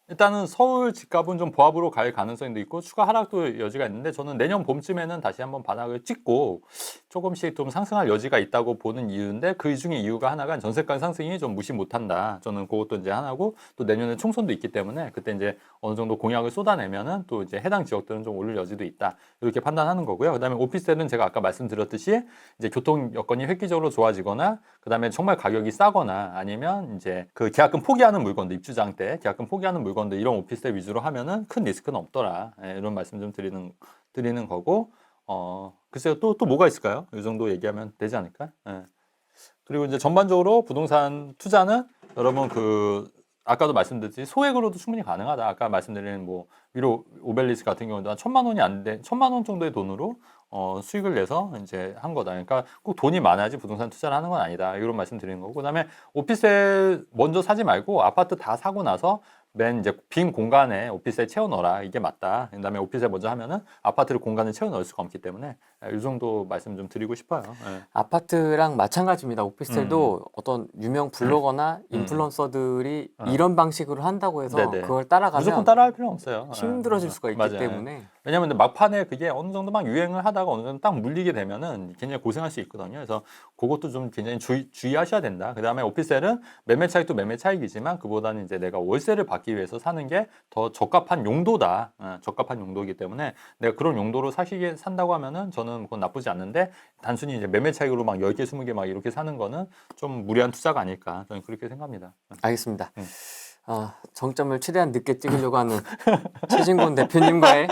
일단은 서울 집값은 좀 보합으로 갈 가능성도 있고 추가 하락도 여지가 있는데 저는 내년 봄쯤에는 다시 한번 바닥을 찍고 조금씩 좀 상승할 여지가 있다고 보는 이유인데 그 중에 이유가 하나가 전세가 상승이 좀 무시 못한다. 저는 그것도 이제 하나고 또 내년에 총선도 있기 때문에 그때 이제 어느 정도 공약을 쏟아내면은 또 이제 해당 지역들은 좀 오를 여지도 있다. 이렇게 판단하는 거고요. 그다음에 오피스텔은 제가 아까 말씀드렸듯이 이제 교통 여건이 획기적으로 좋아지거나 그다음에 정말 가격이 싸거나 아니면 이제 그 계약금 포기하는 물건들 입주장 때 계약금 포기하는 물건들 이런 오피스텔 위주로 하면은 큰 리스크는 없더라. 예, 이런 말씀 좀 드리는 거고 글쎄요 또 뭐가 있을까요? 이 정도 얘기하면 되지 않을까? 예. 그리고 이제 전반적으로 부동산 투자는 여러분 그 아까도 말씀드렸듯이 소액으로도 충분히 가능하다. 아까 말씀드린 뭐 위로 오벨리스 같은 경우도 한 1,000만 원이 안 돼, 1,000만 원 정도의 돈으로 수익을 내서 이제 한 거다. 그러니까 꼭 돈이 많아야지 부동산 투자를 하는 건 아니다. 이런 말씀 드리는 거고. 그다음에 오피스텔 먼저 사지 말고 아파트 다 사고 나서 맨 이제 빈 공간에 오피스텔 채워 넣어라. 이게 맞다. 그다음에 오피스텔 먼저 하면은 아파트를 공간을 채워 넣을 수가 없기 때문에 이 정도 말씀 좀 드리고 싶어요. 예. 아파트랑 마찬가지입니다. 오피스텔도 어떤 유명 블로거나 인플루언서들이 이런 방식으로 한다고 해서 네네. 그걸 따라가면 무조건 따라할 필요는 없어요. 힘들어질 수가 있기 맞아요. 때문에 왜냐면 막판에 그게 어느 정도 막 유행을 하다가 어느 정도 딱 물리게 되면은 굉장히 고생할 수 있거든요. 그래서 그것도 좀 굉장히 주의하셔야 된다. 그다음에 오피스텔은 매매 차익도 매매 차익이지만 그보다는 이제 내가 월세를 받기 위해서 사는 게 더 적합한 용도다. 적합한 용도이기 때문에 내가 그런 용도로 산다고 하면은 저는 그건 나쁘지 않는데 단순히 이제 매매 차익으로 막 10개, 20개 막 이렇게 사는 거는 좀 무리한 투자가 아닐까. 저는 그렇게 생각합니다. 알겠습니다. 정점을 최대한 늦게 찍으려고 하는 최진곤 대표님과의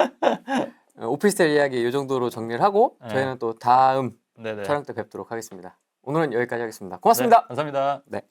오피스텔 이야기 이 정도로 정리를 하고 네. 저희는 또 다음 네네. 촬영 때 뵙도록 하겠습니다. 오늘은 여기까지 하겠습니다. 고맙습니다. 네, 감사합니다. 네.